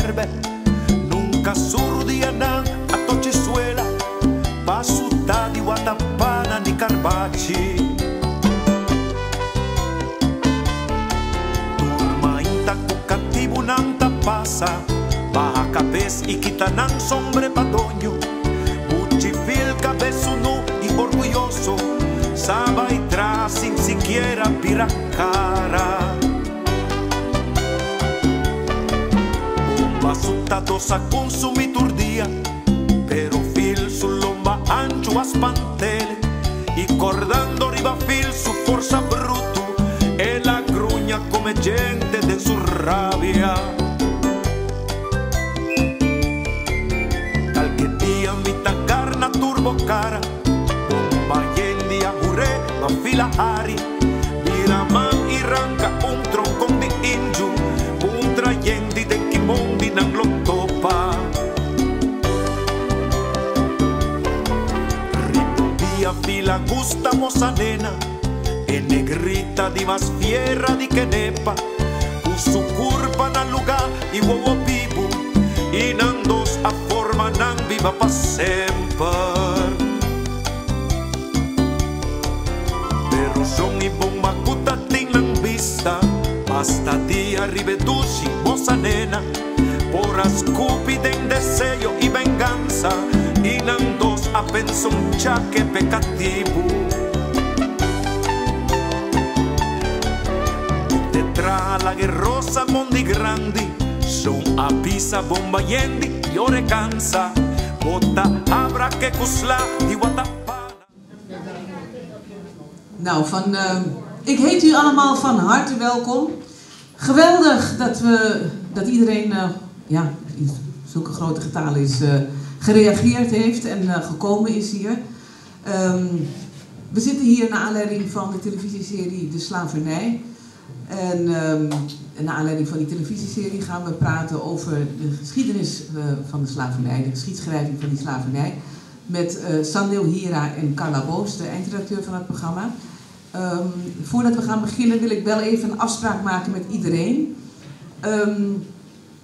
serve, nunca surdiana a Tochisuela, pasuta di Watapana ni Carbaci. Turma intaku katibu nang tapasa, baha cabez y quita nang sombre padonyo, uchifil cabezuno y orgulloso, saba y tras sin siquiera piracara. Basutados a consumir día, pero fil su lomba ancho aspantele, y cordando riba fil su forza bruto, e la gruña come gente de su rabia. Qualche dia mi tagarna turbo cara, bomba yendi a jure, ma fila ari, miraman y ranca un troncón de inju, un trayendi de kimondi nang lotopa. Ripia fila gusta mozanena, e negrita di mas fierra di que nepa, su curva na lugar y huevo vivo, y nandos a forma nan viva pa sempre. Pero son y bomba kuta ting nang vista, hasta día ribedushi moza nena, por ascupiden deseo y venganza, y nandos a penso un chaque pecativo. Detrás la guerrosa mondi grandi, son a pisa bomba yendi, yore cansa, bota abra que kusla di Watapana. Nou, ik heet u allemaal van harte welkom. Geweldig dat iedereen in zulke grote getalen is gereageerd heeft en gekomen is hier. We zitten hier naar aanleiding van de televisieserie De Slavernij. En naar aanleiding van die televisieserie gaan we praten over de geschiedenis van de slavernij, de geschiedschrijving van die slavernij. Met Sandeel Hira en Carla Boos, de eindredacteur van het programma. Voordat we gaan beginnen wil ik wel even een afspraak maken met iedereen.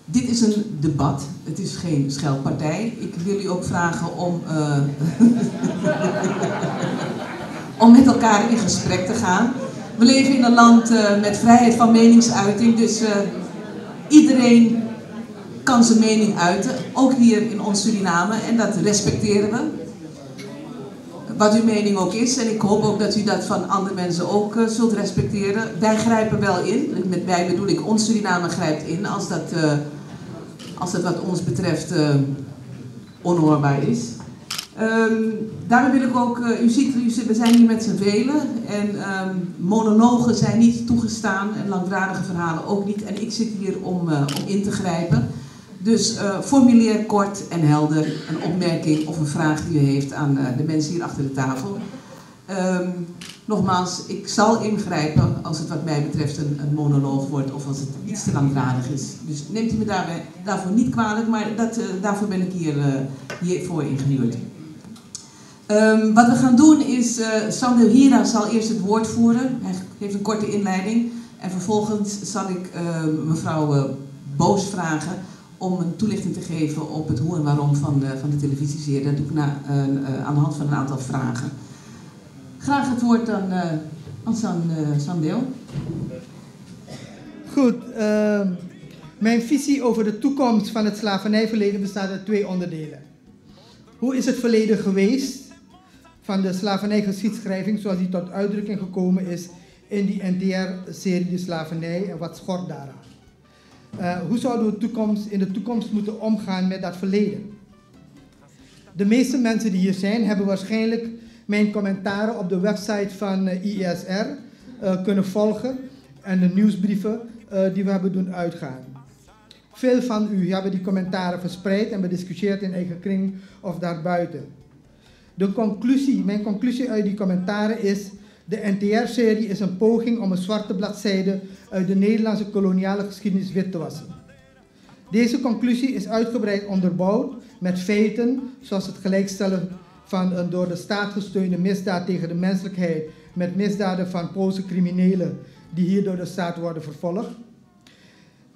Dit is een debat, het is geen scheldpartij. Ik wil u ook vragen om, om met elkaar in gesprek te gaan. We leven in een land met vrijheid van meningsuiting, dus iedereen kan zijn mening uiten, ook hier in ons Suriname, en dat respecteren we. Wat uw mening ook is, en ik hoop ook dat u dat van andere mensen ook zult respecteren. Wij grijpen wel in, met wij bedoel ik ons Suriname grijpt in, als dat wat ons betreft onhoorbaar is. Daarmee wil ik ook, u ziet, we zijn hier met z'n velen en monologen zijn niet toegestaan en langdradige verhalen ook niet. En ik zit hier om in te grijpen. Dus formuleer kort en helder een opmerking of een vraag die u heeft aan de mensen hier achter de tafel. Nogmaals, ik zal ingrijpen als het wat mij betreft een monoloog wordt of als het iets te langdradig is. Dus neemt u me daarvoor niet kwalijk, maar daarvoor ben ik hiervoor ingehuurd. Wat we gaan doen is, Sandeel Hira zal eerst het woord voeren. Hij geeft een korte inleiding. En vervolgens zal ik mevrouw Boos vragen om een toelichting te geven op het hoe en waarom van de televisieserie. Dat doe ik aan de hand van een aantal vragen. Graag het woord dan aan Sandeel. Goed, mijn visie over de toekomst van het slavernijverleden bestaat uit 2 onderdelen. Hoe is het verleden geweest van de slavernijgeschiedschrijving zoals die tot uitdrukking gekomen is in die NTR-serie De Slavernij en wat schort daaraan? Hoe zouden we in de toekomst moeten omgaan met dat verleden? De meeste mensen die hier zijn hebben waarschijnlijk mijn commentaren op de website van ISR kunnen volgen en de nieuwsbrieven die we hebben doen uitgaan. Veel van u hebben die commentaren verspreid en bediscussieerd in eigen kring of daarbuiten. Mijn conclusie uit die commentaren is: de NTR-serie is een poging om een zwarte bladzijde uit de Nederlandse koloniale geschiedenis wit te wassen. Deze conclusie is uitgebreid onderbouwd met feiten zoals het gelijkstellen van een door de staat gesteunde misdaad tegen de menselijkheid met misdaden van boze criminelen die hier door de staat worden vervolgd.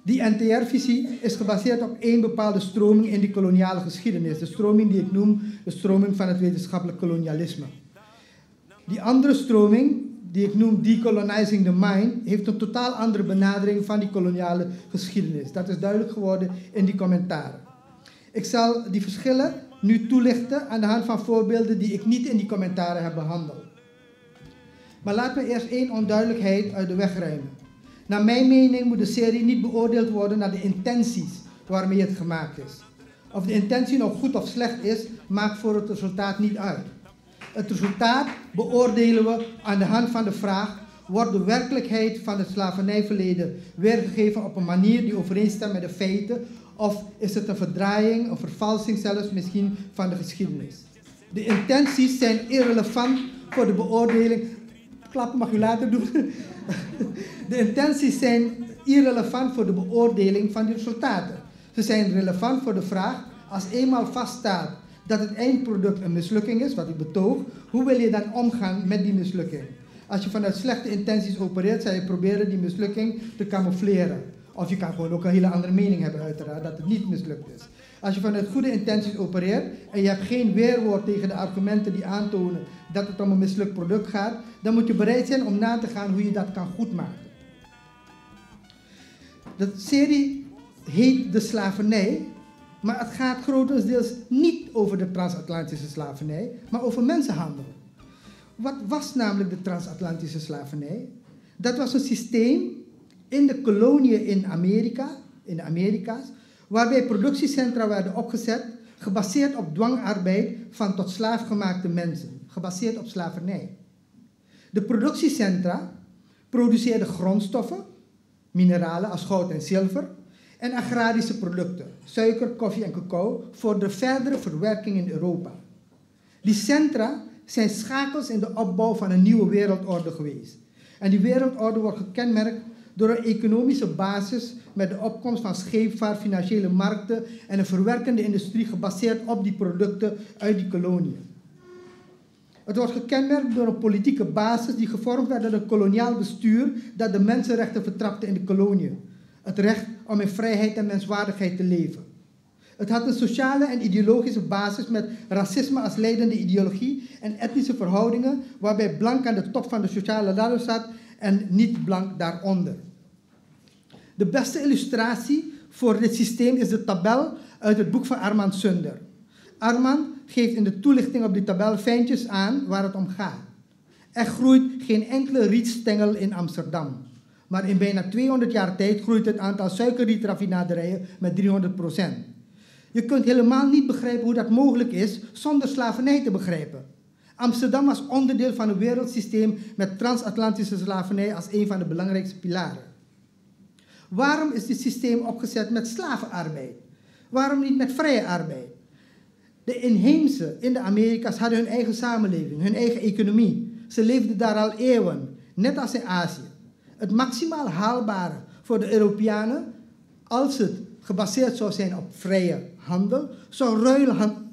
Die NTR-visie is gebaseerd op één bepaalde stroming in die koloniale geschiedenis. De stroming die ik noem de stroming van het wetenschappelijk kolonialisme. Die andere stroming, die ik noem Decolonizing the Mind, heeft een totaal andere benadering van die koloniale geschiedenis. Dat is duidelijk geworden in die commentaren. Ik zal die verschillen nu toelichten aan de hand van voorbeelden die ik niet in die commentaren heb behandeld. Maar laat me eerst één onduidelijkheid uit de weg ruimen. Naar mijn mening moet de serie niet beoordeeld worden naar de intenties waarmee het gemaakt is. Of de intentie nou goed of slecht is, maakt voor het resultaat niet uit. Het resultaat beoordelen we aan de hand van de vraag: wordt de werkelijkheid van het slavernijverleden weergegeven op een manier die overeenstemt met de feiten, of is het een verdraaiing, een vervalsing zelfs misschien van de geschiedenis? De intenties zijn irrelevant voor de beoordeling. Klappen mag u later doen. De intenties zijn irrelevant voor de beoordeling van de resultaten. Ze zijn relevant voor de vraag: als eenmaal vaststaat dat het eindproduct een mislukking is, wat ik betoog, hoe wil je dan omgaan met die mislukking? Als je vanuit slechte intenties opereert, zou je proberen die mislukking te camoufleren. Of je kan gewoon ook een hele andere mening hebben uiteraard, dat het niet mislukt is. Als je vanuit goede intenties opereert en je hebt geen weerwoord tegen de argumenten die aantonen dat het om een mislukt product gaat, dan moet je bereid zijn om na te gaan hoe je dat kan goedmaken. De serie heet De Slavernij, maar het gaat grotendeels niet over de transatlantische slavernij, maar over mensenhandel. Wat was namelijk de transatlantische slavernij? Dat was een systeem in de koloniën in de Amerika's, waarbij productiecentra werden opgezet, gebaseerd op dwangarbeid van tot slaafgemaakte mensen, gebaseerd op slavernij. De productiecentra produceerden grondstoffen, mineralen als goud en zilver, en agrarische producten, suiker, koffie en cacao, voor de verdere verwerking in Europa. Die centra zijn schakels in de opbouw van een nieuwe wereldorde geweest. En die wereldorde wordt gekenmerkt door een economische basis met de opkomst van scheepvaart, financiële markten en een verwerkende industrie gebaseerd op die producten uit die koloniën. Het wordt gekenmerkt door een politieke basis die gevormd werd door een koloniaal bestuur dat de mensenrechten vertrapte in de koloniën. Het recht om in vrijheid en menswaardigheid te leven. Het had een sociale en ideologische basis met racisme als leidende ideologie en etnische verhoudingen waarbij blank aan de top van de sociale ladder zat en niet blank daaronder. De beste illustratie voor dit systeem is de tabel uit het boek van Armand Sunder. Armand geeft in de toelichting op die tabel fijntjes aan waar het om gaat. Er groeit geen enkele rietstengel in Amsterdam. Maar in bijna 200 jaar tijd groeit het aantal suikerrietraffinaderijen met 300%. Je kunt helemaal niet begrijpen hoe dat mogelijk is zonder slavernij te begrijpen. Amsterdam was onderdeel van een wereldsysteem met transatlantische slavernij als een van de belangrijkste pilaren. Waarom is dit systeem opgezet met slavenarbeid? Waarom niet met vrije arbeid? De inheemse in de Amerika's hadden hun eigen samenleving, hun eigen economie. Ze leefden daar al eeuwen, net als in Azië. Het maximaal haalbare voor de Europeanen, als het gebaseerd zou zijn op vrije handel, zou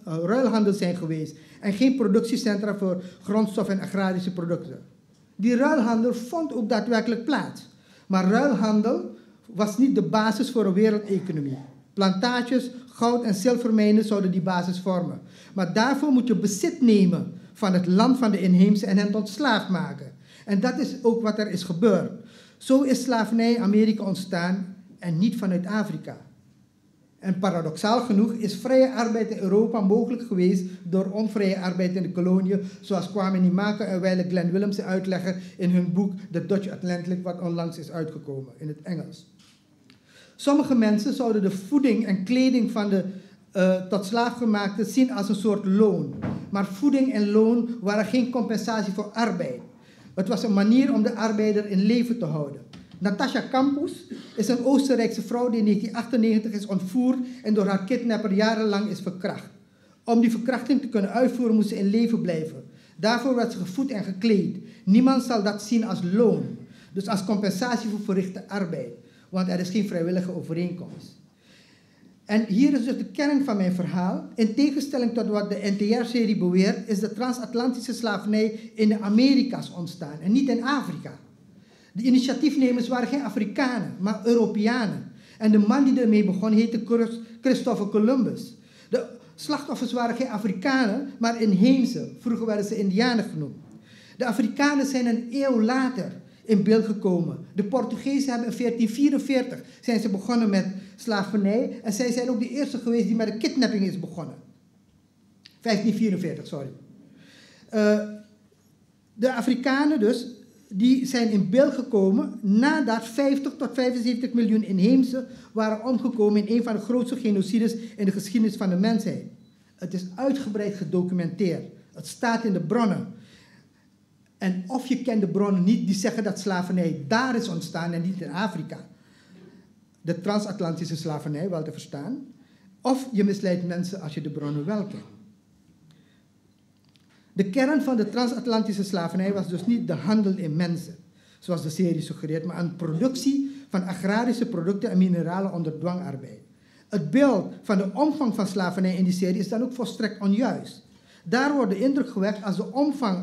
ruilhandel zijn geweest en geen productiecentra voor grondstof en agrarische producten. Die ruilhandel vond ook daadwerkelijk plaats. Maar ruilhandel was niet de basis voor een wereldeconomie. Plantages, goud- en zilvermijnen zouden die basis vormen. Maar daarvoor moet je bezit nemen van het land van de inheemse en hen tot slaaf maken. En dat is ook wat er is gebeurd. Zo is slavernij in Amerika ontstaan en niet vanuit Afrika. En paradoxaal genoeg is vrije arbeid in Europa mogelijk geweest door onvrije arbeid in de koloniën, zoals Kwame Nimaka en Weile Glenn Willemsen uitleggen in hun boek The Dutch Atlantic, wat onlangs is uitgekomen in het Engels. Sommige mensen zouden de voeding en kleding van de tot slaafgemaakten zien als een soort loon. Maar voeding en loon waren geen compensatie voor arbeid. Het was een manier om de arbeider in leven te houden. Natasha Campus is een Oostenrijkse vrouw die in 1998 is ontvoerd en door haar kidnapper jarenlang is verkracht. Om die verkrachting te kunnen uitvoeren moest ze in leven blijven. Daarvoor werd ze gevoed en gekleed. Niemand zal dat zien als loon, dus als compensatie voor verrichte arbeid, want er is geen vrijwillige overeenkomst. En hier is dus de kern van mijn verhaal. In tegenstelling tot wat de NTR-serie beweert, is de transatlantische slavernij in de Amerika's ontstaan en niet in Afrika. De initiatiefnemers waren geen Afrikanen, maar Europeanen. En de man die ermee begon heette Christopher Columbus. De slachtoffers waren geen Afrikanen, maar inheemse. Vroeger werden ze Indianen genoemd. De Afrikanen zijn een eeuw later in beeld gekomen. De Portugezen hebben in 1444 zijn ze begonnen met slavernij. En zij zijn ook de eerste geweest die met de kidnapping is begonnen. 1544, sorry. De Afrikanen dus, die zijn in beeld gekomen nadat 50 tot 75 miljoen inheemse waren omgekomen in een van de grootste genocides in de geschiedenis van de mensheid. Het is uitgebreid gedocumenteerd. Het staat in de bronnen. En of je kent de bronnen niet die zeggen dat slavernij daar is ontstaan en niet in Afrika. De transatlantische slavernij, wel te verstaan. Of je misleidt mensen als je de bronnen wel kent. De kern van de transatlantische slavernij was dus niet de handel in mensen, zoals de serie suggereert, maar een productie van agrarische producten en mineralen onder dwangarbeid. Het beeld van de omvang van slavernij in die serie is dan ook volstrekt onjuist. Daar wordt de indruk gewekt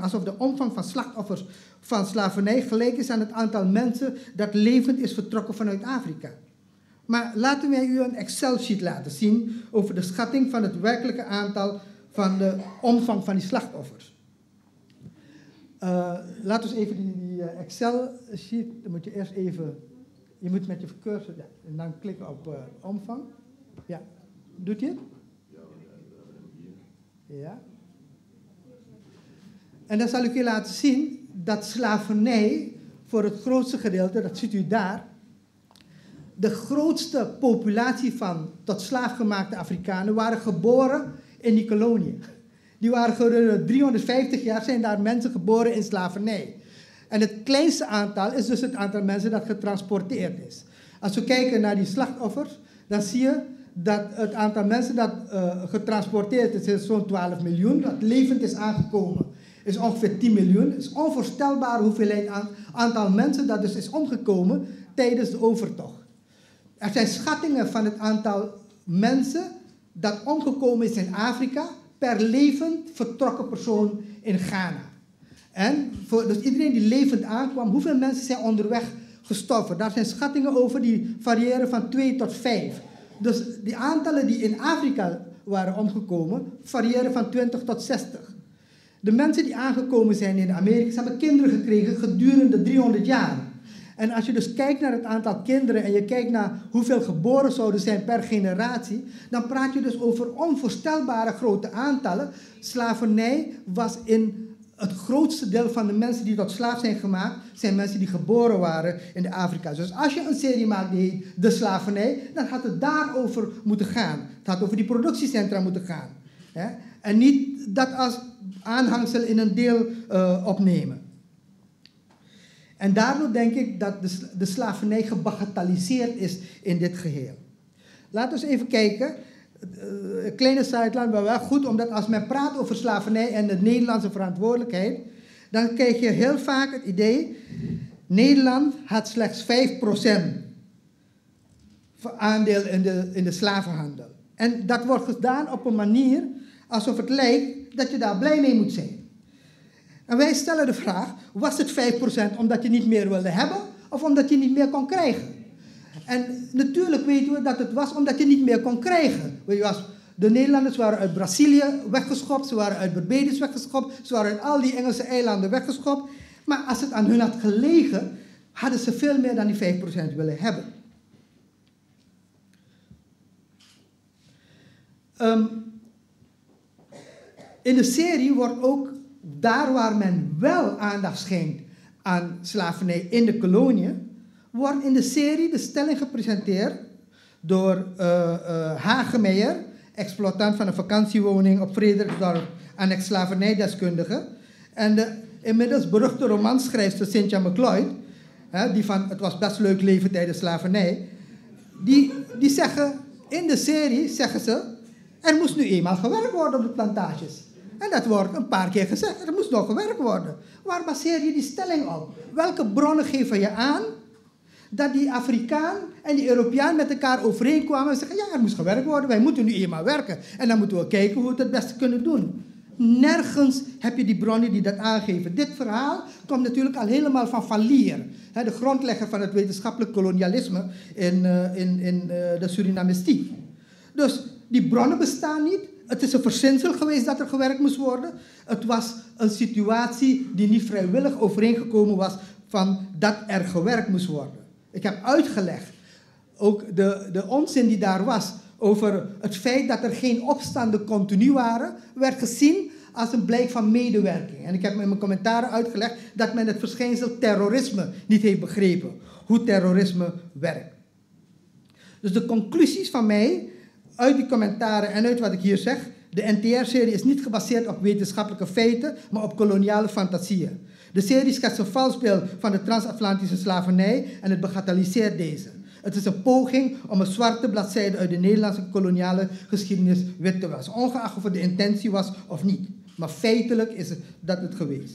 alsof de omvang van slachtoffers van slavernij gelijk is aan het aantal mensen dat levend is vertrokken vanuit Afrika. Maar laten wij u een Excel-sheet laten zien over de schatting van het werkelijke aantal van de omvang van die slachtoffers. Laten we even die Excel-sheet, dan moet je eerst even, je moet met je cursor, ja, en dan klikken op omvang. Ja, doet hij het? Ja. En dan zal ik u laten zien dat slavernij voor het grootste gedeelte, dat ziet u daar, de grootste populatie van tot slaafgemaakte Afrikanen waren geboren in die koloniën. Die waren gedurende 350 jaar zijn daar mensen geboren in slavernij. En het kleinste aantal is dus het aantal mensen dat getransporteerd is. Als we kijken naar die slachtoffers, dan zie je dat het aantal mensen dat getransporteerd is zo'n 12 miljoen, dat levend is aangekomen, is ongeveer 10 miljoen. Het is onvoorstelbaar hoeveelheid aantal mensen dat dus is omgekomen tijdens de overtocht. Er zijn schattingen van het aantal mensen dat omgekomen is in Afrika per levend vertrokken persoon in Ghana. En dus iedereen die levend aankwam, hoeveel mensen zijn onderweg gestorven? Daar zijn schattingen over die variëren van 2 tot 5. Dus die aantallen die in Afrika waren omgekomen, variëren van 20 tot 60. De mensen die aangekomen zijn in Amerika, hebben kinderen gekregen gedurende 300 jaar. En als je dus kijkt naar het aantal kinderen en je kijkt naar hoeveel geboren zouden zijn per generatie, dan praat je dus over onvoorstelbare grote aantallen. Slavernij was in het grootste deel van de mensen die tot slaaf zijn gemaakt, zijn mensen die geboren waren in de Afrika. Dus als je een serie maakt die heet De Slavernij, dan had het daarover moeten gaan. Het had over die productiecentra moeten gaan. En niet dat als aanhangsel in een deel opnemen. En daardoor denk ik dat de slavernij gebagatelliseerd is in dit geheel. Laten we eens even kijken. Een kleine sideline, maar wel goed, omdat als men praat over slavernij en de Nederlandse verantwoordelijkheid, dan krijg je heel vaak het idee, Nederland had slechts 5% aandeel in de slavenhandel. En dat wordt gedaan op een manier alsof het lijkt dat je daar blij mee moet zijn. En wij stellen de vraag, was het 5% omdat je niet meer wilde hebben of omdat je niet meer kon krijgen? En natuurlijk weten we dat het was omdat je niet meer kon krijgen. De Nederlanders waren uit Brazilië weggeschopt, ze waren uit Barbados weggeschopt, ze waren uit al die Engelse eilanden weggeschopt. Maar als het aan hun had gelegen, hadden ze veel meer dan die 5% willen hebben. In de serie wordt ook, daar waar men wel aandacht schenkt aan slavernij in de koloniën, wordt in de serie de stelling gepresenteerd door Hagemeyer, exploitant van een vakantiewoning op Frederiksdorp en ex-slavernijdeskundige. En de inmiddels beruchte romanschrijfster Cynthia McLeod, die van Het was best leuk leven tijdens slavernij, die zeggen, in de serie zeggen ze, er moest nu eenmaal gewerkt worden op de plantages. En dat wordt een paar keer gezegd, er moest nog gewerkt worden. Waar baseer je die stelling op? Welke bronnen geven je aan dat die Afrikaan en die Europeaan met elkaar overeenkwamen en zeggen, ja, er moest gewerkt worden, wij moeten nu eenmaal werken. En dan moeten we kijken hoe we het beste kunnen doen. Nergens heb je die bronnen die dat aangeven. Dit verhaal komt natuurlijk al helemaal van Lier, de grondlegger van het wetenschappelijk kolonialisme in de Surinamestiek. Dus die bronnen bestaan niet. Het is een verzinsel geweest dat er gewerkt moest worden. Het was een situatie die niet vrijwillig overeengekomen was van dat er gewerkt moest worden. Ik heb uitgelegd, ook de onzin die daar was over het feit dat er geen opstanden continu waren, werd gezien als een blijk van medewerking. En ik heb in mijn commentaren uitgelegd dat men het verschijnsel terrorisme niet heeft begrepen. Hoe terrorisme werkt. Dus de conclusies van mij uit die commentaren en uit wat ik hier zeg, de NTR-serie is niet gebaseerd op wetenschappelijke feiten, maar op koloniale fantasieën. De serie schetst een vals beeld van de transatlantische slavernij en het bagatelliseert deze. Het is een poging om een zwarte bladzijde uit de Nederlandse koloniale geschiedenis wit te wassen, ongeacht of het de intentie was of niet. Maar feitelijk is dat het geweest.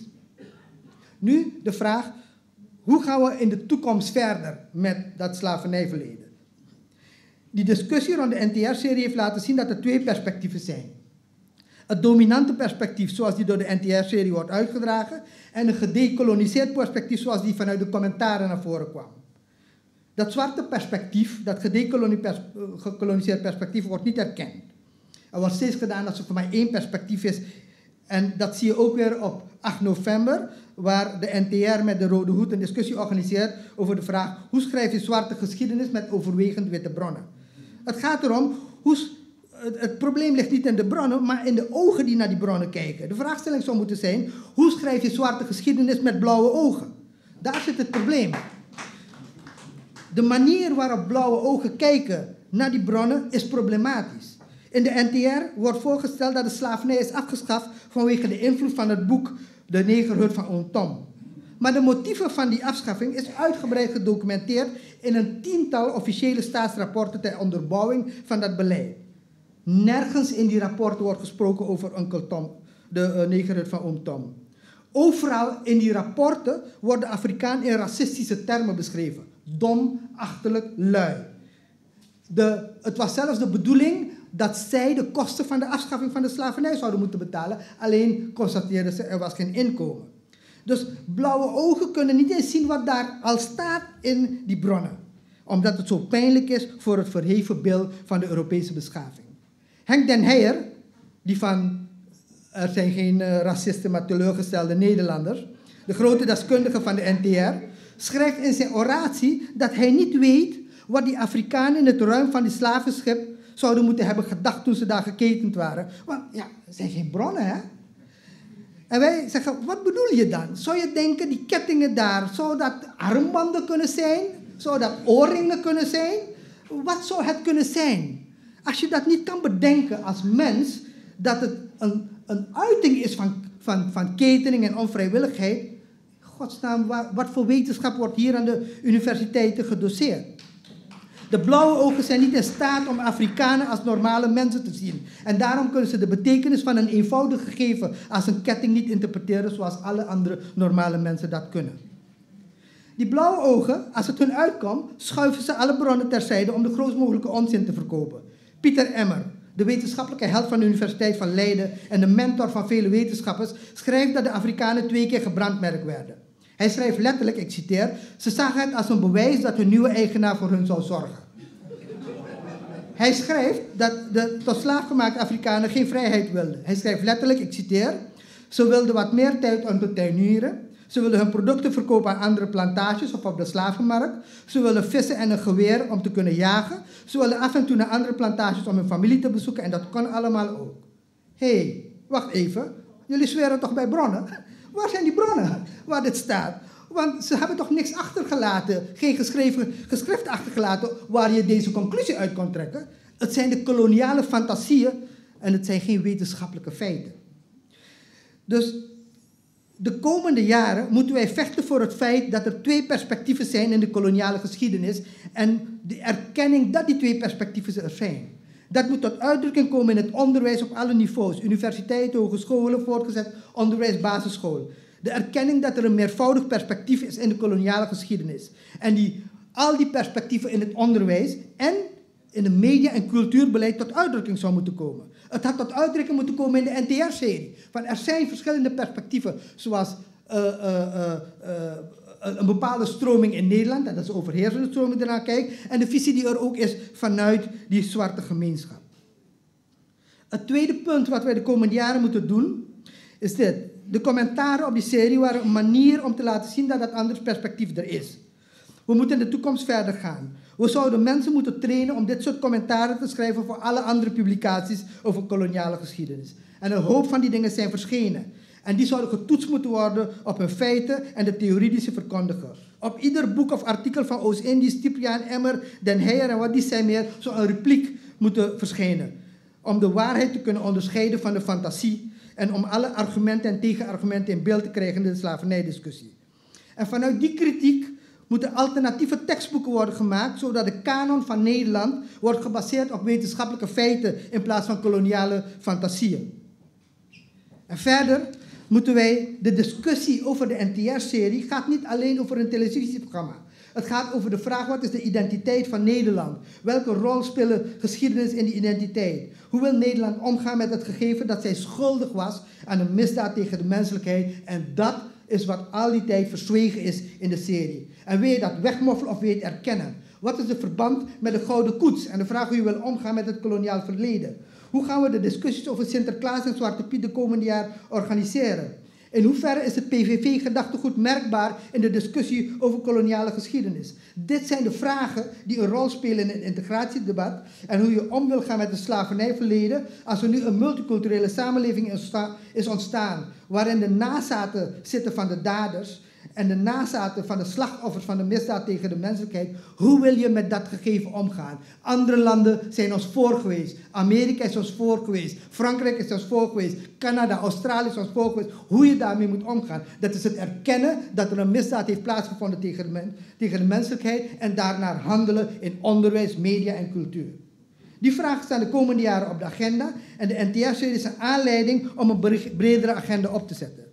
Nu de vraag, hoe gaan we in de toekomst verder met dat slavernijverleden? Die discussie rond de NTR-serie heeft laten zien dat er twee perspectieven zijn. Het dominante perspectief zoals die door de NTR-serie wordt uitgedragen en een gedekoloniseerd perspectief zoals die vanuit de commentaren naar voren kwam. Dat zwarte perspectief, dat gedekoloniseerd perspectief, wordt niet erkend. Er wordt steeds gedaan alsof er maar één perspectief is. En dat zie je ook weer op 8 november, waar de NTR met de Rode Hoed een discussie organiseert over de vraag: hoe schrijf je zwarte geschiedenis met overwegend witte bronnen? Het gaat erom, het probleem ligt niet in de bronnen, maar in de ogen die naar die bronnen kijken. De vraagstelling zou moeten zijn: hoe schrijf je zwarte geschiedenis met blauwe ogen? Daar zit het probleem. De manier waarop blauwe ogen kijken naar die bronnen is problematisch. In de NTR wordt voorgesteld dat de slavernij is afgeschaft vanwege de invloed van het boek De Negerhut van Oom Tom. Maar de motieven van die afschaffing is uitgebreid gedocumenteerd in een 10-tal officiële staatsrapporten ter onderbouwing van dat beleid. Nergens in die rapporten wordt gesproken over Onkel Tom, de negerhut van Oom Tom. Overal in die rapporten wordt de Afrikaan in racistische termen beschreven. Dom, achterlijk, lui. Het was zelfs de bedoeling dat zij de kosten van de afschaffing van de slavernij zouden moeten betalen. Alleen constateerden ze, er was geen inkomen. Dus blauwe ogen kunnen niet eens zien wat daar al staat in die bronnen. Omdat het zo pijnlijk is voor het verheven beeld van de Europese beschaving. Henk den Heijer, die van er zijn geen racisten maar teleurgestelde Nederlanders, de grote deskundige van de NTR, schrijft in zijn oratie dat hij niet weet wat die Afrikanen in het ruim van die slavenschip zouden moeten hebben gedacht toen ze daar geketend waren. Want ja, er zijn geen bronnen, hè? En wij zeggen, wat bedoel je dan? Zou je denken, die kettingen daar, zou dat armbanden kunnen zijn? Zou dat oorringen kunnen zijn? Wat zou het kunnen zijn? Als je dat niet kan bedenken als mens, dat het een uiting is van ketening en onvrijwilligheid, godsnaam, wat voor wetenschap wordt hier aan de universiteiten gedoseerd? De blauwe ogen zijn niet in staat om Afrikanen als normale mensen te zien. En daarom kunnen ze de betekenis van een eenvoudig gegeven als een ketting niet interpreteren zoals alle andere normale mensen dat kunnen. Die blauwe ogen, als het hun uitkomt, schuiven ze alle bronnen terzijde om de grootst mogelijke onzin te verkopen. Pieter Emmer, de wetenschappelijke held van de Universiteit van Leiden en de mentor van vele wetenschappers, schrijft dat de Afrikanen 2 keer gebrandmerkt werden. Hij schrijft letterlijk, ik citeer, ze zagen het als een bewijs dat hun nieuwe eigenaar voor hun zou zorgen. Hij schrijft dat de tot slaafgemaakte Afrikanen geen vrijheid wilden. Hij schrijft letterlijk, ik citeer, ze wilden wat meer tijd om te tuinieren. Ze willen hun producten verkopen aan andere plantages of op de slavenmarkt. Ze willen vissen en een geweer om te kunnen jagen. Ze willen af en toe naar andere plantages om hun familie te bezoeken en dat kon allemaal ook. Hé, wacht even. Jullie zweren toch bij bronnen? Waar zijn die bronnen waar dit staat? Want ze hebben toch niks achtergelaten, geen geschrift achtergelaten waar je deze conclusie uit kon trekken. Het zijn de koloniale fantasieën en het zijn geen wetenschappelijke feiten. Dus de komende jaren moeten wij vechten voor het feit dat er 2 perspectieven zijn in de koloniale geschiedenis en de erkenning dat die 2 perspectieven er zijn. Dat moet tot uitdrukking komen in het onderwijs op alle niveaus, universiteiten, hogescholen, voortgezet onderwijs, basisschool. De erkenning dat er een meervoudig perspectief is in de koloniale geschiedenis. En al die perspectieven in het onderwijs en in het media- en cultuurbeleid tot uitdrukking zou moeten komen. Het had tot uitdrukking moeten komen in de NTR-serie. Er zijn verschillende perspectieven, zoals een bepaalde stroming in Nederland, dat is de overheersende stroming ernaar kijkt, en de visie die er ook is vanuit die zwarte gemeenschap. Het tweede punt wat wij de komende jaren moeten doen, is dit. De commentaren op die serie waren een manier om te laten zien dat dat andere perspectief er is. We moeten in de toekomst verder gaan. We zouden mensen moeten trainen om dit soort commentaren te schrijven voor alle andere publicaties over koloniale geschiedenis. En een hoop van die dingen zijn verschenen. En die zouden getoetst moeten worden op hun feiten en de theorie die ze verkondigen. Op ieder boek of artikel van Oost-Indisch, Cypriaan, Emmer, Den Heijer en wat die zijn meer, zou een repliek moeten verschijnen. Om de waarheid te kunnen onderscheiden van de fantasie en om alle argumenten en tegenargumenten in beeld te krijgen in de slavernijdiscussie. En vanuit die kritiek moeten alternatieve tekstboeken worden gemaakt, zodat de kanon van Nederland wordt gebaseerd op wetenschappelijke feiten in plaats van koloniale fantasieën. En verder moeten wij de discussie over de NTR-serie gaat niet alleen over een televisieprogramma. Het gaat over de vraag, wat is de identiteit van Nederland? Welke rol speelt geschiedenis in die identiteit? Hoe wil Nederland omgaan met het gegeven dat zij schuldig was aan een misdaad tegen de menselijkheid? En dat is wat al die tijd verzwegen is in de serie. En wil je dat wegmoffelen of wil je het erkennen? Wat is het verband met de Gouden Koets? En de vraag hoe je wil omgaan met het koloniaal verleden. Hoe gaan we de discussies over Sinterklaas en Zwarte Piet de komende jaar organiseren? In hoeverre is het PVV-gedachtegoed merkbaar in de discussie over koloniale geschiedenis? Dit zijn de vragen die een rol spelen in het integratiedebat en hoe je om wil gaan met het slavernijverleden als er nu een multiculturele samenleving is ontstaan, waarin de nazaten zitten van de daders en de nazaten van de slachtoffers van de misdaad tegen de menselijkheid. Hoe wil je met dat gegeven omgaan? Andere landen zijn ons voor geweest. Amerika is ons voor geweest. Frankrijk is ons voor geweest. Canada, Australië is ons voor geweest. Hoe je daarmee moet omgaan. Dat is het erkennen dat er een misdaad heeft plaatsgevonden tegen de menselijkheid en daarnaar handelen in onderwijs, media en cultuur. Die vragen staan de komende jaren op de agenda en de NTR-serie is een aanleiding om een bredere agenda op te zetten.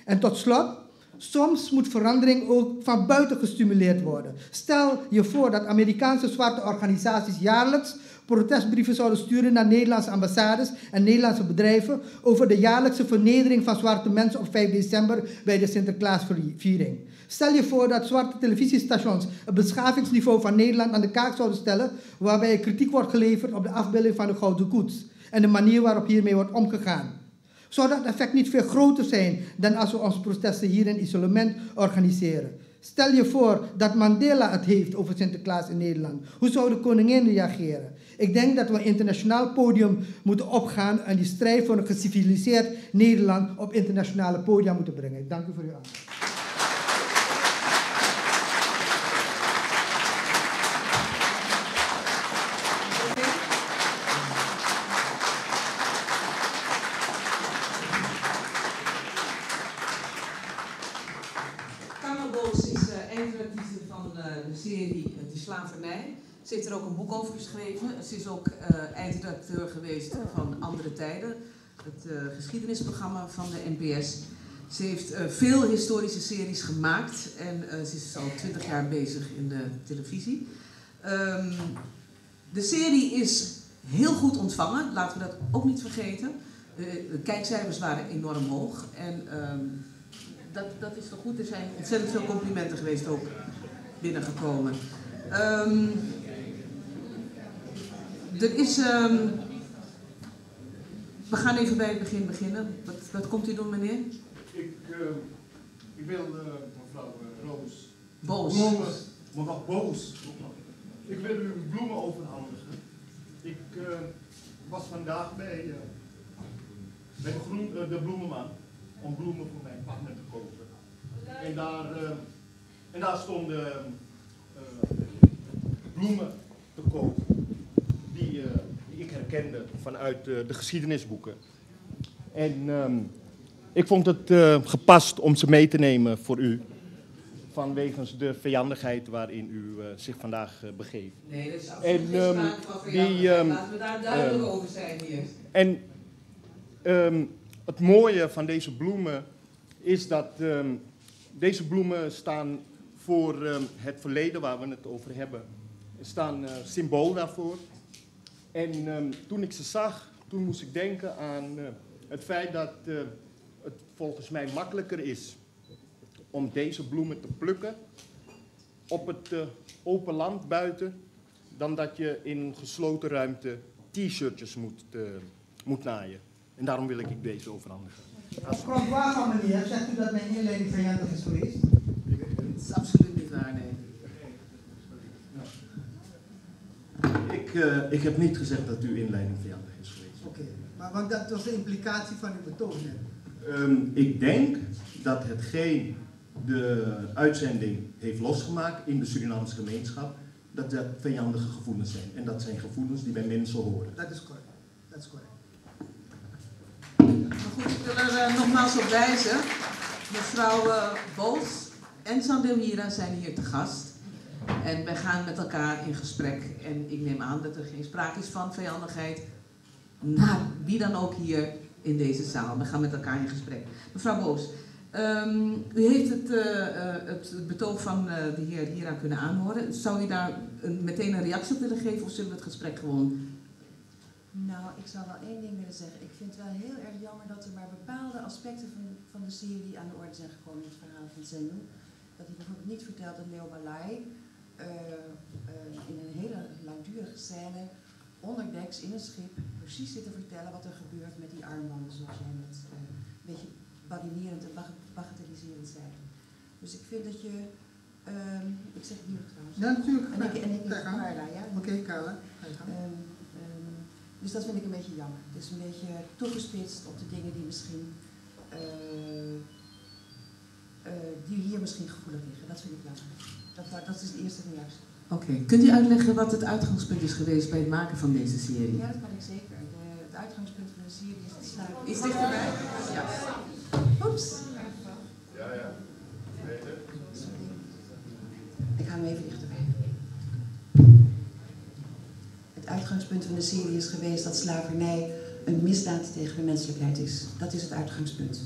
En tot slot, soms moet verandering ook van buiten gestimuleerd worden. Stel je voor dat Amerikaanse zwarte organisaties jaarlijks protestbrieven zouden sturen naar Nederlandse ambassades en Nederlandse bedrijven over de jaarlijkse vernedering van zwarte mensen op 5 december bij de Sinterklaasviering. Stel je voor dat zwarte televisiestations het beschavingsniveau van Nederland aan de kaak zouden stellen, waarbij kritiek wordt geleverd op de afbeelding van de Gouden Koets en de manier waarop hiermee wordt omgegaan. Zou dat effect niet veel groter zijn dan als we onze protesten hier in isolement organiseren? Stel je voor dat Mandela het heeft over Sinterklaas in Nederland. Hoe zou de koningin reageren? Ik denk dat we een internationaal podium moeten opgaan en die strijd voor een geciviliseerd Nederland op internationale podia moeten brengen. Ik dank u voor uw aandacht. De serie De Slavernij. Ze heeft er ook een boek over geschreven. Ze is ook eindredacteur geweest van Andere Tijden, het geschiedenisprogramma van de NPS. Ze heeft veel historische series gemaakt en ze is al 20 jaar bezig in de televisie. De serie is heel goed ontvangen, laten we dat ook niet vergeten. De kijkcijfers waren enorm hoog en dat is wel goed. Er zijn ontzettend veel complimenten geweest ook binnengekomen. We gaan even bij het begin beginnen. Wat komt u doen, meneer? Ik wil mevrouw Roos. Boos. Mevrouw Boos. Ik wil u bloemen overhandigen. Ik was vandaag bij de bloemenman om bloemen voor mijn partner te kopen. En daar stonden bloemen te koop die ik herkende vanuit de geschiedenisboeken. En ik vond het gepast om ze mee te nemen voor u, vanwege de vijandigheid waarin u zich vandaag begeeft. Nee, dat is absoluut geen sprake van vijandigheid. Laten we daar duidelijk over zijn hier. En het mooie van deze bloemen is dat deze bloemen staan voor het verleden waar we het over hebben. staan symbool daarvoor. En toen ik ze zag, toen moest ik denken aan het feit dat het volgens mij makkelijker is om deze bloemen te plukken op het open land buiten, dan dat je in een gesloten ruimte t-shirtjes moet naaien. En daarom wil ik deze overhandigen. Mevrouw Wagen, meneer, zegt u dat mijn inleiding vijandig is geweest? Het is absoluut niet waar, nee. Ik heb niet gezegd dat uw inleiding vijandig is geweest. Oké, maar want dat was de implicatie van uw betoog net. Ik denk dat hetgeen de uitzending heeft losgemaakt in de Surinaamse gemeenschap, dat vijandige gevoelens zijn. En dat zijn gevoelens die bij mensen horen. Dat is correct. Dat is correct. Maar goed, ik wil er nogmaals op wijzen. Mevrouw Boos en Sandeel Hira zijn hier te gast. En wij gaan met elkaar in gesprek. En ik neem aan dat er geen sprake is van vijandigheid naar wie dan ook hier in deze zaal. We gaan met elkaar in gesprek. Mevrouw Boos, u heeft het betoog van de heer Hira kunnen aanhoren. Zou u daar meteen een reactie op willen geven of zullen we het gesprek gewoon... Nou, ik zou wel één ding willen zeggen. Ik vind het wel heel erg jammer dat er maar bepaalde aspecten van de serie aan de orde zijn gekomen in het verhaal van Zendu. Dat hij bijvoorbeeld niet vertelt dat Leo Balai in een hele langdurige scène onderdeks in een schip precies zit te vertellen wat er gebeurt met die armbanden, zoals jij met een beetje badinerend en bagatelliserend zei. Dus ik vind dat je... ik zeg het nu trouwens. Ja, natuurlijk. En ik Carla, ja? Oké, Carla. Dus dat vind ik een beetje jammer. Het is een beetje toegespitst op de dingen die misschien die hier misschien gevoelig liggen. Dat vind ik jammer. Dat is de eerste reactie. Oké. Kunt u uitleggen wat het uitgangspunt is geweest bij het maken van deze serie? Ja, dat kan ik zeker. Het uitgangspunt van de serie is het sluiten. Is dichterbij? Ja. Oeps. Ja. Ik ga hem even dichterbij. Het uitgangspunt van de serie is geweest dat slavernij een misdaad tegen de menselijkheid is. Dat is het uitgangspunt.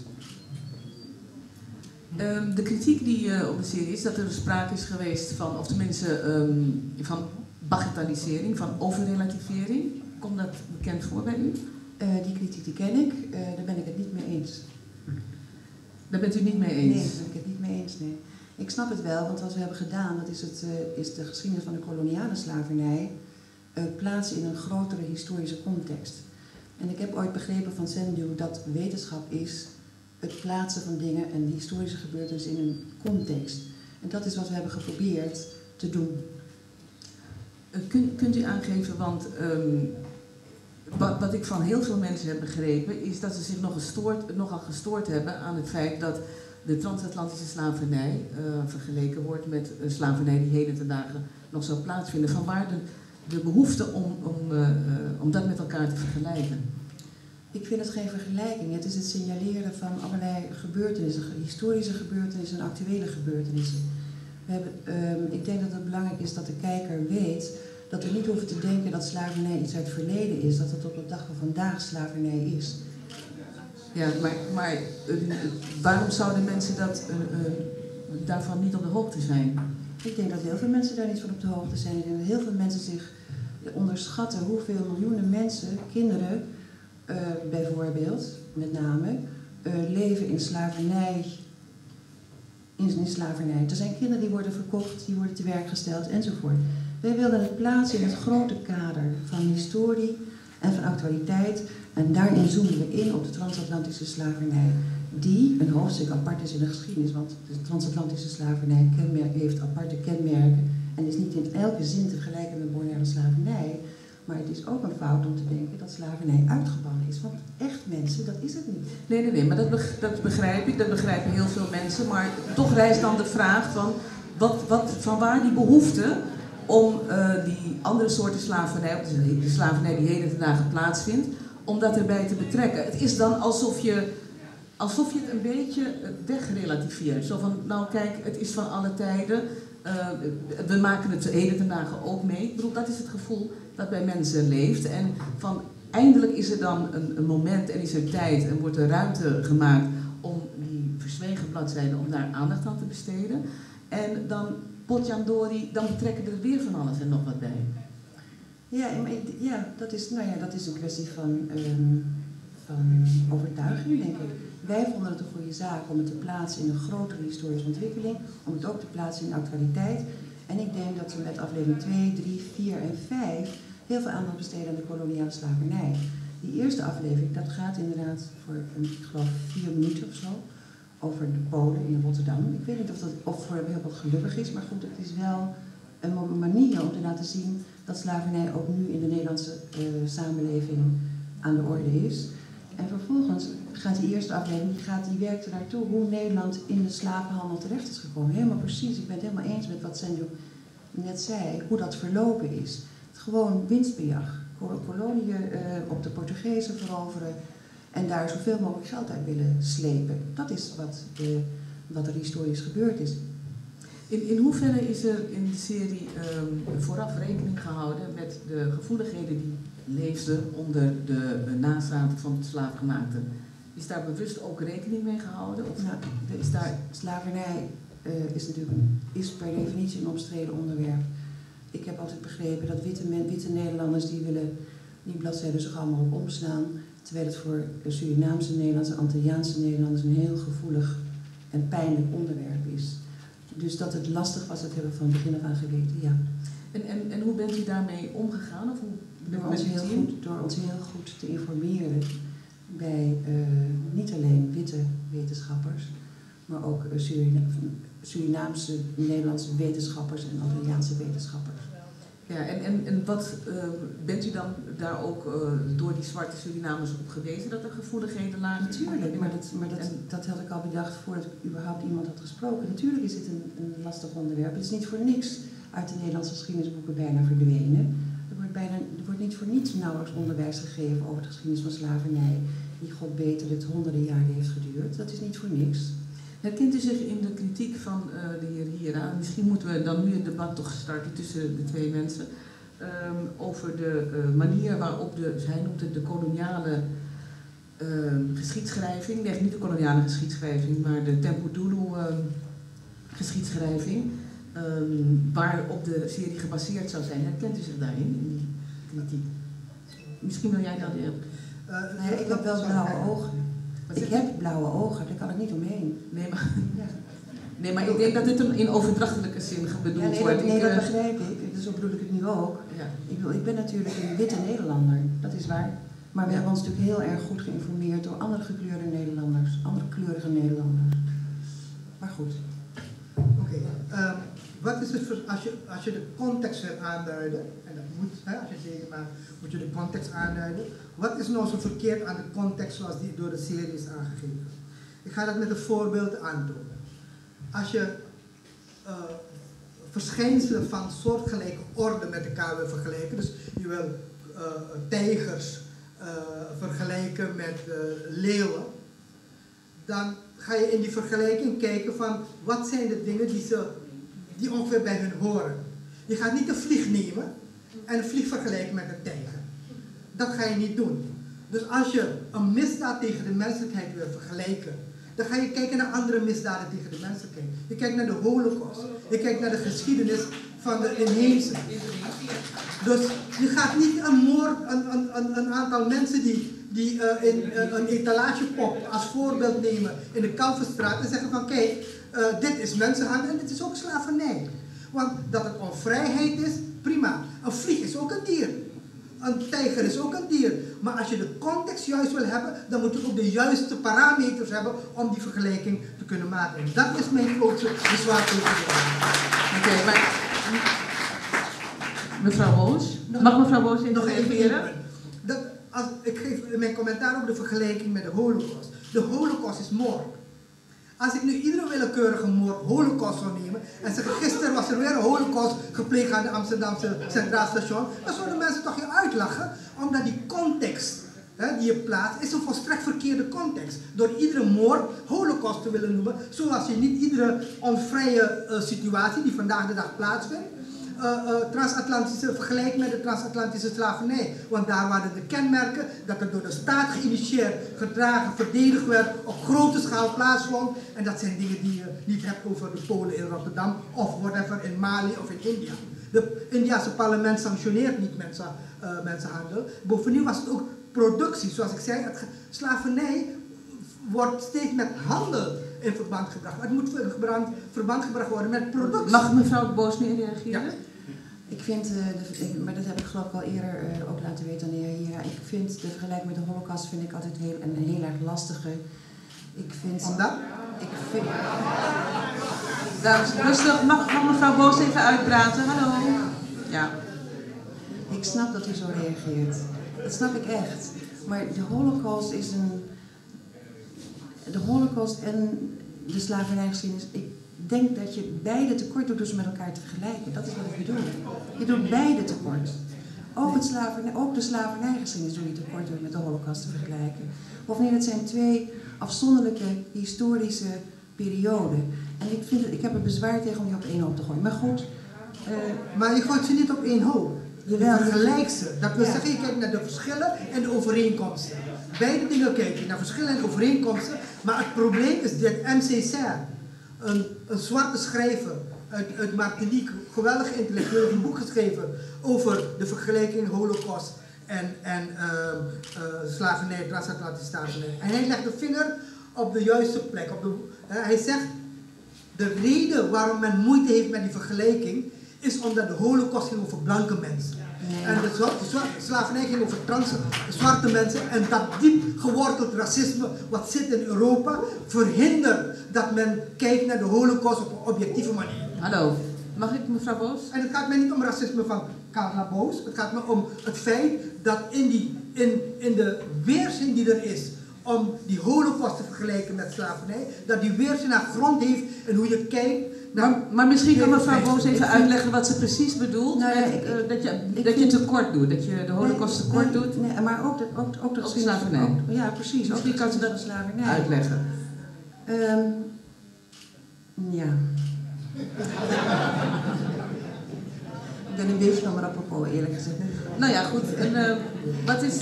De kritiek die op de serie is dat er sprake is geweest van, of tenminste van bagatellisering, van overrelativering. Komt dat bekend voor bij u? Die kritiek die ken ik, daar ben ik het niet mee eens. Daar bent u niet mee eens? Nee, daar ben ik het niet mee eens, nee. Ik snap het wel, want wat we hebben gedaan, dat is de geschiedenis van de koloniale slavernij plaatsen in een grotere historische context. En ik heb ooit begrepen van Zendu dat wetenschap is het plaatsen van dingen en historische gebeurtenissen in een context. En dat is wat we hebben geprobeerd te doen. Kunt u aangeven, want wat ik van heel veel mensen heb begrepen, is dat ze zich nogal gestoord hebben aan het feit dat de transatlantische slavernij vergeleken wordt met een slavernij die heden ten dagen nog zou plaatsvinden. Vanwaar de behoefte om dat met elkaar te vergelijken? Ik vind het geen vergelijking. Het is het signaleren van allerlei gebeurtenissen, historische gebeurtenissen en actuele gebeurtenissen. Ik denk dat het belangrijk is dat de kijker weet dat we niet hoeven te denken dat slavernij iets uit het verleden is, dat het op de dag van vandaag slavernij is. Ja, maar waarom zouden mensen daarvan niet op de hoogte zijn? Ik denk dat heel veel mensen daar niet van op de hoogte zijn. Ik denk dat heel veel mensen zich onderschatten hoeveel miljoenen mensen, kinderen bijvoorbeeld, met name, leven in slavernij. In slavernij. Er zijn kinderen die worden verkocht, die worden te werk gesteld enzovoort. Wij wilden het plaatsen in het grote kader van historie en van actualiteit. En daarin zoomen we in op de transatlantische slavernij. Die een hoofdstuk apart is in de geschiedenis. Want de transatlantische slavernij heeft aparte kenmerken. En is niet in elke zin te vergelijken met moderne slavernij. Maar het is ook een fout om te denken dat slavernij uitgebannen is. Want echt mensen, dat is het niet. Nee, maar dat begrijp ik. Dat begrijpen heel veel mensen. Maar toch rijst dan de vraag van waar die behoefte om die andere soorten slavernij, de slavernij die heden ten dagen plaatsvindt, om dat erbij te betrekken. Het is dan alsof je het een beetje wegrelativeert. Zo van, nou kijk, het is van alle tijden. We maken het heden ten dagen ook mee. Ik bedoel, dat is het gevoel dat bij mensen leeft. En van eindelijk is er dan een moment en is er tijd en wordt er ruimte gemaakt om die verzwegen bladzijden, om daar aandacht aan te besteden. En dan potjandori, dan betrekken er weer van alles en nog wat bij. Ja, dat is een kwestie van overtuiging, denk ik. Wij vonden het een goede zaak om het te plaatsen in een grotere historische ontwikkeling, om het ook te plaatsen in actualiteit. En ik denk dat we met aflevering 2, 3, 4 en 5 heel veel aandacht besteden aan de koloniale slavernij. Die eerste aflevering, dat gaat inderdaad voor, ik geloof, 4 minuten of zo, over de Polen in Rotterdam. Ik weet niet of dat voor heel wat gelukkig is, maar goed, het is wel een manier om te laten zien dat slavernij ook nu in de Nederlandse samenleving aan de orde is. En vervolgens gaat die eerste aflevering, die werkt er naartoe hoe Nederland in de slavenhandel terecht is gekomen. Helemaal precies, ik ben het helemaal eens met wat Sendu net zei, hoe dat verlopen is. Gewoon winstbejag, koloniën op de Portugezen veroveren en daar zoveel mogelijk geld uit willen slepen. Dat is wat er historisch gebeurd is. In hoeverre is er in de serie vooraf rekening gehouden met de gevoeligheden die leefden onder de nazaten van het slaafgemaakte? Is daar bewust ook rekening mee gehouden? Of Slavernij is per definitie een omstreden onderwerp. Ik heb altijd begrepen dat witte Nederlanders die bladzijden zo gauw mogelijk omslaan, terwijl het voor Surinaamse Nederlanders, Antilliaanse Nederlanders een heel gevoelig en pijnlijk onderwerp is. Dus dat het lastig was, dat hebben we van begin af aan geweten, ja. En hoe bent u daarmee omgegaan? Of Door ons heel goed te informeren bij niet alleen witte wetenschappers, maar ook Surinaamse, Nederlandse wetenschappers en Antilliaanse wetenschappers. Ja, en wat bent u dan daar ook door die zwarte Surinamers op gewezen dat er gevoeligheden lagen? Natuurlijk, maar dat had ik al bedacht voordat ik überhaupt iemand had gesproken. Natuurlijk is dit een lastig onderwerp. Het is niet voor niks uit de Nederlandse geschiedenisboeken bijna verdwenen. Er wordt niet voor niets nauwelijks onderwijs gegeven over de geschiedenis van slavernij, die God beter het honderden jaren heeft geduurd. Dat is niet voor niks. Herkent u zich in de kritiek van de heer Hiera? Misschien moeten we dan nu het debat toch starten tussen de twee mensen. Over de manier waarop hij noemt het de koloniale geschiedschrijving. Nee, niet de koloniale geschiedschrijving, maar de Tempo Dulu geschiedschrijving. Waarop de serie gebaseerd zou zijn. Herkent u zich daarin, in die kritiek? Misschien wil jij dat weer. Ik heb wel blauwe ogen. Ik heb blauwe ogen, daar kan ik niet omheen. Nee, maar ik denk dat dit in overdrachtelijke zin bedoeld wordt. Nee, dat begrijp ik. Dus zo bedoel ik het nu ook. Ja. Ik ben natuurlijk een witte Nederlander, dat is waar. Maar we hebben ons natuurlijk heel erg goed geïnformeerd door andere gekleurde Nederlanders, andere kleurige Nederlanders. Maar goed. Oké. Wat is het als je de context wil aanduiden, en dat moet, als je het delen maakt, moet je de context aanduiden. Wat is nou zo verkeerd aan de context zoals die door de serie is aangegeven? Ik ga dat met een voorbeeld aantonen. Als je verschijnselen van soortgelijke orde met elkaar wil vergelijken, dus je wil tijgers vergelijken met leeuwen, dan ga je in die vergelijking kijken van wat zijn de dingen die ongeveer bij hun horen. Je gaat niet een vlieg nemen en een vlieg vergelijken met een tijger. Dat ga je niet doen. Dus als je een misdaad tegen de menselijkheid wil vergelijken, dan ga je kijken naar andere misdaden tegen de menselijkheid. Je kijkt naar de Holocaust. Je kijkt naar de geschiedenis van de inheemse. Dus je gaat niet een aantal mensen die een etalagepop als voorbeeld nemen in de Kalverstraat en zeggen van kijk, dit is mensenhandel en dit is ook slavernij. Want dat het onvrijheid is, prima. Een vlieg is ook een dier. Een tijger is ook een dier. Maar als je de context juist wil hebben, dan moet je ook de juiste parameters hebben om die vergelijking te kunnen maken. En dat is mijn grootste bezwaar tegen Oké, maar mevrouw Boos, mag mevrouw Boos nog reageren? Ik geef mijn commentaar op de vergelijking met de Holocaust. De Holocaust is moord. Als ik nu iedere willekeurige moord Holocaust zou nemen en zeggen gisteren was er weer een Holocaust gepleegd aan de Amsterdamse Centraal Station, dan zouden mensen toch je uitlachen, omdat die context die je plaatst is een volstrekt verkeerde context. Door iedere moord Holocaust te willen noemen, zoals je niet iedere onvrije situatie die vandaag de dag plaatsvindt transatlantische vergelijk met de transatlantische slavernij. Want daar waren de kenmerken dat het door de staat geïnitieerd, gedragen, verdedigd werd, op grote schaal plaatsvond. En dat zijn dingen die je niet hebt over de Polen in Rotterdam of whatever in Mali of in India. Het Indiase parlement sanctioneert niet mensenhandel. Bovendien was het ook productie. Zoals ik zei, slavernij wordt steeds met handel in verband gebracht. Het moet in verband gebracht worden met productie. Mag mevrouw Boos nu reageren? Ja. Ik vind, maar dat heb ik geloof ik al eerder ook laten weten aan de heer Hira. Ik vind de vergelijking met de Holocaust vind ik altijd een heel erg lastige. Ik vind... Omdat? Ik vind... Dames, rustig. Mag mevrouw Boos even uitpraten? Hallo. Ja. Ik snap dat u zo reageert. Dat snap ik echt. Maar de Holocaust is een... De Holocaust en de slavernijgeschiedenis, ik denk dat je beide tekort doet door ze met elkaar te vergelijken. Dat is wat ik bedoel. Je doet beide tekort. Ook de slavernijgeschiedenis doe je tekort door met de Holocaust te vergelijken. Bovendien, het zijn twee afzonderlijke historische perioden. En ik heb er bezwaar tegen om die op één hoop te gooien. Maar goed. Maar je gooit ze niet op één hoop. Je vergelijkt ze. Dat wil zeggen, je kijkt naar de verschillen en de overeenkomsten. Beide dingen kijk je naar verschillen en overeenkomsten. Maar het probleem is dat M.C. Serre, een zwarte schrijver uit Martinique, geweldig intellectueel, heeft een boek geschreven over de vergelijking Holocaust en slavernij, transatlantische slavernij. En hij legt de vinger op de juiste plek. Hij zegt, de reden waarom men moeite heeft met die vergelijking is omdat de Holocaust ging over blanke mensen. Nee. En de slavernij ging over zwarte mensen. En dat diep geworteld racisme wat zit in Europa verhindert dat men kijkt naar de Holocaust op een objectieve manier. Hallo, mag ik mevrouw Boos? En het gaat mij niet om racisme van Carla Boos. Het gaat me om het feit dat in de weerzin die er is om die Holocaust te vergelijken met slavernij, dat die weerzin haar grond heeft in hoe je kijkt. Maar misschien kan mevrouw Boos even uitleggen wat ze precies bedoelt. Nou, dat je tekort doet, dat je de Holocaust tekort doet. Nee, maar ook de slavernij. Ja, precies. Misschien kan ze dat slavernij uitleggen. Ja. Ik ben een beetje van apropos, eerlijk gezegd. Nou ja, goed. En, wat is...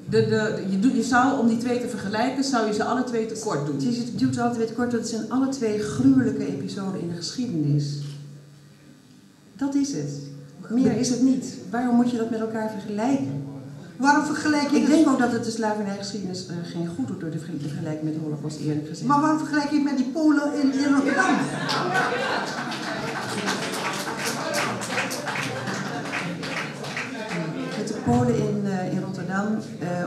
Je zou, om die twee te vergelijken, zou je ze alle twee tekort doen. Je doet ze alle twee tekort, dat zijn alle twee gruwelijke episoden in de geschiedenis. Dat is het. Meer is het niet. Waarom moet je dat met elkaar vergelijken? Waarom vergelijk je... Ik denk ook dat het de slavernijgeschiedenis geen goed doet door de vergelijking met de Holocaust, eerlijk gezegd. Maar waarom vergelijk je het met die Polen in Rotterdam? Met de Polen in Rotterdam,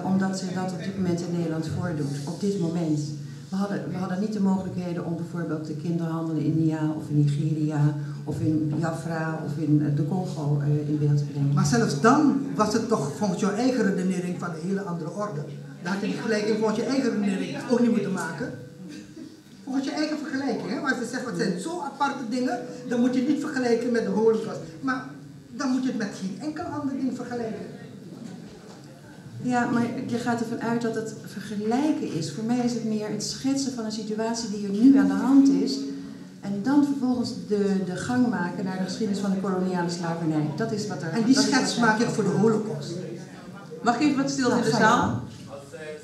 omdat zich dat op dit moment in Nederland voordoet. Op dit moment. We hadden niet de mogelijkheden om bijvoorbeeld de kinderhandel in India of in Nigeria of in Biafra of in de Congo in beeld te brengen. Maar zelfs dan was het toch volgens jouw eigen redenering van een hele andere orde. Dan had je die vergelijking volgens je eigen redenering ook niet moeten maken. Volgens je eigen vergelijking, hè? Maar als je zegt, wat zijn zo aparte dingen, dan moet je niet vergelijken met de Holocaust. Maar dan moet je het met geen enkel ander ding vergelijken. Ja, maar je gaat ervan uit dat het vergelijken is. Voor mij is het meer het schetsen van een situatie die er nu aan de hand is. En dan vervolgens de gang maken naar de geschiedenis van de koloniale slavernij. Dat is wat er... En die schets maak ik voor de Holocaust. Mag ik even wat stil in de zaal? Als zij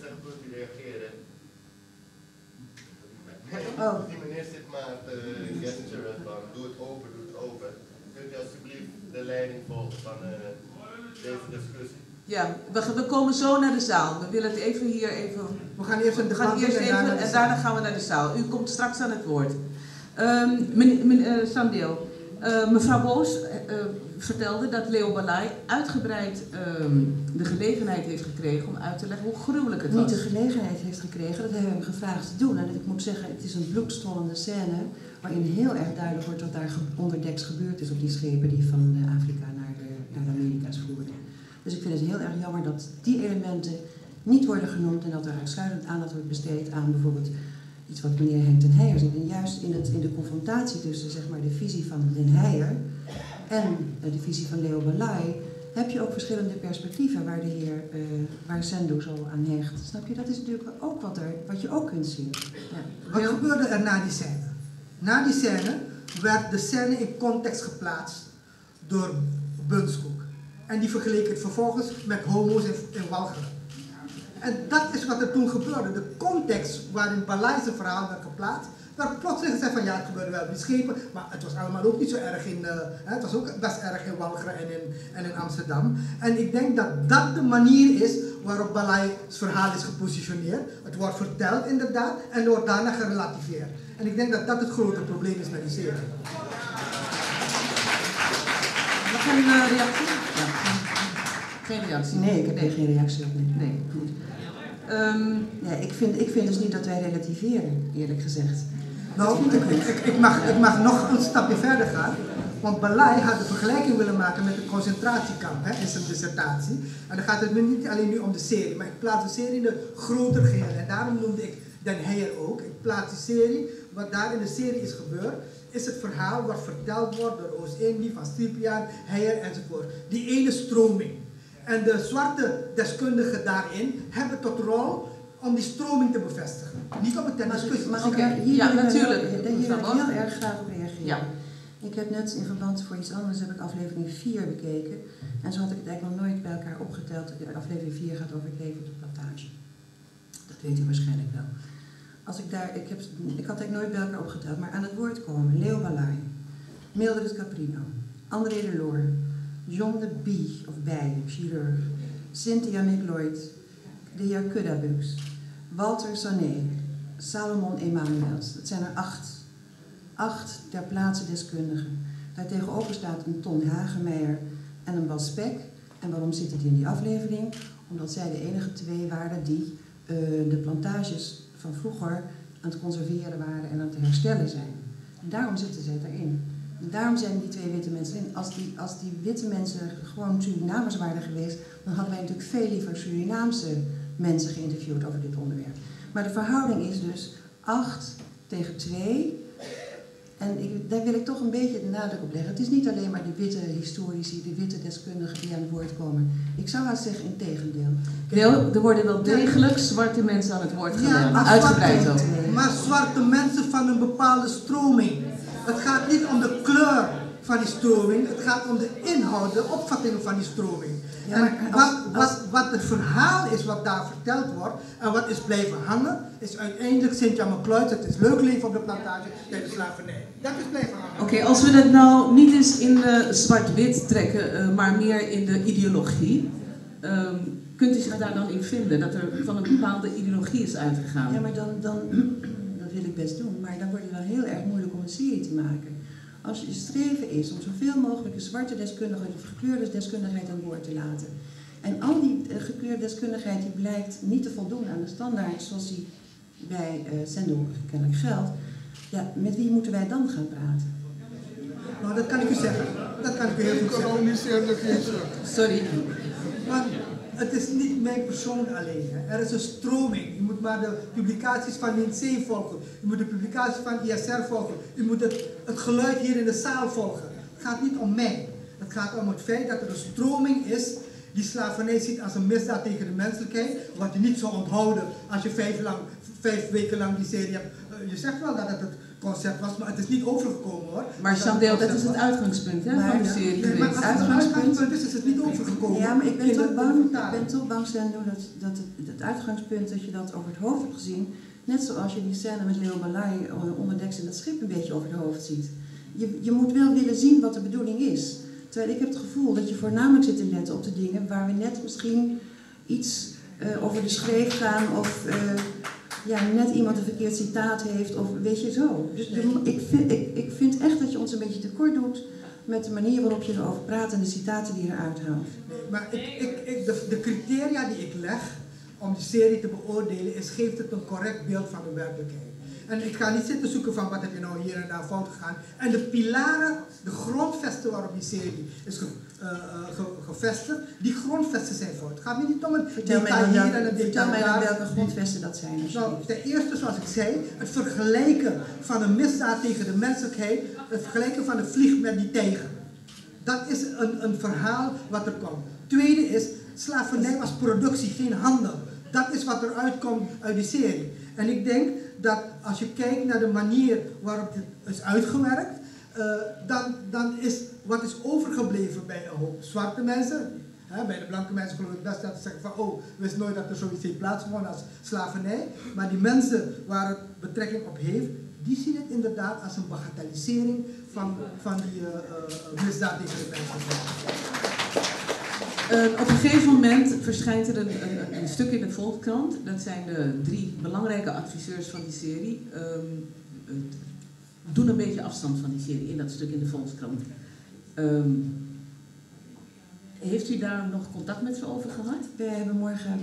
zegt, kunt u reageren. Die meneer zit maar te gesturen van doe het open. Kunt u alsjeblieft de leiding volgen van deze discussie? Ja, we komen zo naar de zaal. We willen het even hier even... We gaan eerst en daarna gaan we naar de zaal. U komt straks aan het woord. Sandeel, mevrouw Boos vertelde dat Leo Balai uitgebreid de gelegenheid heeft gekregen om uit te leggen hoe gruwelijk het was. Niet de gelegenheid heeft gekregen, dat hebben we hem gevraagd te doen. En ik moet zeggen, het is een bloedstollende scène waarin heel erg duidelijk wordt wat daar onderdeks gebeurd is op die schepen die van Afrika naar de Amerika's voerden. Dus ik vind het heel erg jammer dat die elementen niet worden genoemd en dat er uitsluitend aandacht wordt besteed aan bijvoorbeeld iets wat meneer Henk den Heijer zegt. En juist in de confrontatie tussen zeg maar, de visie van den Heijer en de visie van Leo Balai heb je ook verschillende perspectieven waar de heer waar Sendou zo aan hecht. Snap je? Dat is natuurlijk ook wat je ook kunt zien. Ja. Wat gebeurde er na die scène? Na die scène werd de scène in context geplaatst door Bunskoek. En die vergeleek het vervolgens met homo's in Walcheren. En dat is wat er toen gebeurde. De context waarin Balai zijn verhaal werd geplaatst, werd plotseling gezegd van ja, het gebeurde wel met schepen, maar het was allemaal ook niet zo erg het was ook best erg in Walcheren en in Amsterdam. En ik denk dat dat de manier is waarop Balai's verhaal is gepositioneerd. Het wordt verteld inderdaad en wordt daarna gerelativeerd. En ik denk dat dat het grote probleem is met die serie. Nog een reactie? Ja. Geen reactie? Nee, ik heb geen reactie op. Nee, goed. Nee, ik vind dus niet dat wij relativeren, eerlijk gezegd. Nou, ik mag nog een stapje verder gaan. Want Balai had de vergelijking willen maken met het concentratiekamp in zijn dissertatie. En dan gaat het niet alleen nu om de serie, maar ik plaats de serie in de grotere geheel. En daarom noemde ik Den Heijer ook. Ik plaats die serie, wat daar in de serie is gebeurd, is het verhaal wat verteld wordt door Oost-Indie, van Stipiaan, Heijer enzovoort. Die ene stroming. En de zwarte deskundigen daarin hebben tot rol om die stroming te bevestigen. Niet om het ter discussie. Maar Ja, natuurlijk. Hier wil ik heel erg graag op reageren. Ja. Ik heb net in verband voor iets anders heb ik aflevering 4 bekeken. En zo had ik het eigenlijk nog nooit bij elkaar opgeteld. Aflevering 4 gaat over het leven op de plantage. Dat weet u waarschijnlijk wel. Ik had het nooit bij elkaar opgeteld, maar aan het woord komen Leo Balai, Mildred Caprino, André de Loor, John de Bie, of Bij, chirurg, Cynthia McLeod, de heer Kuddabux, Walter Sané, Salomon Emanuels. Dat zijn er 8. 8 ter plaatse deskundigen. Daartegenover staat een Ton Hagemeijer en een Bas Spek. En waarom zitten die in die aflevering? Omdat zij de enige 2 waren die de plantages van vroeger aan het conserveren waren en aan het herstellen zijn. En daarom zitten zij daarin. En daarom zijn die 2 witte mensen in. Als die witte mensen gewoon Surinamers waren geweest, dan hadden wij natuurlijk veel liever Surinaamse mensen geïnterviewd over dit onderwerp. Maar de verhouding is dus 8 tegen 2. En daar wil ik toch een beetje de nadruk op leggen. Het is niet alleen maar die witte historici, die witte deskundigen die aan het woord komen. Ik zou haast zeggen in tegendeel. Er worden wel degelijk zwarte mensen aan het woord gedaan. Uitgebreid ook. Maar zwarte mensen van een bepaalde stroming. Het gaat niet om de kleur van die stroming, het gaat om de inhoud, de opvattingen van die stroming. Ja, en wat het verhaal is wat daar verteld wordt en wat is blijven hangen, is uiteindelijk Cynthia McLeod, het is leuk leven op de plantage tijdens de slavernij. Dat is blijven hangen. Oké, als we het nou niet eens in zwart-wit trekken, maar meer in de ideologie, kunt u zich daar dan in vinden, dat er van een bepaalde ideologie is uitgegaan? Ja, maar dan dat wil ik best doen, maar dan wordt het wel heel erg moeilijk om een serie te maken. Als je streven is om zoveel mogelijk een zwarte deskundigheid of gekleurde deskundigheid aan woord te laten. En al die gekleurde deskundigheid die blijkt niet te voldoen aan de standaard zoals die bij Sendel kennelijk geldt. Ja, met wie moeten wij dan gaan praten? Nou, dat kan ik u zeggen. Dat kan ik u heel goed zeggen. Sorry. Maar het is niet mijn persoon alleen. Hè. Er is een stroming. U moet maar de publicaties van de NC volgen. U moet de publicaties van ISR volgen. U moet het geluid hier in de zaal volgen. Het gaat niet om mij. Het gaat om het feit dat er een stroming is die slavernij ziet als een misdaad tegen de menselijkheid. Wat je niet zou onthouden als je 5 weken lang die serie hebt. Je zegt wel dat het concept was, maar het is niet overgekomen hoor. Maar Chandel, dat is het uitgangspunt hè, van de serie. Nee, maar als het uitgangspunt is het niet overgekomen. Ja, maar ik ben toch bang Sendel, dat het uitgangspunt dat je dat over het hoofd hebt gezien, net zoals je die scène met Leo Balai onderdeks in dat schip een beetje over het hoofd ziet. Je moet wel willen zien wat de bedoeling is. Terwijl ik heb het gevoel dat je voornamelijk zit te letten op de dingen waar we net misschien iets over de schreef gaan of net iemand een verkeerd citaat heeft of weet je zo. Dus ik vind echt dat je ons een beetje tekort doet met de manier waarop je erover praat en de citaten die je eruit haalt. Nee, maar de criteria die ik leg om die serie te beoordelen is, geeft het een correct beeld van de werkelijkheid. En ik ga niet zitten zoeken van wat heb je nou hier en daar fout gegaan. En de pilaren, de grondvesten waarop die serie is gevestigd, die grondvesten zijn fout. Het gaat niet om een detail hier en een detail daar. Welke grondvesten dat zijn. Nou, ten eerste, zoals ik zei, het vergelijken van een misdaad tegen de menselijkheid, het vergelijken van een vlieg met die tijger. Dat is een verhaal wat er komt. Tweede is, slavernij was productie, geen handel. Dat is wat er uitkomt uit die serie. En ik denk dat als je kijkt naar de manier waarop het is uitgewerkt, dan is wat is overgebleven bij een hoop zwarte mensen. Bij de blanke mensen geloof ik best dat ze zeggen van we wisten nooit dat er zoiets heeft plaatsgevonden als slavernij. Maar die mensen waar het betrekking op heeft, die zien het inderdaad als een bagatellisering van die misdaad tegen de mensen. Op een gegeven moment verschijnt er een stuk in de Volkskrant. Dat zijn de 3 belangrijke adviseurs van die serie. Doen een beetje afstand van die serie in dat stuk in de Volkskrant. Heeft u daar nog contact met ze over gehad?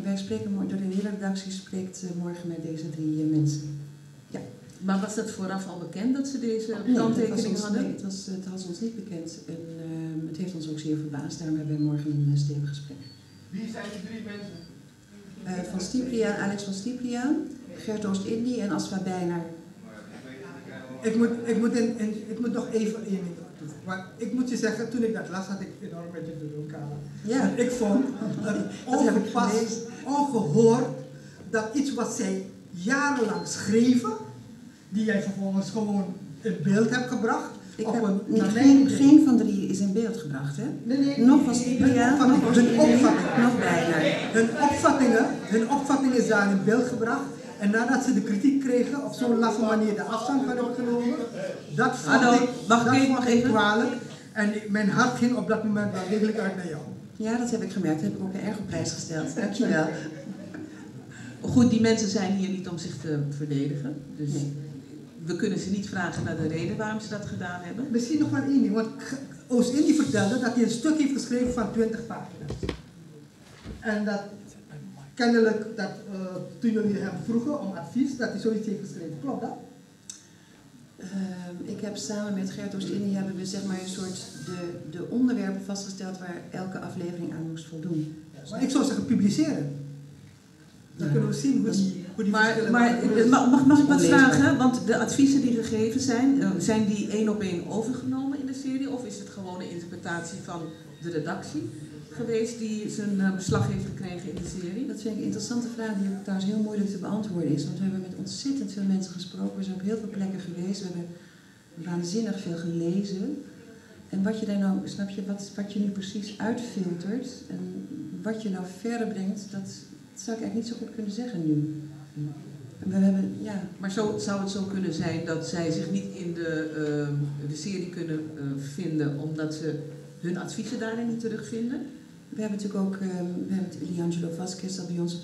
Wij spreken door de hele redactie spreekt morgen met deze 3 mensen. Ja. Maar was dat vooraf al bekend dat ze deze kanttekening hadden? Nee, het was ons niet bekend. En het heeft ons ook zeer verbaasd. Daarom hebben wij morgen een stevig gesprek. Wie zijn die 3 mensen? Van Stipriaan, Alex van Stipriaan, Gert Oost-Indie en Asfa Bijnaar. Ik moet nog even één ding toevoegen. Want ik moet je zeggen, toen ik dat las, had ik enorm met je te doen, Carla. Ja. Ik vond het ongepast, ongehoord, dat iets wat zij jarenlang schreven, die jij vervolgens gewoon in beeld hebt gebracht. Geen van 3 is in beeld gebracht, hè? Nee. Nog van Stipriaan, nog Bijnaar. Hun opvatting is daar in beeld gebracht. En nadat ze de kritiek kregen, op zo'n laffe manier de afstand van hebben genomen, dat vond ik kwalijk. En mijn hart ging op dat moment wel degelijk uit naar jou. Ja, dat heb ik gemerkt. Dat heb ik ook erg op prijs gesteld. Dankjewel. Goed, die mensen zijn hier niet om zich te verdedigen. Dus nee. We kunnen ze niet vragen naar de reden waarom ze dat gedaan hebben. Misschien nog wel één ding, want Oost-Indie vertelde dat hij een stuk heeft geschreven van 20 pagina's. En dat kennelijk, toen jullie hem vroegen om advies, dat hij zoiets heeft geschreven. Klopt dat? Ik heb samen met Gert Oost-Indie hebben we zeg maar een soort de onderwerpen vastgesteld waar elke aflevering aan moest voldoen. Maar ik zou zeggen publiceren. Dan kunnen we zien hoe die mag ik wat vragen? Want de adviezen die gegeven zijn die 1 op 1 overgenomen in de serie? Of is het gewoon een interpretatie van de redactie geweest die zijn beslag heeft gekregen in de serie? Dat vind ik een interessante vraag die ook trouwens heel moeilijk te beantwoorden is. Want we hebben met ontzettend veel mensen gesproken. We zijn op heel veel plekken geweest. We hebben waanzinnig veel gelezen. En wat je daar nou, snap je, wat je nu precies uitfiltert en wat je nou verder brengt, dat zou ik eigenlijk niet zo goed kunnen zeggen nu. We hebben, ja. Maar zou het zo kunnen zijn dat zij zich niet in de serie kunnen vinden omdat ze hun adviezen daarin niet terugvinden? We hebben natuurlijk ook Liangelo Vasquez dat bij ons op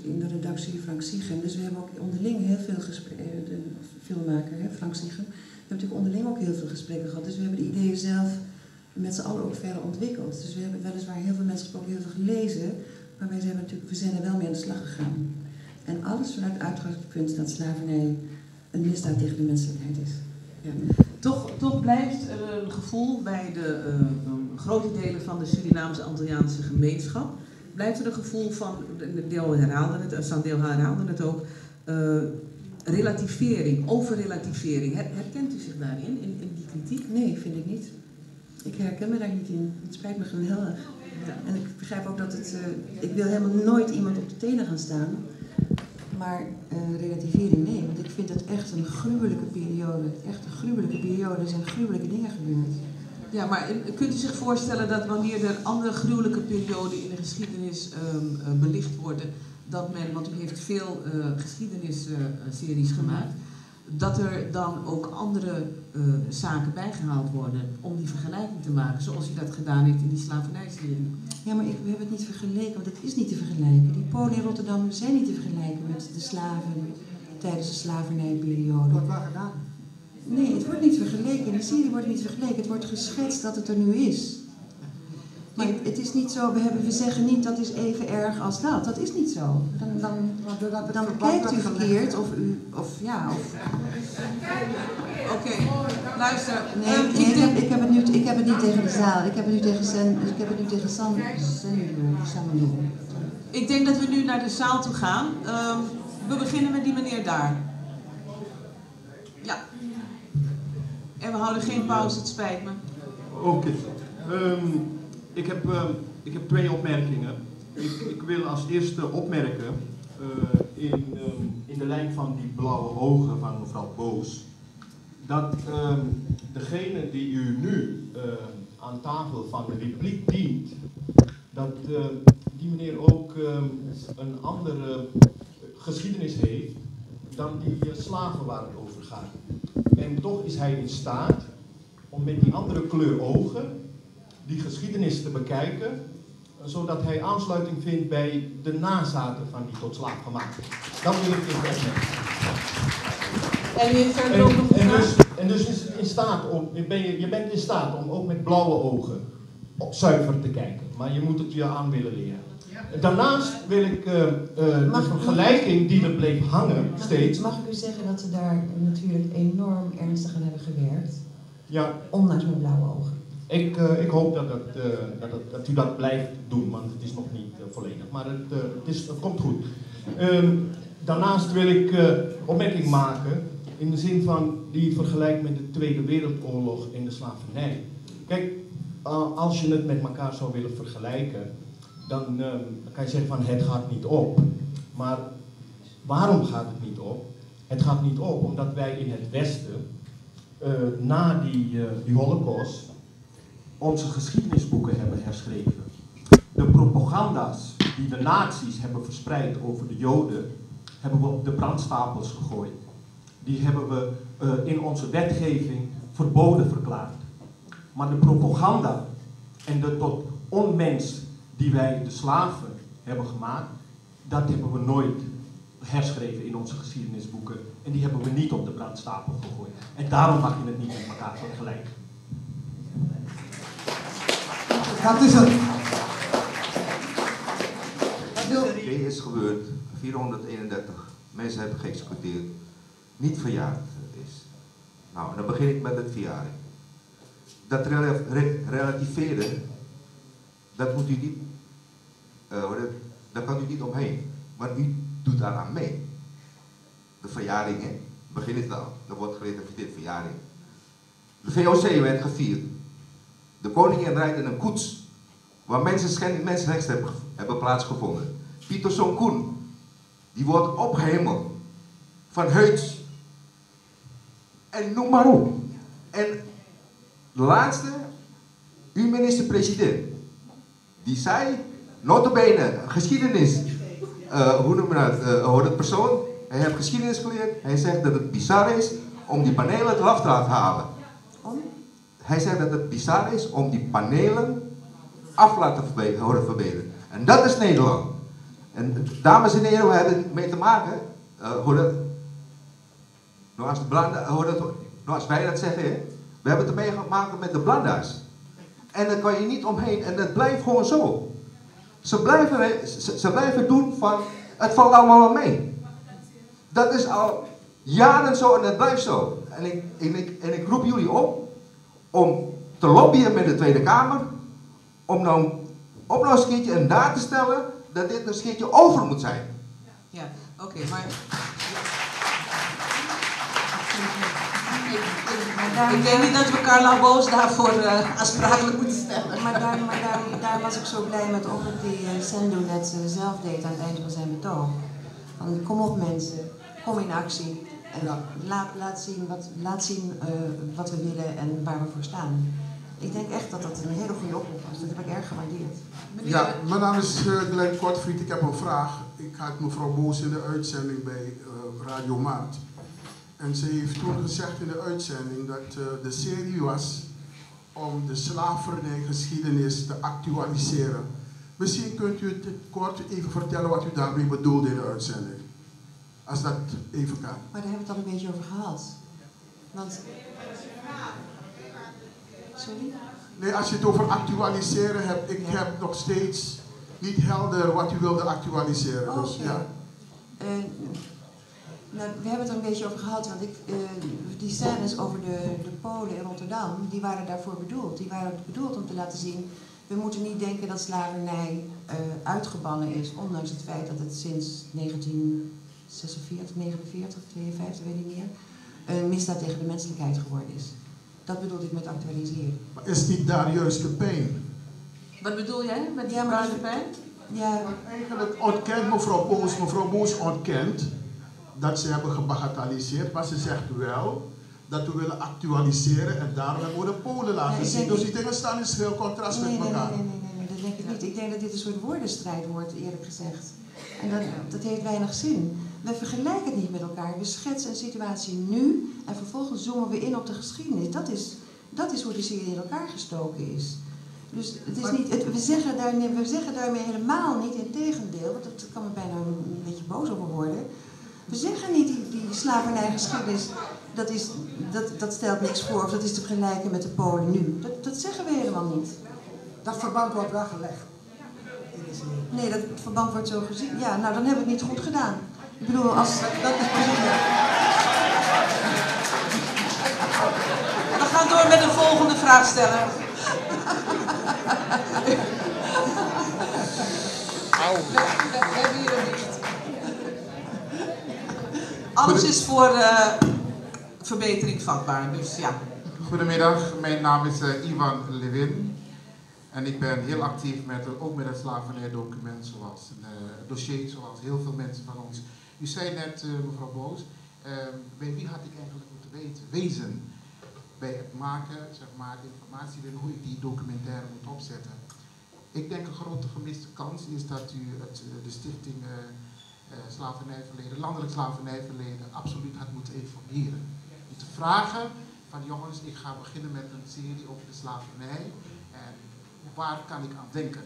in de redactie Frank Siegem. Dus we hebben ook onderling heel veel gesprekken, de filmmaker Frank Siegem. We hebben natuurlijk onderling ook heel veel gesprekken gehad. Dus we hebben de ideeën zelf met z'n allen ook verder ontwikkeld. Dus we hebben weliswaar heel veel mensen gesproken, heel veel gelezen. Maar we zijn er wel mee aan de slag gegaan. En alles vanuit het uitgangspunt dat slavernij een misdaad tegen de menselijkheid is. Ja. Toch blijft er een gevoel bij de grote delen van de Surinaams-Antilliaanse gemeenschap. Blijft er een gevoel van, Sandeel herhaalde het ook, relativering, overrelativering. Herkent u zich daarin, in die kritiek? Nee, vind ik niet. Ik herken me daar niet in. Het spijt me gewoon heel erg. Ja. En ik begrijp ook dat ik wil helemaal nooit iemand op de tenen gaan staan. Maar relativering, nee. Want ik vind het echt een gruwelijke periode. Echt een gruwelijke periode. Er zijn gruwelijke dingen gebeurd. Ja, maar kunt u zich voorstellen dat wanneer er andere gruwelijke perioden in de geschiedenis belicht worden, dat men, want u heeft veel geschiedenisseries gemaakt, dat er dan ook andere zaken bijgehaald worden om die vergelijking te maken, zoals u dat gedaan heeft in die slavernijserie? Ja, maar we hebben het niet vergeleken, want het is niet te vergelijken. Die Polen in Rotterdam zijn niet te vergelijken met de slaven tijdens de slavernijperiode. Wordt wel gedaan. Nee, het wordt niet vergeleken. In de serie wordt het niet vergeleken. Het wordt geschetst dat het er nu is. Maar het is niet zo, we zeggen niet dat is even erg als dat. Dat is niet zo. Dan kijkt u verkeerd of. Oké, luister. Nee, ik heb het niet tegen de zaal. Ik heb het nu tegen Samuel. Ik denk dat we nu naar de zaal toe gaan. We beginnen met die meneer daar. Ja. En we houden geen pauze, het spijt me. Oké. Ik heb 2 opmerkingen. Ik wil als eerste opmerken, in de lijn van die blauwe ogen van mevrouw Boos, dat degene die u nu aan tafel van de Republiek dient, dat die meneer ook een andere geschiedenis heeft dan die slaven waar het over gaat. En toch is hij in staat om met die andere kleur ogen die geschiedenis te bekijken, zodat hij aansluiting vindt bij de nazaten van die tot slaaf gemaakt. Dat wil ik in opmerken. En u heeft verder ook nog een vraag? En dus is het in staat om, je bent in staat om ook met blauwe ogen zuiver te kijken. Maar je moet het je aan willen leren. Daarnaast wil ik de vergelijking die er bleef hangen steeds. Mag ik u zeggen dat ze daar natuurlijk enorm ernstig aan hebben gewerkt? Ja. Ondanks mijn blauwe ogen. Ik hoop dat u dat blijft doen, want het is nog niet volledig. Maar het komt goed. Daarnaast wil ik opmerking maken in de zin van die vergelijk met de Tweede Wereldoorlog en de slavernij. Kijk, als je het met elkaar zou willen vergelijken, dan kan je zeggen van het gaat niet op. Maar waarom gaat het niet op? Het gaat niet op omdat wij in het Westen na die Holocaust onze geschiedenisboeken hebben herschreven. De propaganda's die de nazi's hebben verspreid over de Joden, hebben we op de brandstapels gegooid. Die hebben we in onze wetgeving verboden verklaard. Maar de propaganda en de tot onmens die wij de slaven hebben gemaakt, dat hebben we nooit herschreven in onze geschiedenisboeken. En die hebben we niet op de brandstapel gegooid. En daarom mag je het niet met elkaar vergelijken. Dat is het. Dit is gebeurd, 431 mensen hebben geëxecuteerd, niet verjaard is. Nou, dan begin ik met het verjaring. Dat relativeren, dat moet u niet, daar kan u niet omheen, maar u doet daaraan mee. De verjaringen, begin het al, er wordt gerelativeerd verjaring. De VOC werd gevierd. De koningin rijdt in een koets waar mensenrechten hebben plaatsgevonden. Pieter Zoon Koen, die wordt opgehemeld van Heuts. En noem maar op. En de laatste, uw minister-president, die zei, notabene, geschiedenis, hoe noem je dat, persoon, hij heeft geschiedenis geleerd, hij zegt dat het bizar is om die panelen eraf te laten halen. Hij zegt dat het bizar is om die panelen af laten verbeteren. En dat is Nederland. En dames en heren, we hebben mee te maken, als wij dat zeggen, we hebben het ermee gemaakt met de Blanda's. En daar kan je niet omheen en dat blijft gewoon zo. Ze blijven doen van, het valt allemaal wel mee. Dat is al jaren zo en het blijft zo. En ik roep jullie op om te lobbyen met de Tweede Kamer, om nou een oplossingskeertje en daar te stellen dat dit een scheertje over moet zijn. Ja, oké, maar... Ik denk niet dat we Carla Boos daarvoor aansprakelijk moeten stellen. Maar daar was ik zo blij met ook dat die Sendo net zelf deed aan het eind van zijn betoog. Van, kom op mensen, kom in actie. En laat zien wat we willen en waar we voor staan. Ik denk echt dat dat een hele goede oproep was. Dat heb ik erg gewaardeerd. Ja, mijn naam is Glenn Kortfried. Ik heb een vraag. Ik had mevrouw Boos in de uitzending bij Radio Maart. En ze heeft toen gezegd in de uitzending dat de serie was om de slavernijgeschiedenis te actualiseren. Misschien kunt u het kort even vertellen wat u daarmee bedoelde in de uitzending. Als dat even kan. Maar daar hebben we het al een beetje over gehad. Want... Sorry? Nee, als je het over actualiseren hebt, ik heb nog steeds niet helder wat u wilde actualiseren. Oh, dus, ja. Nou, we hebben het er een beetje over gehad, want die scènes over de Polen in Rotterdam, die waren daarvoor bedoeld. Die waren bedoeld om te laten zien, we moeten niet denken dat slavernij uitgebannen is, ondanks het feit dat het sinds 1946, 49, 52, weet ik niet meer, een misdaad tegen de menselijkheid geworden is. Dat bedoelde ik met actualiseren. Maar is niet daar juist de pijn? Wat bedoel jij met die pijn? Ja. Want eigenlijk ontkent mevrouw Boos ontkent dat ze hebben gebagatelliseerd, maar ze zegt wel dat we willen actualiseren en daarom hebben we de Polen laten zien. Dus die dingen staan in heel contrast met elkaar. Nee, dat denk ik niet. Ik denk dat dit een soort woordenstrijd wordt, eerlijk gezegd. En dat heeft weinig zin. We vergelijken het niet met elkaar. We schetsen een situatie nu en vervolgens zoomen we in op de geschiedenis. Dat is hoe de serie in elkaar gestoken is. Dus het is niet, we zeggen daarmee helemaal niet, integendeel, want dat kan me bijna een beetje boos over worden. We zeggen niet die slavernijgeschiedenis, dat stelt niks voor of dat is te vergelijken met de Polen nu. Dat zeggen we helemaal niet. Dat verband wordt wel gelegd. Nee, dat verband wordt zo gezien. Ja, nou dan hebben we het niet goed gedaan. Ik bedoel, als dat is precies. We gaan door met de volgende vraagsteller. We hebben hier een licht. Alles is voor verbetering vatbaar, dus ja. Goedemiddag, mijn naam is Ivan Levin. En ik ben heel actief ook met het slavernijdocument, zoals een dossier, zoals heel veel mensen van ons. U zei net, mevrouw Boos, bij wie had ik eigenlijk moeten wezen bij het maken, zeg maar, informatie en hoe ik die documentaire moet opzetten. Ik denk een grote gemiste kans is dat u de stichting slavernijverleden, landelijk slavernijverleden, absoluut had moeten informeren. Om te vragen van jongens, ik ga beginnen met een serie over de slavernij en waar kan ik aan denken?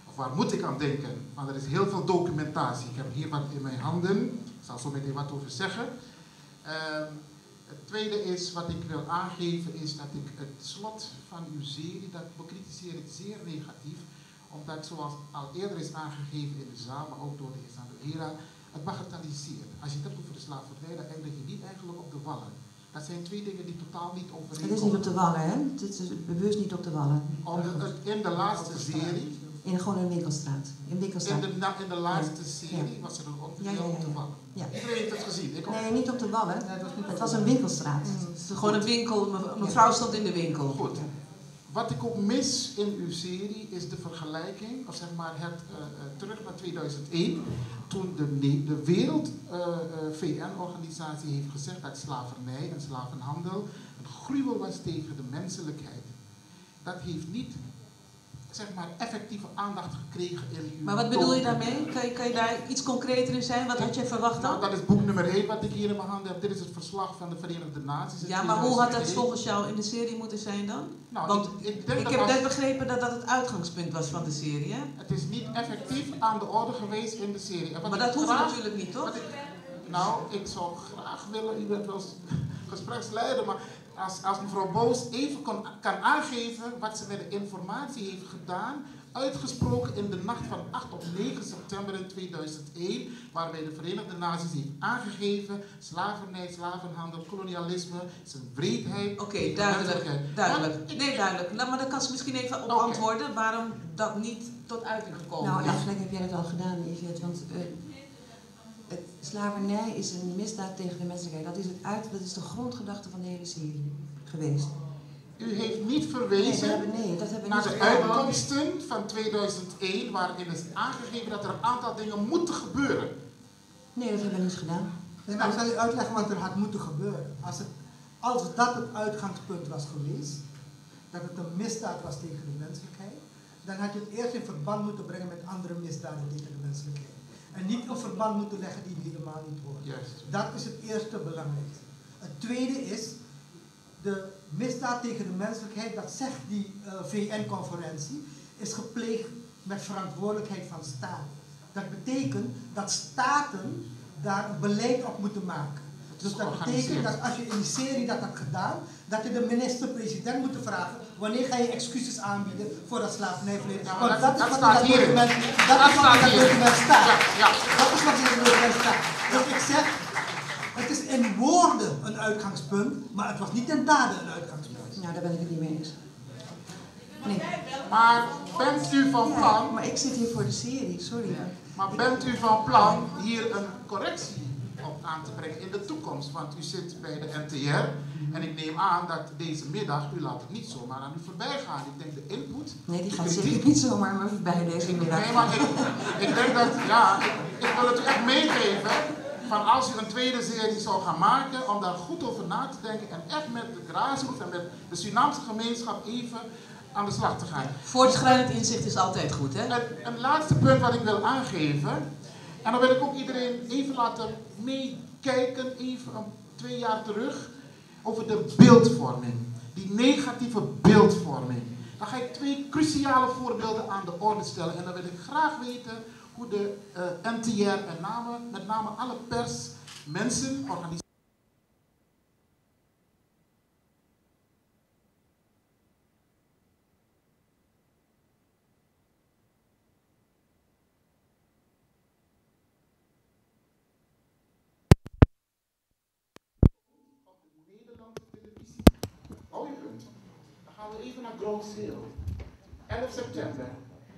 Of waar moet ik aan denken? Want er is heel veel documentatie. Ik heb hier wat in mijn handen, ik zal zo meteen wat over zeggen. Het tweede is, wat ik wil aangeven, is dat ik het slot van uw serie, dat bekritiseer ik zeer negatief, omdat zoals al eerder is aangegeven in de zaal, maar ook door de heer Sandoera, het bagatelliseert. Als je het hebt over de slavernij, dan eindig je niet eigenlijk op de wallen. Dat zijn twee dingen die totaal niet overeenkomen. Het is niet op de wallen, hè? Het is bewust niet op de wallen. In de laatste serie... Gewoon een winkelstraat. In de laatste serie was er een ongeveer op de wallen. Ja. Iedereen heeft het gezien. Nee, niet op de wallen. Het was een winkelstraat. Gewoon een winkel, mevrouw stond in de winkel. Goed. Wat ik ook mis in uw serie is de vergelijking, of zeg maar terug naar 2001, toen de Wereld VN-organisatie heeft gezegd dat slavernij en slavenhandel een gruwel was tegen de menselijkheid. Dat heeft niet, zeg maar, effectieve aandacht gekregen in uw... Maar wat bedoel je daarmee? Kan je daar iets concreter in zijn? Wat had je verwacht dan? Nou, dat is boek nummer 1 wat ik hier in mijn handen heb. Dit is het verslag van de Verenigde Naties. Ja, maar hoe had dat volgens jou in de serie moeten zijn dan? Nou, want ik heb net begrepen dat dat het uitgangspunt was van de serie, hè? Het is niet effectief aan de orde geweest in de serie. Maar dat hoeft natuurlijk niet, toch? Ik zou graag willen, u bent wel gespreksleider, maar als mevrouw Boos even kan aangeven wat ze met de informatie heeft gedaan, uitgesproken in de nacht van 8 op 9 september in 2001, waarbij de Verenigde Naties heeft aangegeven slavernij, slavenhandel, kolonialisme, zijn wreedheid. Oké, duidelijk. Nee, duidelijk. Nou, maar dan kan ze misschien even op antwoorden waarom dat niet tot uiting gekomen is. Nou, eigenlijk heb jij dat al gedaan, Yvette, want slavernij is een misdaad tegen de menselijkheid. Dat is de grondgedachte van de hele serie geweest. U heeft niet verwezen naar de uitkomsten van 2001, waarin is aangegeven dat er een aantal dingen moeten gebeuren. Nee, dat hebben we niet gedaan. Ik zal u uitleggen wat er had moeten gebeuren. Als dat het uitgangspunt was geweest, dat het een misdaad was tegen de menselijkheid, dan had je het eerst in verband moeten brengen met andere misdaden tegen de menselijkheid. En niet een verband moeten leggen die helemaal niet hoort. Juist. Dat is het eerste belangrijkste. Het tweede is, de misdaad tegen de menselijkheid, dat zegt die VN-conferentie, is gepleegd met verantwoordelijkheid van staten. Dat betekent dat staten daar een beleid op moeten maken. Dus dat betekent dat als je in die serie dat hebt gedaan, dat je de minister-president moet vragen, wanneer ga je excuses aanbieden voor dat slavernijverleden? Ja, want dat is wat staat in dat document, dat is wat in dat document staat. Dat is wat in dat document staat. Dus ik zeg, het is in woorden een uitgangspunt, maar het was niet in daden een uitgangspunt. Nou, daar ben ik het niet mee eens. Nee. Maar bent u van plan... maar ik zit hier voor de serie, sorry. Maar bent u van plan hier een correctie op aan te brengen in de toekomst? Want u zit bij de NTR en ik neem aan dat deze middag, u laat het niet zomaar aan u voorbij gaan. Ik denk de input... Nee, die gaat zeker niet zomaar maar voorbij deze middag. Nee, maar ik denk dat, ik wil het u echt meegeven. van als u een tweede serie zou gaan maken, om daar goed over na te denken en echt met de grassroots en met de Surinaamse gemeenschap even aan de slag te gaan. Voortschrijdend inzicht is altijd goed, hè? Een laatste punt wat ik wil aangeven, en dan wil ik ook iedereen even laten meekijken, even 2 jaar terug, over de beeldvorming. Die negatieve beeldvorming. Dan ga ik 2 cruciale voorbeelden aan de orde stellen en dan wil ik graag weten hoe de NTR en met name alle pers, mensen, organisaties. Nederlandse televisie. Hou je punt. Dan gaan we even naar Groot Hill. 11 september.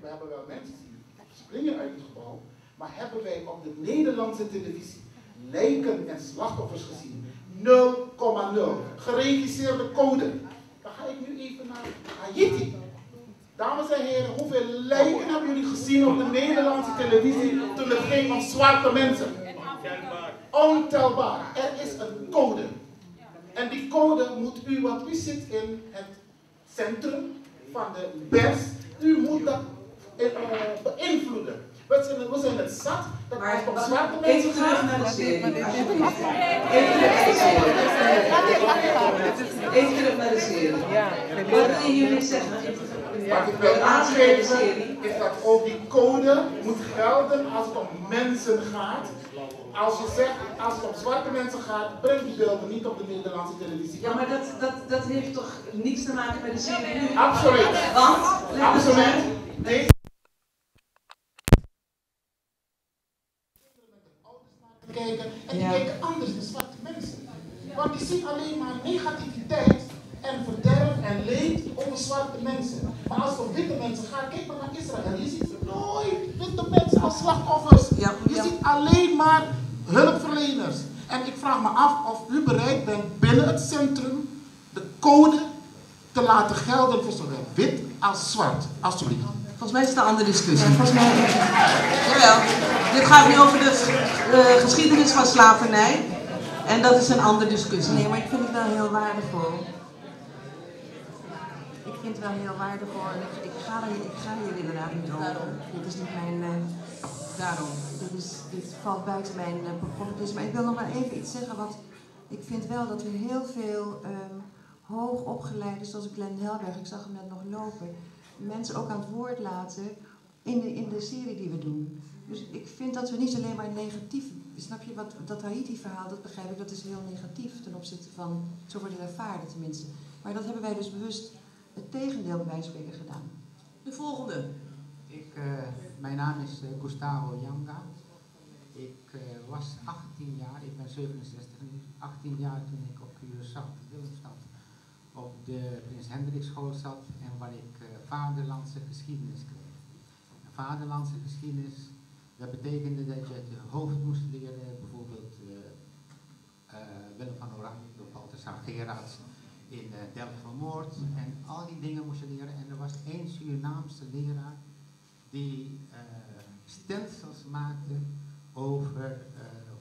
We hebben wel mensen die springen uit het gebouw, maar hebben wij op de Nederlandse televisie lijken en slachtoffers gezien? 0,0. Geregisseerde code. Dan ga ik nu even naar Haiti. Dames en heren, hoeveel lijken hebben jullie gezien op de Nederlandse televisie toen het ging om zwarte mensen? Ontelbaar. Er is een code. En die code moet u, want u zit in het centrum van de pers, u moet dat beïnvloeden. We zijn het zat dat als het om zwarte mensen Even terug naar de serie. Even terug naar de serie. Wat willen jullie zeggen? Wat ik wil aangeven is dat ook die code moet gelden als het om mensen gaat. Als je zegt, als het om zwarte mensen gaat, breng die beelden niet op de Nederlandse televisie. Ja, maar dat heeft toch niets te maken met de serie nu? Absoluut. Want? Absoluut. Deze kijken en die kijken anders dan zwarte mensen. Want die zien alleen maar negativiteit en verderf en leed over zwarte mensen. Maar als het om witte mensen gaat, kijk maar naar Israël. Je ziet nooit witte mensen als slachtoffers. Je ziet alleen maar hulpverleners. En ik vraag me af of u bereid bent binnen het centrum de code te laten gelden voor zowel wit als zwart. Alsjeblieft. Volgens mij is het een andere discussie. Ja, volgens mij... Jawel. Dit gaat nu over de geschiedenis van slavernij. En dat is een andere discussie. Nee, maar ik vind het wel heel waardevol. Ik vind het wel heel waardevol. Ik ga hier inderdaad niet over. Dit is niet mijn... Daarom. Dit valt buiten mijn bevoegdheid. Maar ik wil nog maar even iets zeggen. Want ik vind wel dat we heel veel hoog opgeleide, zoals Glenn Helberg, ik zag hem net nog lopen, mensen ook aan het woord laten in de serie die we doen. Dus ik vind dat we niet alleen maar negatief, snap je, dat Haiti-verhaal, dat begrijp ik, dat is heel negatief ten opzichte van, zo wordt het ervaren tenminste. Maar dat hebben wij dus bewust het tegendeel bij wijze van spreken gedaan. De volgende. Mijn naam is Gustavo Yanga. Ik was 18 jaar, ik ben 67 nu, 18 jaar toen ik op Curaçao, Willemstad, op de Prins Hendrik School zat en waar ik vaderlandse geschiedenis kreeg. En vaderlandse geschiedenis, dat betekende dat je het hoofd moest leren, bijvoorbeeld Willem van Oranje, door Balthasar Gerards in Delft vermoord en al die dingen moest je leren. En er was één Surinaamse leraar die stencils maakte over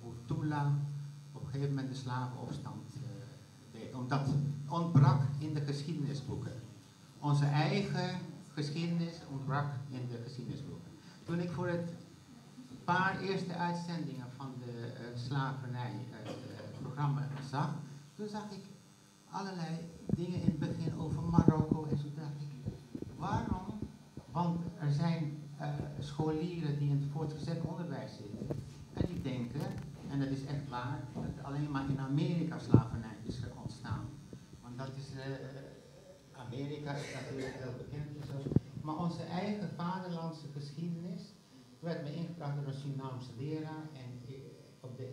hoe Tula op een gegeven moment de slavenopstand deed. Omdat het ontbrak in de geschiedenisboeken. Onze eigen geschiedenis ontbrak in de geschiedenisboeken. Toen ik voor het paar eerste uitzendingen van de slavernijprogramma zag, toen zag ik allerlei dingen in het begin over Marokko en zo dacht ik, waarom? Want er zijn scholieren die in het voortgezet onderwijs zitten en die denken, en dat is echt waar, dat alleen maar in Amerika slavernij is ontstaan. Want dat is, Amerika is natuurlijk heel bekend en zo. Maar onze eigen vaderlandse geschiedenis werd me ingebracht door een Surinaamse leraar en op de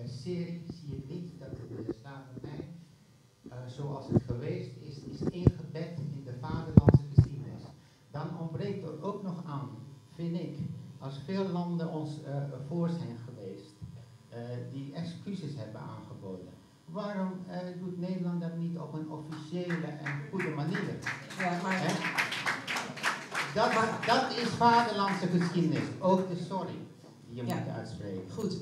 serie zie je niet dat de slavernij zoals het geweest is ingebed in de vaderlandse geschiedenis. Dan ontbreekt er ook nog aan, vind ik, als veel landen ons voor zijn geweest, die excuses hebben aangeboden. Waarom doet Nederland dat niet op een officiële en goede manier? Ja, maar... Dat is vaderlandse geschiedenis, ook de sorry die je moet uitspreken. Goed.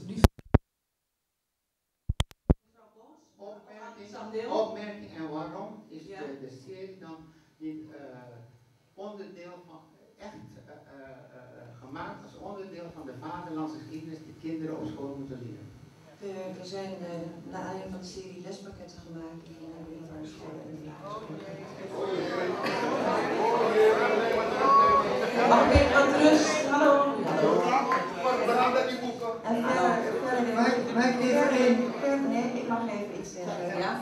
opmerking en waarom is de serie dan niet onderdeel van, echt gemaakt als onderdeel van de vaderlandse geschiedenis die kinderen op school moeten leren? Er zijn naar aanleiding van de serie lespakketten gemaakt die naar de middelbare scholen en de lagere scholen. Mag ik even wat rust? Hallo. Nee, ik mag even iets zeggen. Ja?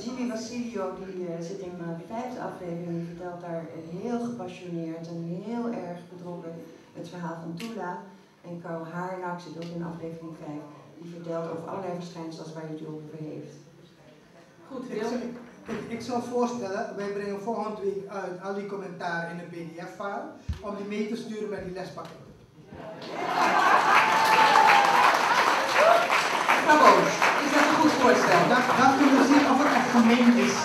Jimmy Basilio die zit in mijn 5e aflevering en die vertelt daar heel gepassioneerd en heel erg bedrongen het verhaal van Tula. En Carl Haarnak zit ook in aflevering 5. Die vertelt over allerlei verschijnselen waar je het over heeft. Goed, ik zou voorstellen, wij brengen volgende week uit al die commentaren in een PDF-file om die mee te sturen met die lespakketten. Mevrouw Boos, is dat een goed voorstel? Dan kunnen we zien of het echt gemeen is.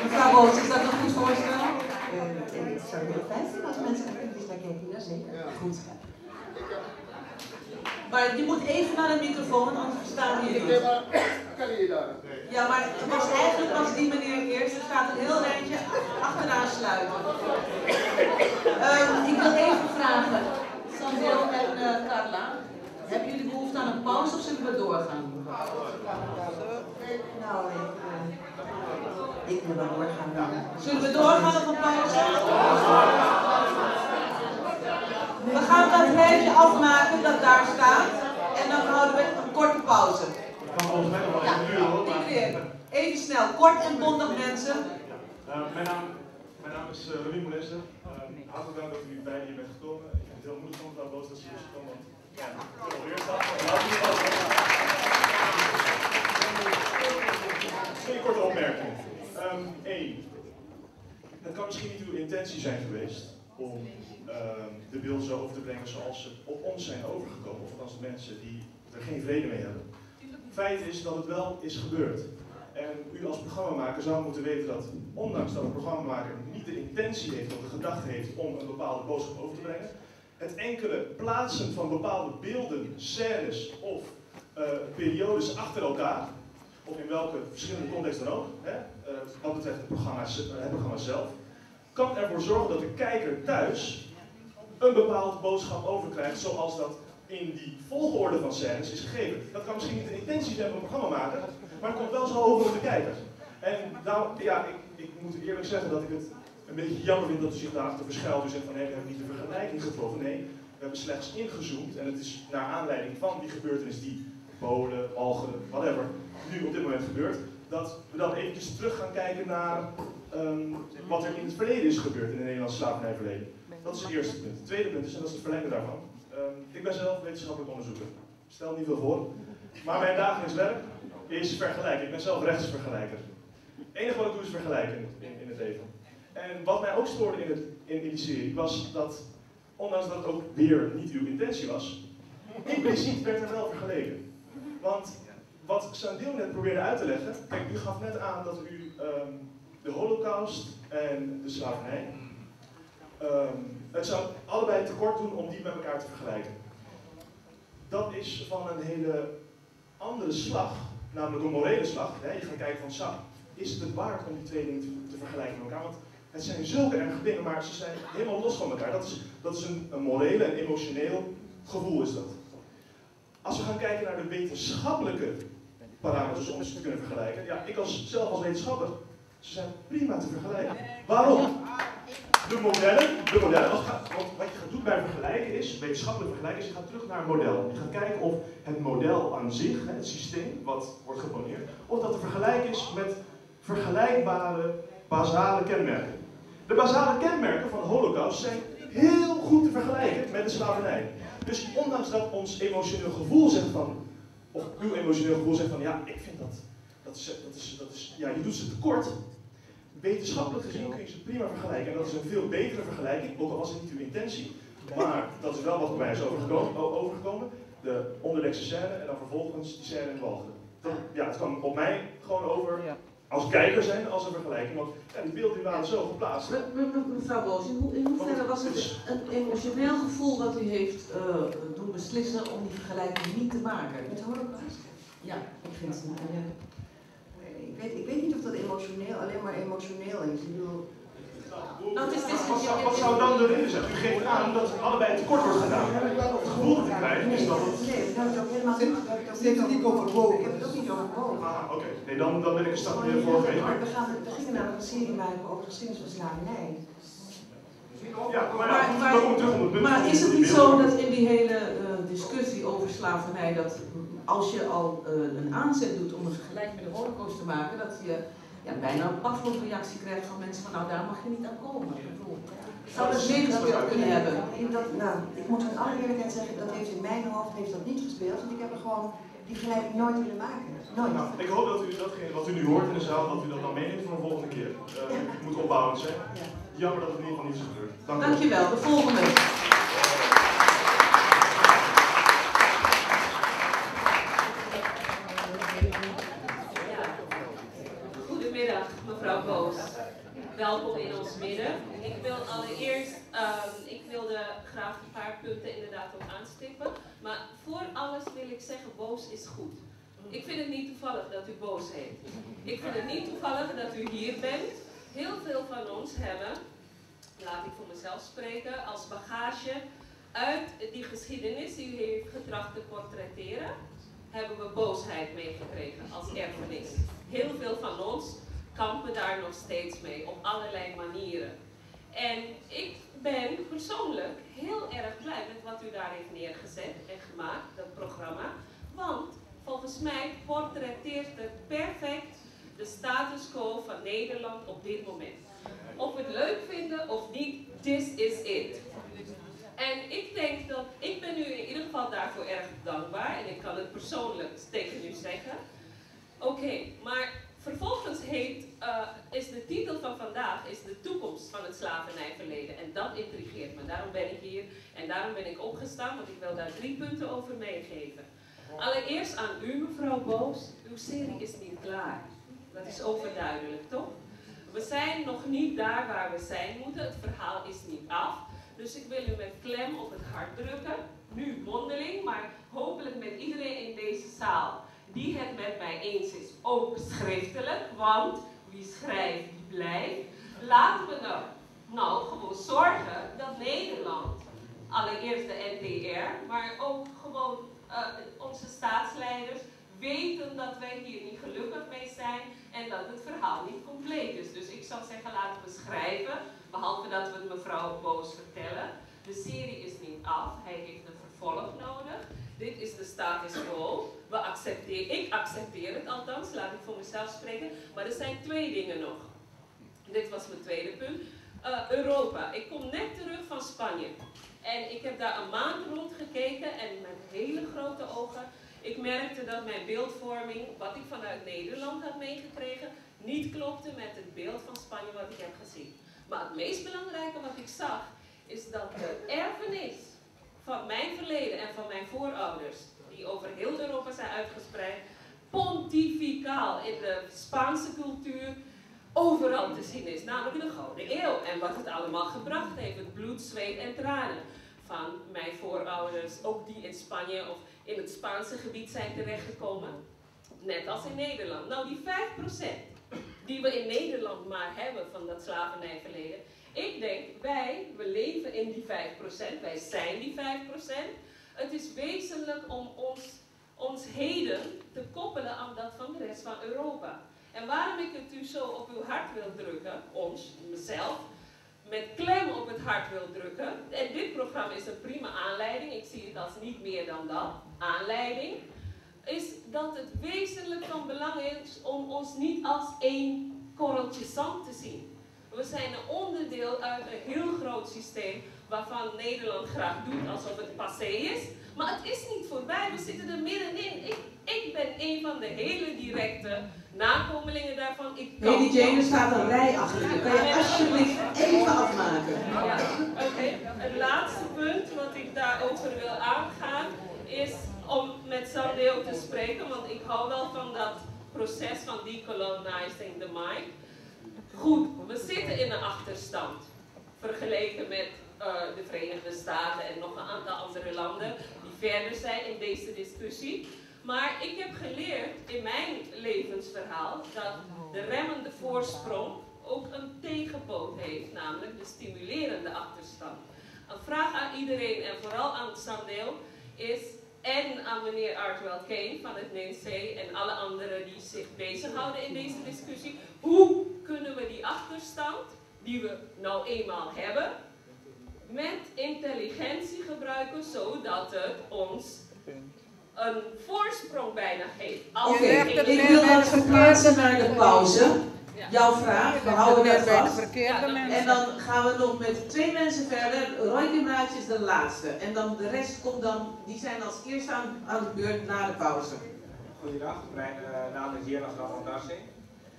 Mevrouw Boos, is dat een goed voorstel? Het zou heel fijn zijn als mensen er kritisch naar kijken, jazeker. Goed. Maar je moet even naar de microfoon, want anders verstaan we je niet. Ja, maar eigenlijk was die meneer eerst. Er staat een heel rijtje achteraan sluiten. Ik wil even vragen, Sandel en Carla, hebben jullie behoefte aan een pauze of zullen we doorgaan? Nou, ik wil wel doorgaan. Zullen we doorgaan of een pauze? We gaan dat rijtje afmaken dat daar staat en dan houden we een korte pauze. Ja, iedereen. Even snel, kort en bondig mensen. Mijn naam is Rudy Molester. Hartelijk dank dat u bij hier bent gekomen. Ik vind het heel moedig van mevrouw Boos dat ze hier is gekomen. Want ja, twee korte opmerkingen. Eén, het kan misschien niet uw intentie zijn geweest om de beelden zo over te brengen zoals ze op ons zijn overgekomen, of althans de mensen die er geen vrede mee hebben. Feit is dat het wel is gebeurd. En u als programmamaker zou moeten weten dat, ondanks dat een programmamaker niet de intentie heeft of de gedachte heeft om een bepaalde boodschap over te brengen, het enkele plaatsen van bepaalde beelden, scènes of periodes achter elkaar, of in welke verschillende context dan ook, wat betreft het programma zelf, kan ervoor zorgen dat de kijker thuis een bepaalde boodschap overkrijgt zoals dat in die volgorde van scènes is gegeven. Dat kan misschien niet de intentie zijn van een programmamaker, maar het komt wel zo over op de kijker. En nou, ja, ik moet eerlijk zeggen dat ik het een beetje jammer vind dat u zich daarachter verschuilt. U zegt van nee, we hebben niet de vergelijking getroffen. Nee, we hebben slechts ingezoomd en het is naar aanleiding van die gebeurtenis die Polen, Algen, whatever, nu op dit moment gebeurt, dat we dan eventjes terug gaan kijken naar wat er in het verleden is gebeurd in het Nederlandse slavernijverleden. Dat is het eerste punt. Het tweede punt is, en dat is het verlengde daarvan, ik ben zelf wetenschappelijk onderzoeker. Stel niet veel voor, maar mijn dagelijks werk is vergelijken. Ik ben zelf rechtsvergelijker. Het enige wat ik doe is vergelijken in het leven. En wat mij ook stoorde in die serie was dat, ondanks dat het ook weer niet uw intentie was, impliciet werd er wel vergeleken. Want wat Sandil net probeerde uit te leggen, kijk, u gaf net aan dat u de Holocaust en de slavernij, het zou allebei tekort doen om die met elkaar te vergelijken. Dat is van een hele andere slag, namelijk een morele slag. Je gaat kijken van, is het waard om die twee dingen te vergelijken met elkaar? Want het zijn zulke erge dingen, maar ze zijn helemaal los van elkaar. Dat is een morele en emotioneel gevoel is dat. Als we gaan kijken naar de wetenschappelijke parameters om ze te kunnen vergelijken, ja, ik zelf als wetenschapper, ze zijn prima te vergelijken. Waarom? De modellen, want wat je gaat doen bij vergelijken is, wetenschappelijk vergelijken is, je gaat terug naar een model. Je gaat kijken of het model aan zich, het systeem wat wordt geponeerd, of dat te vergelijken is met vergelijkbare basale kenmerken. De basale kenmerken van de Holocaust zijn heel goed te vergelijken met de slavernij. Dus ondanks dat ons emotioneel gevoel zegt van, of uw emotioneel gevoel zegt van, ja, ik vind dat is ja, je doet ze tekort. Wetenschappelijk gezien kun je ze prima vergelijken. En dat is een veel betere vergelijking, ook al was het niet uw intentie. Maar dat is wel wat bij mij is overgekomen. De onderdekse scène en dan vervolgens die scène in Walcheren. Ja, het kwam op mij gewoon over als kijker zijn als een vergelijking. Want ja, die beelden waren zo geplaatst. Mevrouw Boos, in hoeverre was het een emotioneel gevoel dat u heeft doen beslissen om die vergelijking niet te maken? Met de Holocaust? Ja. Ik vind het ik weet niet of dat emotioneel, alleen maar emotioneel is. Ik bedoel... Wat zou dan de reden zijn? U geeft aan dat allebei tekort wordt gedaan. Het gevoel dat ik krijg is dat het... Nee, dat is ook helemaal niet. Ze heeft het niet overwogen. Ik heb het ook niet overwogen. Ah, oké. Nee, dan ben ik een stap meer voor geweest. We gingen namelijk een serie maken over de geschiedenis van slavernij. Ja, maar kom terug op het punt. Maar is het niet zo dat in die hele discussie over slavernij, dat als je al een aanzet doet om een vergelijking met de Holocaust te maken, dat je bijna een Pavlov-reactie krijgt van mensen van nou daar mag je niet aan komen. Zou dat meegespeeld kunnen hebben? Ik moet in alle eerlijkheid zeggen, dat heeft in mijn hoofd niet gespeeld, want ik heb er gewoon die vergelijking nooit willen maken. Nooit. Nou, ik hoop dat u datgene wat u nu hoort in de zaal, dat u dat dan meeneemt voor een volgende keer. Het moet opbouwend zijn. Jammer dat het in ieder geval niet is gebeurd. Dankjewel. De volgende. Goedemiddag, mevrouw Boos. Welkom in ons midden. Ik wil allereerst, ik wilde graag een paar punten inderdaad ook aanstippen. Maar voor alles wil ik zeggen, boos is goed. Ik vind het niet toevallig dat u boos heet. Ik vind het niet toevallig dat u hier bent. Heel veel van ons hebben, laat ik voor mezelf spreken, als bagage uit die geschiedenis die u heeft getracht te portretteren, hebben we boosheid meegekregen als erfenis. Heel veel van ons kampen daar nog steeds mee, op allerlei manieren. En ik ben persoonlijk heel erg blij met wat u daar heeft neergezet en gemaakt, dat programma. Want volgens mij portretteert het perfect de status quo van Nederland op dit moment. Of we het leuk vinden of niet, this is it. En ik denk dat, ik ben u in ieder geval daarvoor erg dankbaar en ik kan het persoonlijk tegen u zeggen. Oké, maar vervolgens is de titel van vandaag is de toekomst van het slavernijverleden en dat intrigeert me. Daarom ben ik hier en daarom ben ik opgestaan, want ik wil daar 3 punten over meegeven. Allereerst aan u, mevrouw Boos, uw serie is niet klaar. Dat is overduidelijk, toch? We zijn nog niet daar waar we zijn moeten, het verhaal is niet af. Dus ik wil u met klem op het hart drukken, nu mondeling, maar hopelijk met iedereen in deze zaal die het met mij eens is, ook schriftelijk, want wie schrijft, die blijft. Laten we nou gewoon zorgen dat Nederland, allereerst de NTR, maar ook gewoon onze staatsleiders, weten dat wij hier niet gelukkig mee zijn en dat het verhaal niet compleet is. Dus ik zou zeggen, laten we schrijven, behalve dat we het mevrouw Boos vertellen. De serie is niet af, hij heeft een vervolg nodig. Dit is de status quo. Ik accepteer het althans, laat ik voor mezelf spreken. Maar er zijn 2 dingen nog. Dit was mijn tweede punt. Europa. Ik kom net terug van Spanje. En ik heb daar een maand rondgekeken en met hele grote ogen. Ik merkte dat mijn beeldvorming, wat ik vanuit Nederland had meegekregen, niet klopte met het beeld van Spanje wat ik heb gezien. Maar het meest belangrijke wat ik zag, is dat de erfenis van mijn verleden en van mijn voorouders, die over heel Europa zijn uitgespreid, pontificaal in de Spaanse cultuur overal te zien is. Namelijk de Gouden Eeuw en wat het allemaal gebracht heeft. Het bloed, zweet en tranen van mijn voorouders, ook die in Spanje of in het Spaanse gebied zijn terechtgekomen. Net als in Nederland. Nou, die 5% die we in Nederland maar hebben van dat slavernijverleden. Ik denk, we leven in die 5%, wij zijn die 5%. Het is wezenlijk om ons heden te koppelen aan dat van de rest van Europa. En waarom ik het u zo op uw hart wil drukken, mezelf, met klem op het hart wil drukken. En dit programma is een prima aanleiding, ik zie het als niet meer dan dat, aanleiding. Is dat het wezenlijk van belang is om ons niet als één korreltje zand te zien. We zijn een onderdeel uit een heel groot systeem waarvan Nederland graag doet alsof het passé is. Maar het is niet voorbij, we zitten er middenin. Ik ben een van de hele directe nakomelingen daarvan. Lady Jane, er staat een rij achter je. Kan je alsjeblieft even afmaken? Ja, oké. Het laatste punt wat ik daarover wil aangaan is om met Sandeo te spreken, want ik hou wel van dat proces van decolonizing the mind. Goed, we zitten in een achterstand vergeleken met de Verenigde Staten en nog een aantal andere landen die verder zijn in deze discussie. Maar ik heb geleerd in mijn levensverhaal dat de remmende voorsprong ook een tegenpoot heeft, namelijk de stimulerende achterstand. Een vraag aan iedereen en vooral aan Sandeel is, en aan meneer Artwell Kane van het NNC en alle anderen die zich bezighouden in deze discussie, hoe kunnen we die achterstand, die we nou eenmaal hebben, met intelligentie gebruiken, zodat het ons een voorsprong bijna geeft. Oké, ik wil dat verplaatsen naar de pauze. Jouw vraag, we houden dat vast. En dan gaan we nog met 2 mensen verder. Roy Kimraatje is de laatste. En dan de rest komt dan, die zijn als eerste aan de beurt na de pauze. Goedendag, mijn naam is Jena Gravandarsing.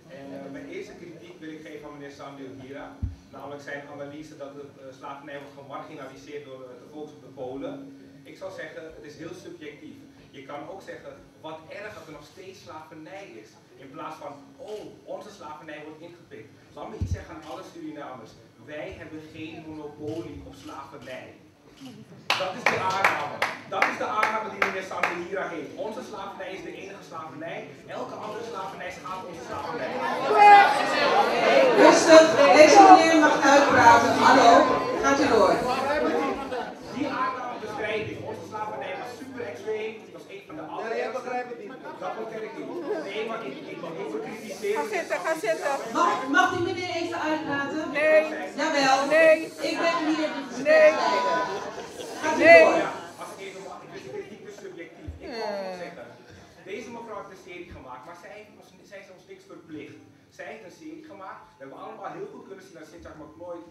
En mijn eerste kritiek wil ik geven aan meneer Sandeel Hira. Namelijk zijn analyse dat de slavernij wordt gemarginaliseerd door de volks op de Polen. Ik zou zeggen, het is heel subjectief. Je kan ook zeggen, wat erg dat er nog steeds slavernij is. In plaats van, oh, onze slavernij wordt ingepikt. Laat me iets zeggen aan alle Surinamers. Wij hebben geen monopolie op slavernij. Dat is de aanname. Dat is de aanname die meneer Sandeel Hira heeft. Onze slavernij is de enige slavernij. Elke andere slavernij schaadt onze slavernij. Rustig, deze meneer mag uitpraten. Hallo, gaat u door. Die aanname bestrijd ik. Onze slavernij was super extreem. Dat was een van de allerergste. Nee, begrijp het niet. Dat ontken ik niet. Nee, maar ik bekritiseer. Ga zitten. Mag die meneer even uitpraten? Nee. Jawel. Nee. Ik ben hier. Nee. Gaat u Nee. door. Ja, als ik even mag, ik vind de kritiek dus subjectief. Ik wil gewoon zeggen, deze mevrouw heeft een serie gemaakt, maar zij is ons niks verplicht. Zij heeft een serie gemaakt, we hebben allemaal heel goed kunnen zien dat Sint-Jacques McLeod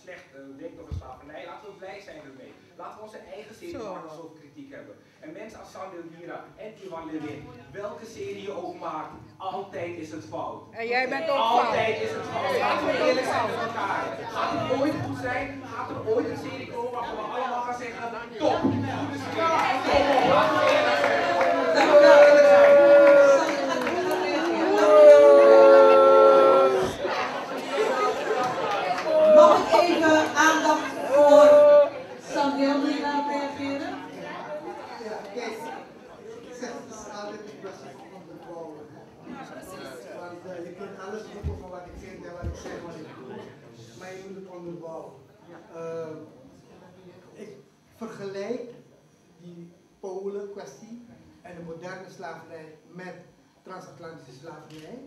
slecht denkt over slavernij. Laten we blij zijn ermee. Laten we onze eigen serie maken als we kritiek hebben. En mensen als Sandeel Hira en Ivan Levin, welke serie je ook maakt, altijd is het fout. En jij bent ook fout. Altijd is het fout. Laten we eerlijk zijn met elkaar. Gaat het ooit goed zijn? Gaat er ooit een serie komen waar we allemaal gaan zeggen, top, goede serie. Laten we eerlijk zijn. Mag ik even aandacht voor Sandeel Hira reageren? Ja, kijk, ik zeg het is altijd een kwestie van onderbouwen. Want je kunt alles roepen van wat ik vind en wat ik zeg, wat ik doe. Maar je moet het onderbouwen. Ik vergelijk die Polen-kwestie en de moderne slavernij met transatlantische slavernij.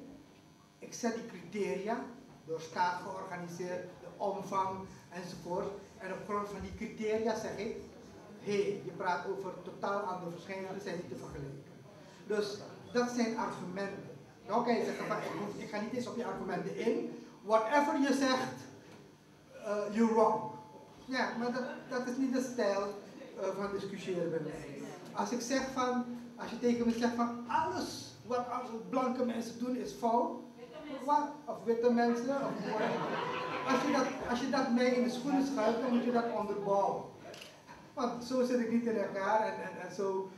Ik zet die criteria, door staat georganiseerd, de omvang enzovoort. En op grond van die criteria zeg ik, hé, je praat over totaal andere verschijnselen, zijn niet te vergelijken. Dus dat zijn argumenten. Nou kan je zeggen, van, ik ga niet eens op je argumenten in. Whatever je zegt, you're wrong. Ja, maar dat is niet de stijl van discussiëren bij mij. Als ik zeg van, als je tegen me zegt van alles wat blanke mensen doen is fout, wat? Of witte mensen, of als je dat mij in de schoenen schuift, dan moet je dat onderbouwen. Want zo zit ik niet in elkaar en zo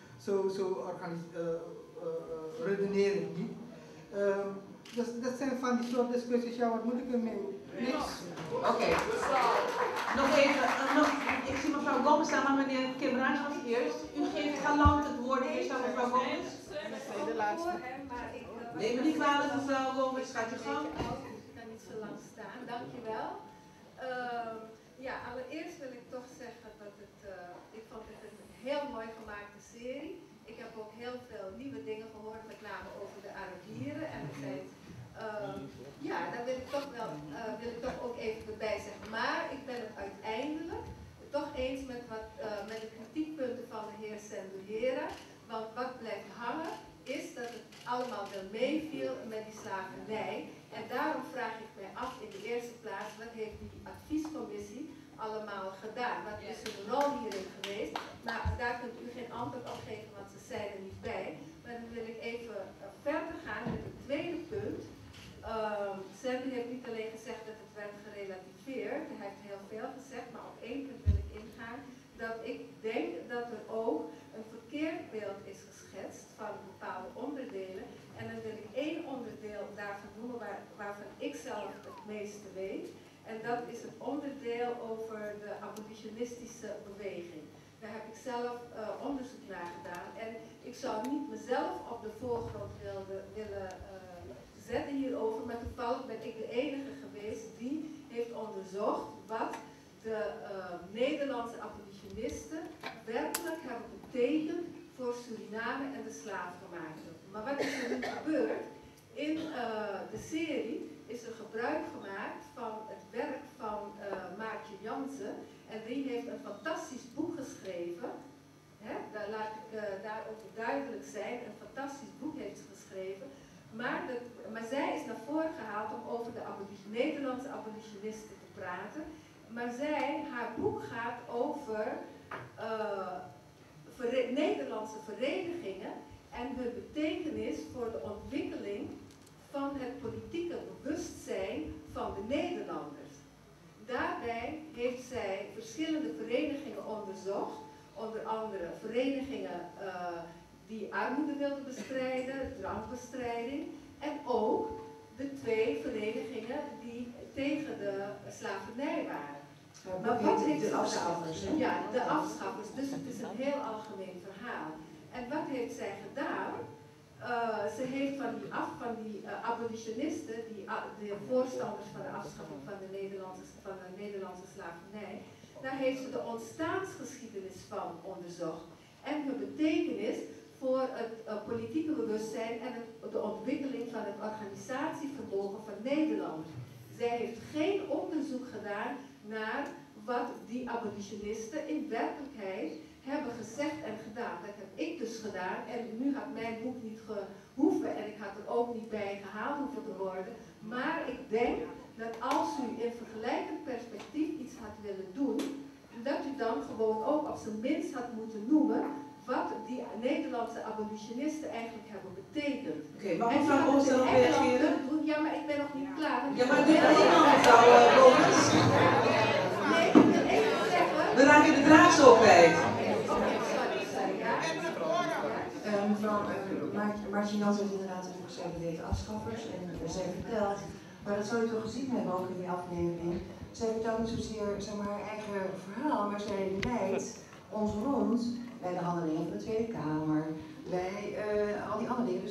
redeneer ik niet. Dus dat zijn van die soort discussies, ja, wat moet ik ermee? Niks. Oké. Nog even, ik zie mevrouw Gomez staan, maar meneer Kimraatje was eerst. U geeft galant het woord eerst aan mevrouw Gomez. De laatste. Neem me niet kwalijk, mevrouw Gomez, gaat je gang. Ik kan niet zo lang staan, dankjewel. Ja, allereerst wil ik toch zeggen dat ik vond het een heel mooi gemaakte serie. Ik heb ook heel veel nieuwe dingen gehoord, met name over de Arabieren. En het zijn, ja, daar wil ik toch ook even erbij zeggen. Maar ik ben het uiteindelijk toch eens met de kritiekpunten van de heer Sandeel Hira. Want wat blijft hangen is dat het allemaal wel meeviel met die slavernij. En daarom vraag ik mij af in de eerste plaats, wat heeft die adviescommissie allemaal gedaan? Wat is hun rol hierin geweest? Maar daar kunt u geen antwoord op geven, want ze zijn er niet bij. Maar dan wil ik even verder gaan met het tweede punt. Sandeel heeft niet alleen gezegd dat het werd gerelativeerd, hij heeft heel veel gezegd, maar op één punt wil ik ingaan. Dat ik denk dat er ook een verkeerd beeld is geschetst van bepaalde onderdelen. En dan wil ik één onderdeel daarvan noemen waarvan ik zelf het meeste weet. En dat is het onderdeel over de abolitionistische beweging. Daar heb ik zelf onderzoek naar gedaan. En ik zou niet mezelf op de voorgrond willen zetten hierover, maar toevallig ben ik de enige geweest die heeft onderzocht wat de Nederlandse abolitionisten werkelijk hebben betekend voor Suriname en de slaafgemaakten. Maar wat is er nu gebeurd? In de serie is er gebruik gemaakt van het werk van Maartje Jansen. En die heeft een fantastisch boek geschreven. Hè? Daar laat ik daarover duidelijk zijn. Een fantastisch boek heeft ze geschreven. Maar zij is naar voren gehaald om over de Nederlandse abolitionisten te praten. Maar haar boek gaat over Nederlandse verenigingen en hun betekenis voor de ontwikkeling van het politieke bewustzijn van de Nederlanders. Daarbij heeft zij verschillende verenigingen onderzocht, onder andere verenigingen die armoede wilden bestrijden, drankbestrijding, en ook de 2 verenigingen die tegen de slavernij waren. Maar wat heeft de afschaffers? Ja, de afschaffers. Dus het is een heel algemeen verhaal. En wat heeft zij gedaan? Ze heeft van die abolitionisten, de voorstanders van de afschaffing van de Nederlandse slavernij, daar heeft ze de ontstaansgeschiedenis van onderzocht. En hun betekenis voor het politieke bewustzijn en de ontwikkeling van het organisatievermogen van Nederland. Zij heeft geen onderzoek gedaan naar wat die abolitionisten in werkelijkheid hebben gezegd en gedaan. Dat heb ik dus gedaan en nu had mijn boek niet gehoeven en ik had er ook niet bij gehaald hoeven te worden. Maar ik denk dat als u in vergelijkend perspectief iets had willen doen, dat u dan gewoon ook op zijn minst had moeten noemen wat die Nederlandse abolitionisten eigenlijk hebben betekend. Oké, mag mevrouw Boos daarop reageren? Ja, maar ik ben nog niet klaar. Ja, maar dit is helemaal mevrouw Boos. Nee, ik wil even zeggen... We raken de draad zo kwijt. Mevrouw Maartje Jansen heeft inderdaad geschreven deze afschaffers en zij vertelt, maar dat zou je toch gezien hebben ook in die aflevering. Zij vertelt niet zozeer zeg maar, haar eigen verhaal, maar zij leidt ons rond bij de handelingen van de Tweede Kamer, bij al die andere dingen.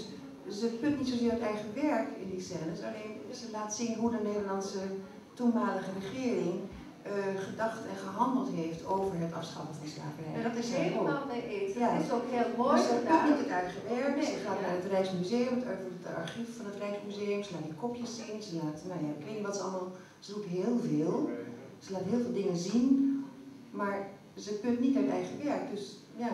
Dus ze put niet zozeer het eigen werk in die scènes, alleen ze laat zien hoe de Nederlandse toenmalige regering gedacht en gehandeld heeft over het afschaffen van slavernij. En dat is helemaal mee eens. Ja. Dat is ook heel mooi. Dus ze put niet het eigen werk, ze gaat naar het Rijksmuseum, het archief van het Rijksmuseum, ze laat die kopjes zien, ze laat, nou ja, ik weet niet wat ze allemaal, ze doet heel veel. Ze laat heel veel dingen zien, maar ze put niet uit eigen werk. Dus ja,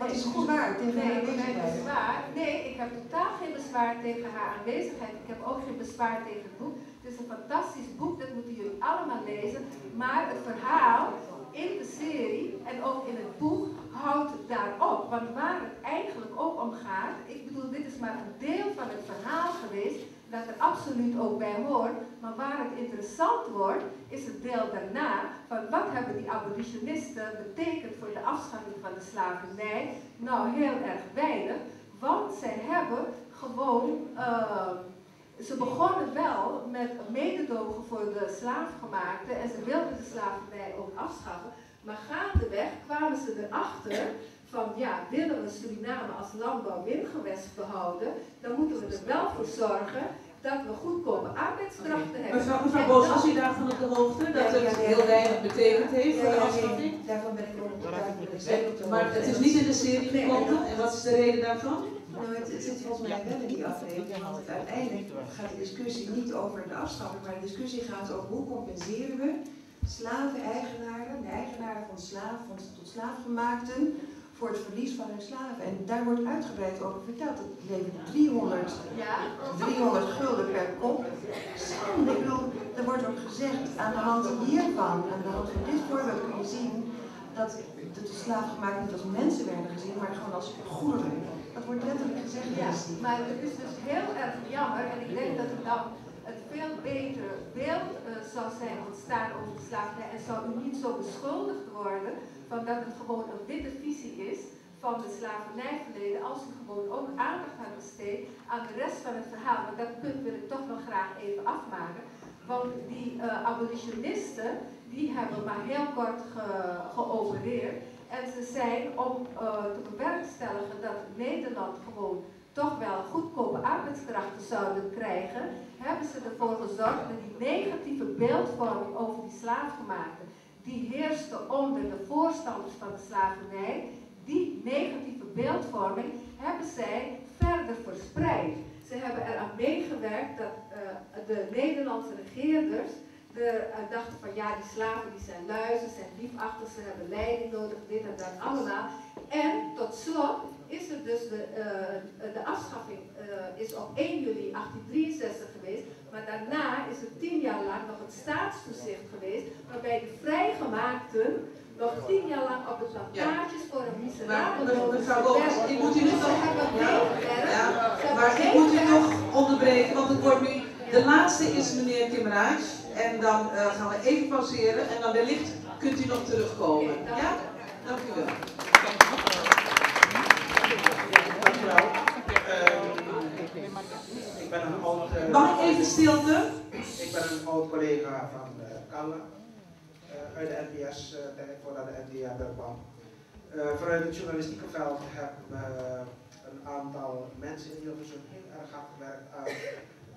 wat is bezwaar tegen haar aanwezigheid? Nee, ik heb totaal geen bezwaar tegen haar aanwezigheid. Ik heb ook geen bezwaar tegen het boek. Het is een fantastisch boek, dat moeten jullie allemaal lezen. Maar het verhaal in de serie en ook in het boek houdt daarop. Want waar het eigenlijk ook om gaat, ik bedoel, dit is maar een deel van het verhaal geweest, dat er absoluut ook bij hoort. Maar waar het interessant wordt, is het deel daarna van wat hebben die abolitionisten betekend voor de afschaffing van de slavernij. Nou, heel erg weinig, want zij hebben gewoon, ze begonnen wel met mededogen voor de slaafgemaakten en ze wilden de slavernij ook afschaffen. Maar gaandeweg kwamen ze erachter van ja, willen we Suriname als landbouw-windgewest behouden, dan moeten we er wel voor zorgen dat we goedkope arbeidskrachten hebben. Mevrouw Boos, was u daarvan op de hoogte dat het heel weinig betekend heeft voor de afschaffing? Daarvan ben ik ook op de hoogte. Maar het is niet in de serie gekomen en wat is de reden daarvan? Nou, het zit volgens mij wel in die aflevering, want uiteindelijk gaat de discussie niet over de afschaffing, maar de discussie gaat over hoe compenseren we slaven-eigenaren, de eigenaren van tot slaafgemaakten, voor het verlies van hun slaven. En daar wordt uitgebreid over verteld. Het levert 300 gulden per kop. Ik bedoel, er wordt ook gezegd, aan de hand hiervan, aan de hand van dit voorbeeld kun je zien dat de slaafgemaakten niet als mensen werden gezien, maar gewoon als goederen. Dat wordt letterlijk gezegd. Ja, maar het is dus heel erg jammer en ik denk dat er dan een veel beter beeld zou zijn ontstaan over de slavernij en zou u niet zo beschuldigd worden van dat het gewoon een witte visie is van de slavernijverleden, als u gewoon ook aandacht had besteed aan de rest van het verhaal. Maar dat punt wil ik toch wel graag even afmaken. Want die abolitionisten, die hebben maar heel kort geopereerd. En ze zijn om te bewerkstelligen dat Nederland gewoon toch wel goedkope arbeidskrachten zouden krijgen, hebben ze ervoor gezorgd dat die negatieve beeldvorming over die slaafgemaakten, die heerste onder de voorstanders van de slavernij, die negatieve beeldvorming hebben zij verder verspreid. Ze hebben eraan meegewerkt dat de Nederlandse regeerders dachten van ja, die slaven die zijn lui, ze zijn liefachtig, ze hebben leiding nodig, dit en dat allemaal. En tot slot is er dus de afschaffing is op 1 juli 1863 geweest, maar daarna is er 10 jaar lang nog het staatstoezicht geweest, waarbij de vrijgemaakten nog 10 jaar lang op de plantages voor een miserabele mevrouw Boos, ik moet u nog maar ik moet u nog onderbreken, want het wordt nu, de laatste is meneer Kim Raaj, en dan gaan we even pauzeren en dan wellicht kunt u nog terugkomen. Ja? Dank u wel. Dank u wel. Ik ben een oud... Mag ik even stilte? Ik ben een oud collega van Kalle. Uit de NPS, voordat de NPS er kwam. Vanuit het journalistieke veld hebben we een aantal mensen in Hilversum heel erg hard gewerkt aan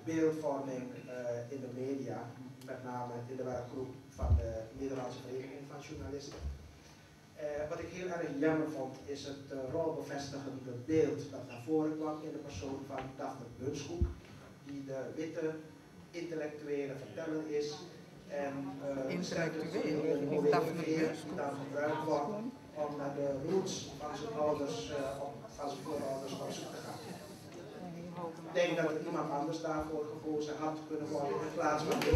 beeldvorming in de media, met name in de werkgroep van de Nederlandse Vereniging van Journalisten. Wat ik heel erg jammer vond, is het rolbevestigende beeld dat naar voren kwam in de persoon van Daphne Bunskoek, die de witte intellectuele verteller is. En intellectueel dan gebruikt wordt om naar de roots van zijn ouders, van zijn voorouders op zoek te gaan. Ik denk dat er iemand anders daarvoor gekozen had kunnen worden in plaats van de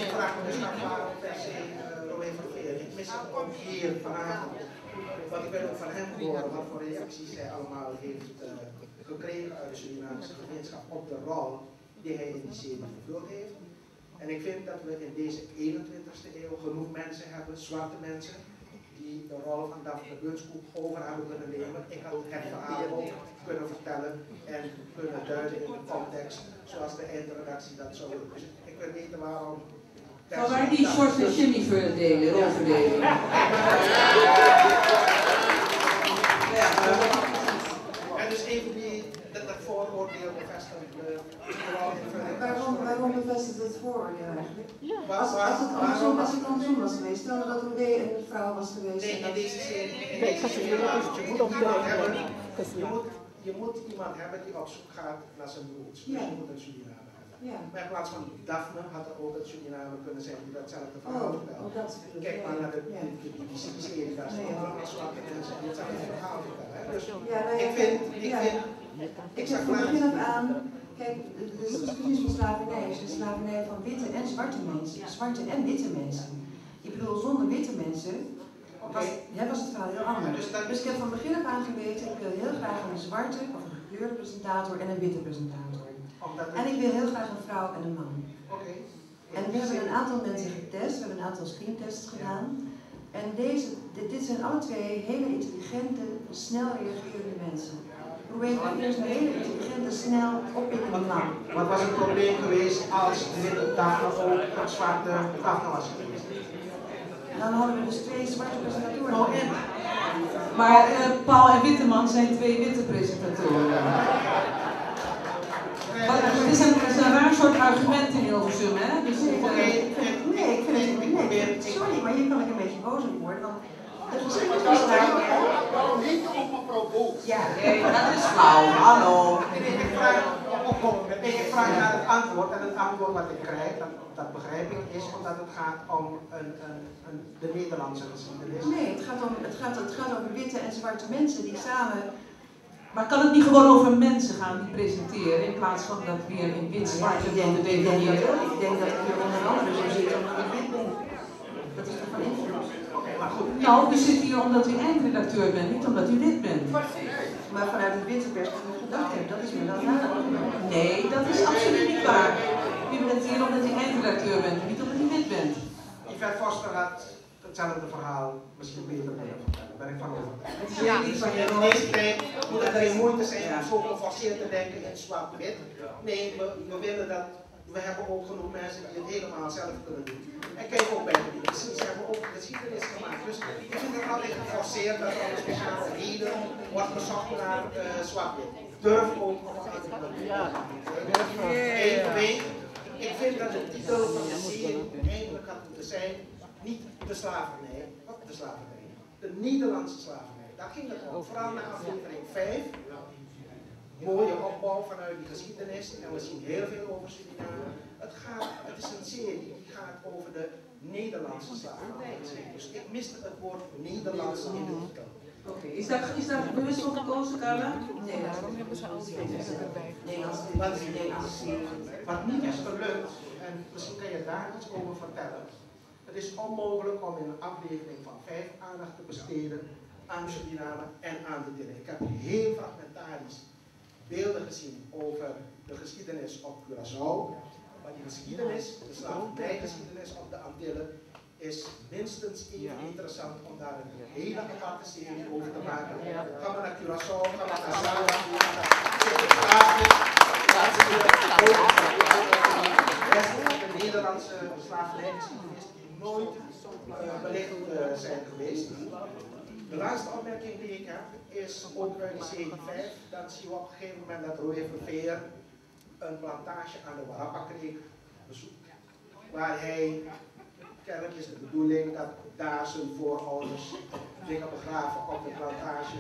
Ik vraag me dus af waarom per se Roé van Veer. Ik mis hem ook hier vanavond. Want ik wil ook van hem horen wat voor reacties hij allemaal heeft gekregen uit de Surinaamse gemeenschap op de rol die hij in die serie vervuld heeft. En ik vind dat we in deze 21ste eeuw genoeg mensen hebben, zwarte mensen, die de rol van Daphne Bunskoek over hebben kunnen nemen. Ik had het verhaal ook kunnen vertellen en kunnen duiden in de context, zoals de eindredactie dat zou doen. Dus ik wil weten waarom. Van waar die soort van Jimmy verdelen, rolverdeling. En dus even dat vooroordeel bevestigt. Waarom bevestigt het vooroordeel eigenlijk? Ja. Als het andersom was geweest, stel dat Rodé een vrouw was geweest. Nee, in deze serie je moet iemand hebben die op zoek gaat naar zijn roots. Dus je moet een Suriname hebben. Ja. Maar in plaats van Daphne had er ook een Suriname kunnen zijn die datzelfde verhaal vertelt. Kijk maar naar de serie, daar zijn allemaal zwarte mensen die hetzelfde verhaal vertellen. Dus ik zeg van begin af aan, kijk, de geschiedenis van slavernij is de slavernij van witte en zwarte mensen, zwarte en witte mensen. Ik bedoel, zonder witte mensen was het verhaal heel anders. Dus ik heb van begin af aan geweten, ik wil heel graag een zwarte of een gekleurde presentator en een witte presentator. En ik wil heel graag een vrouw en een man. En we hebben een aantal mensen getest, we hebben een aantal screentests gedaan. En dit zijn alle twee hele intelligente, snel reagerende mensen. Probeer van eerst een hele intelligente, snel oppikkende man. Wat was het probleem geweest als de witte Daphne ook een zwarte Daphne was geweest? Dan hadden we dus 2 zwarte presentatoren. Maar Paul en Witteman zijn 2 witte presentatoren. Het is een raar soort argument in Hilversum, hè? Dus sorry, maar hier kan ik een beetje boos op worden. Want waarom heet je ook mevrouw Boos? Ja, dat is flauw. Hallo. Ik vraag naar het antwoord en het antwoord wat ik krijg, dat begrijp ik, is omdat het gaat om de Nederlandse geschiedenis. Nee, het gaat over witte en zwarte mensen die samen... Maar kan het niet gewoon over mensen gaan die presenteren in plaats van dat weer in wit-zwart te definiëren? Ik denk dat ik hier onder andere zo zit omdat ik wit ben. Dat is toch van invloed? Nou, u zit hier omdat u eindredacteur bent, niet omdat u wit bent. Maar vanuit het witte perspectief gedacht heb, dat is me dan waar. Nee, dat is absoluut niet waar. U bent hier omdat u eindredacteur bent, niet omdat u wit bent. Yvette Foster had hetzelfde verhaal misschien beter kunnen vertellen. Daar ben ik van overtuigd. Ja, in deze tijd moet het geen moeite zijn om zo geforceerd te denken in zwart-wit. Nee, we willen dat we hebben ook genoeg mensen die het helemaal zelf kunnen doen. En kijk ook bij de BBC, ze hebben ook geschiedenis gemaakt. Dus ik vind het altijd geforceerd dat er een speciale reden wordt gezocht naar zwart-wit. Durf ook op een andere manier. Ik vind dat de titel van de serie eigenlijk had moeten zijn, niet de slavernij, wat de slavernij, de Nederlandse slavernij. Daar ging het om, vooral naar aflevering 5. Mooie opbouw vanuit die geschiedenis en we zien heel veel over Suriname. Het is een serie die gaat over de Nederlandse slavernij. Dus ik miste het woord Nederlands in de titel. Oké, is daar bewust voor gekozen, Carla? Nee, daarom hebben ze al die Nederlandse Wat niet is gelukt, en misschien kan je daar iets over vertellen. Het is onmogelijk om in een aflevering van 5 aandacht te besteden aan Suriname en aan de dingen. Ik heb heel fragmentarisch beelden gezien over de geschiedenis op Curaçao. Maar die geschiedenis, de slavernijgeschiedenis op de Antillen, is minstens even interessant om daar een hele aparte serie over te maken. Ga maar naar Curaçao, ga maar naar Saba, de Nederlandse slavernijgeschiedenis die nooit belicht zijn geweest. De laatste opmerking die ik heb is ook uit de serie 5. Dan zien we op een gegeven moment dat Roy Verveer een plantage aan de Warappa-kreek bezoekt. Waar hij, kennelijk is de bedoeling dat daar zijn voorouders dingen begraven op de plantage.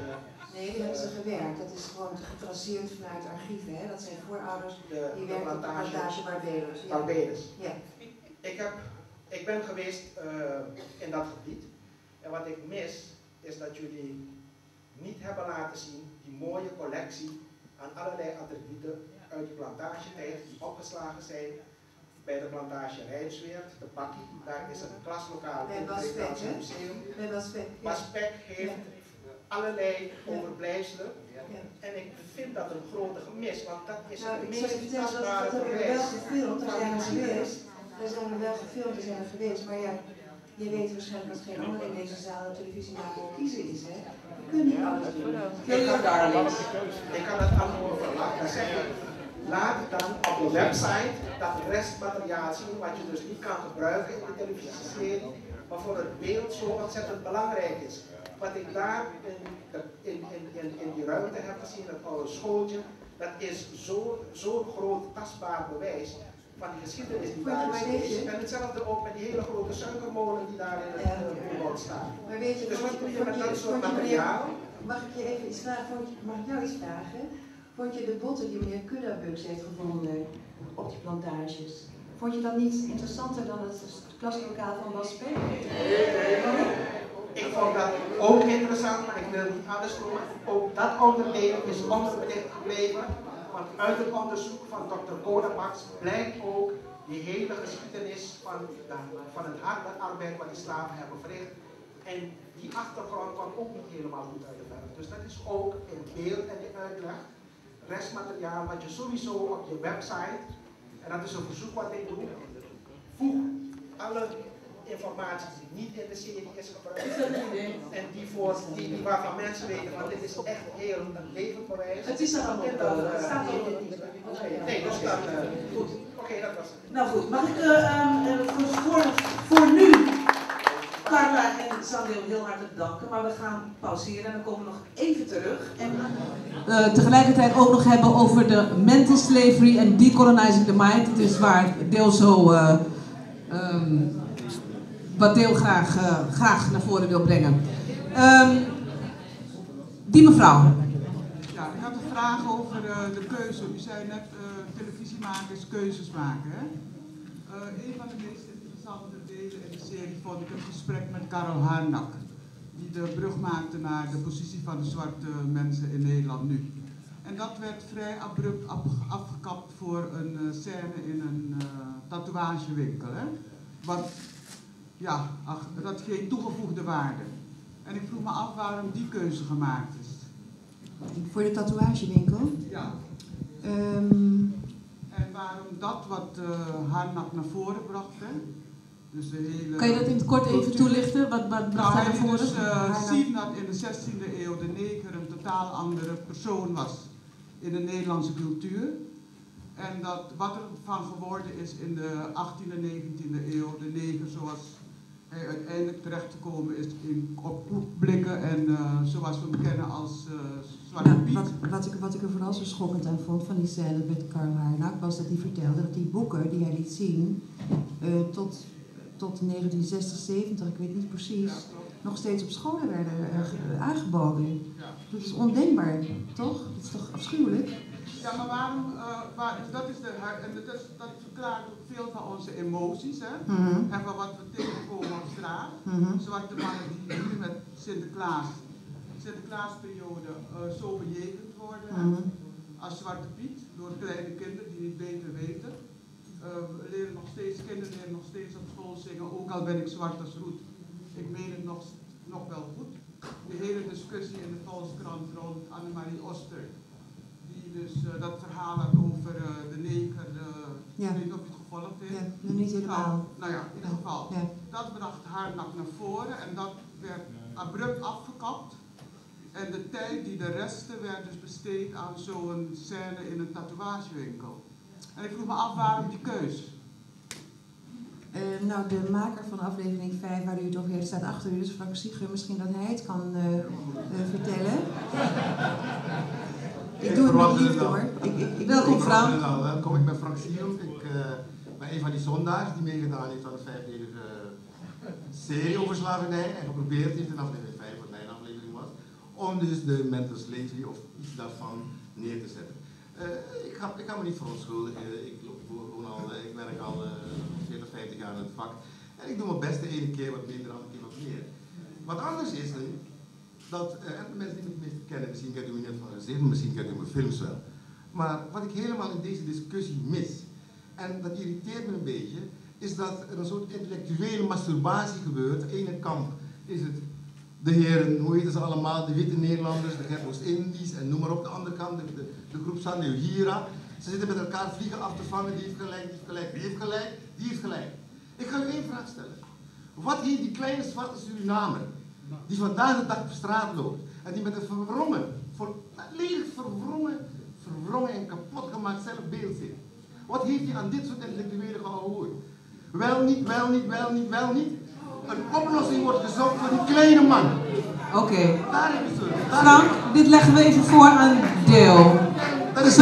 Nee, die hebben ze gewerkt. Dat is gewoon getraceerd vanuit archieven. Hè? Dat zijn voorouders die werken op de plantage Barbados. Ja. Barbados. Ja. Ik ben geweest in dat gebied. En wat ik mis is dat jullie niet hebben laten zien die mooie collectie aan allerlei attributen uit de plantagetijd die opgeslagen zijn bij de plantage Rijnsweert, de Bakkie. Daar is een klaslokaal in het Nederlandse museum. Baspek heeft allerlei overblijfselen. En ik vind dat een grote gemis, want dat is het meest tastbare bewijs van de geschiedenis. Er zijn er wel gefilmd, er zijn er geweest, maar ja, je weet waarschijnlijk dat geen ander in deze zaal de televisie maar voor kiezen is, hè? We kunnen niet alles doen. Ik kan het antwoord verlaten. Dan zeg ik, laat dan op de website dat restmateriaal zien, wat je dus niet kan gebruiken in de televisieserie, maar voor het beeld zo ontzettend belangrijk is. Wat ik daar in die ruimte heb gezien, dat oude schooltje, dat is zo'n groot tastbaar bewijs van die geschiedenis die daar is. En hetzelfde ook met die hele grote suikermolen die daar in het bord staat. Maar weet je, dus wat doe je met dat soort materiaal? Mag ik je even iets vragen? Mag ik jou iets vragen? Vond je de botten die meneer Kuddabuks heeft gevonden op die plantages, vond je dat niet interessanter dan het klaslokaal van Baspek? Ik vond dat ook interessant, maar ik wil niet alles noemen. Ook dat onderdeel is onderbelicht gebleven. Want uit het onderzoek van Dr. Kodabaks blijkt ook die hele geschiedenis van het harde arbeid wat die slaven hebben verricht. En die achtergrond kwam ook niet helemaal goed uit de verf. Dus dat is ook in beeld en in uitleg. Restmateriaal wat je sowieso op je website, en dat is een verzoek wat ik doe, voeg alle informatie die niet in de serie is gebruikt en die waarvan mensen weten van dit is echt heel een levend bewijs. Het is er allemaal op. Nee, dus dan goed. Oké, dat was het. Nou goed, mag ik voor nu Carla en Sandeel heel hartelijk danken, maar we gaan pauzeren en dan komen we nog even terug. En tegelijkertijd ook nog hebben over de mental slavery en decolonizing the mind. Het is waar Deel zo wat Deel graag naar voren wil brengen. Die mevrouw. Ja, ik had een vraag over de keuze. U zei net, televisiemakers keuzes maken. Hè? Een van de meest interessante delen in de serie vond ik een gesprek met Karel Harnak. Die de brug maakte naar de positie van de zwarte mensen in Nederland nu. En dat werd vrij abrupt afgekapt voor een scène in een tatoeagewinkel. Hè? Want ja, dat had geen toegevoegde waarde. En ik vroeg me af waarom die keuze gemaakt is. Voor de tatoeagewinkel? Ja. En waarom dat wat Harnak naar voren bracht, hè? Dus de hele kan je dat in het kort even toelichten? Wat bracht hij naar voren? Dus zien dat in de 16e eeuw de neger een totaal andere persoon was in de Nederlandse cultuur. En dat wat er van geworden is in de 18e en 19e eeuw, de neger zoals hij uiteindelijk terecht te komen is op koekblikken en zoals we hem kennen als Zwarte Piet. Wat ik er vooral zo schokkend aan vond van die scène met Karl Harnack was dat hij vertelde dat die boeken die hij liet zien tot 1960, 70, ik weet niet precies, nog steeds op scholen werden aangeboden. Dat is ondenkbaar, toch? Dat is toch afschuwelijk? Ja, maar waarom, dat verklaart ook veel van onze emoties, hè? En van wat we tegenkomen op straat. Zwarte mannen die nu met Sinterklaasperiode zo bejegend worden als Zwarte Piet door kleine kinderen die niet beter weten. Kinderen leren nog steeds op school zingen, ook al ben ik zwart als roet. Ik meen het nog wel goed. De hele discussie in de Volkskrant rond Annemarie Oster. Die dus dat verhaal had over de neger, ik weet niet of je het gevolgd heeft. Ja, niet helemaal. Nou ja, in ieder geval. Ja. Dat bracht Harnack naar voren en dat werd abrupt afgekapt. En de tijd die de resten werd dus besteed aan zo'n scène in een tatoeagewinkel. En ik vroeg me af waarom die keus. Nou, de maker van aflevering 5, waar u het over heeft, staat achter u, dus Frank Sieger, misschien dat hij het kan vertellen. Ik doe het nog niet hoor. Welkom Frank. Welkom, ik ben Frank Sieger. Ik ben een van die zondaars die meegedaan heeft aan de 5-delige serie over slavernij en geprobeerd heeft in aflevering 5, wat mijn aflevering was, om dus de mental slavery of iets daarvan neer te zetten. Ik ga me niet verontschuldigen. Ik werk al 40, 50 jaar in het vak. En ik doe mijn best de ene keer wat minder, de andere keer wat meer. Wat anders is nu, dat, en de mensen die me het meest kennen, misschien kent u me net van gezicht, misschien kent u mijn films wel. Maar wat ik helemaal in deze discussie mis, en dat irriteert me een beetje, is dat er een soort intellectuele masturbatie gebeurt. Aan de ene kant is het de heren, hoe heten ze allemaal, de witte Nederlanders, de Oost-Indisch en noem maar op. De andere kant, de groep Sandeu Hira. Ze zitten met elkaar vliegen af te vangen, die heeft gelijk, die heeft gelijk, die heeft gelijk, die heeft gelijk. Ik ga u één vraag stellen. Wat heeft die kleine zwarte Surinamer, die vandaag de dag op straat loopt, en die met een volledig verwrongen en kapot gemaakt zelfbeeld zit. Wat heeft hij aan dit soort intellectuelen gehoord? Wel niet. Een oplossing wordt gezocht voor die kleine man. Oké. Daar heb je het. Frank, dit leggen we even voor aan Deel. Dat is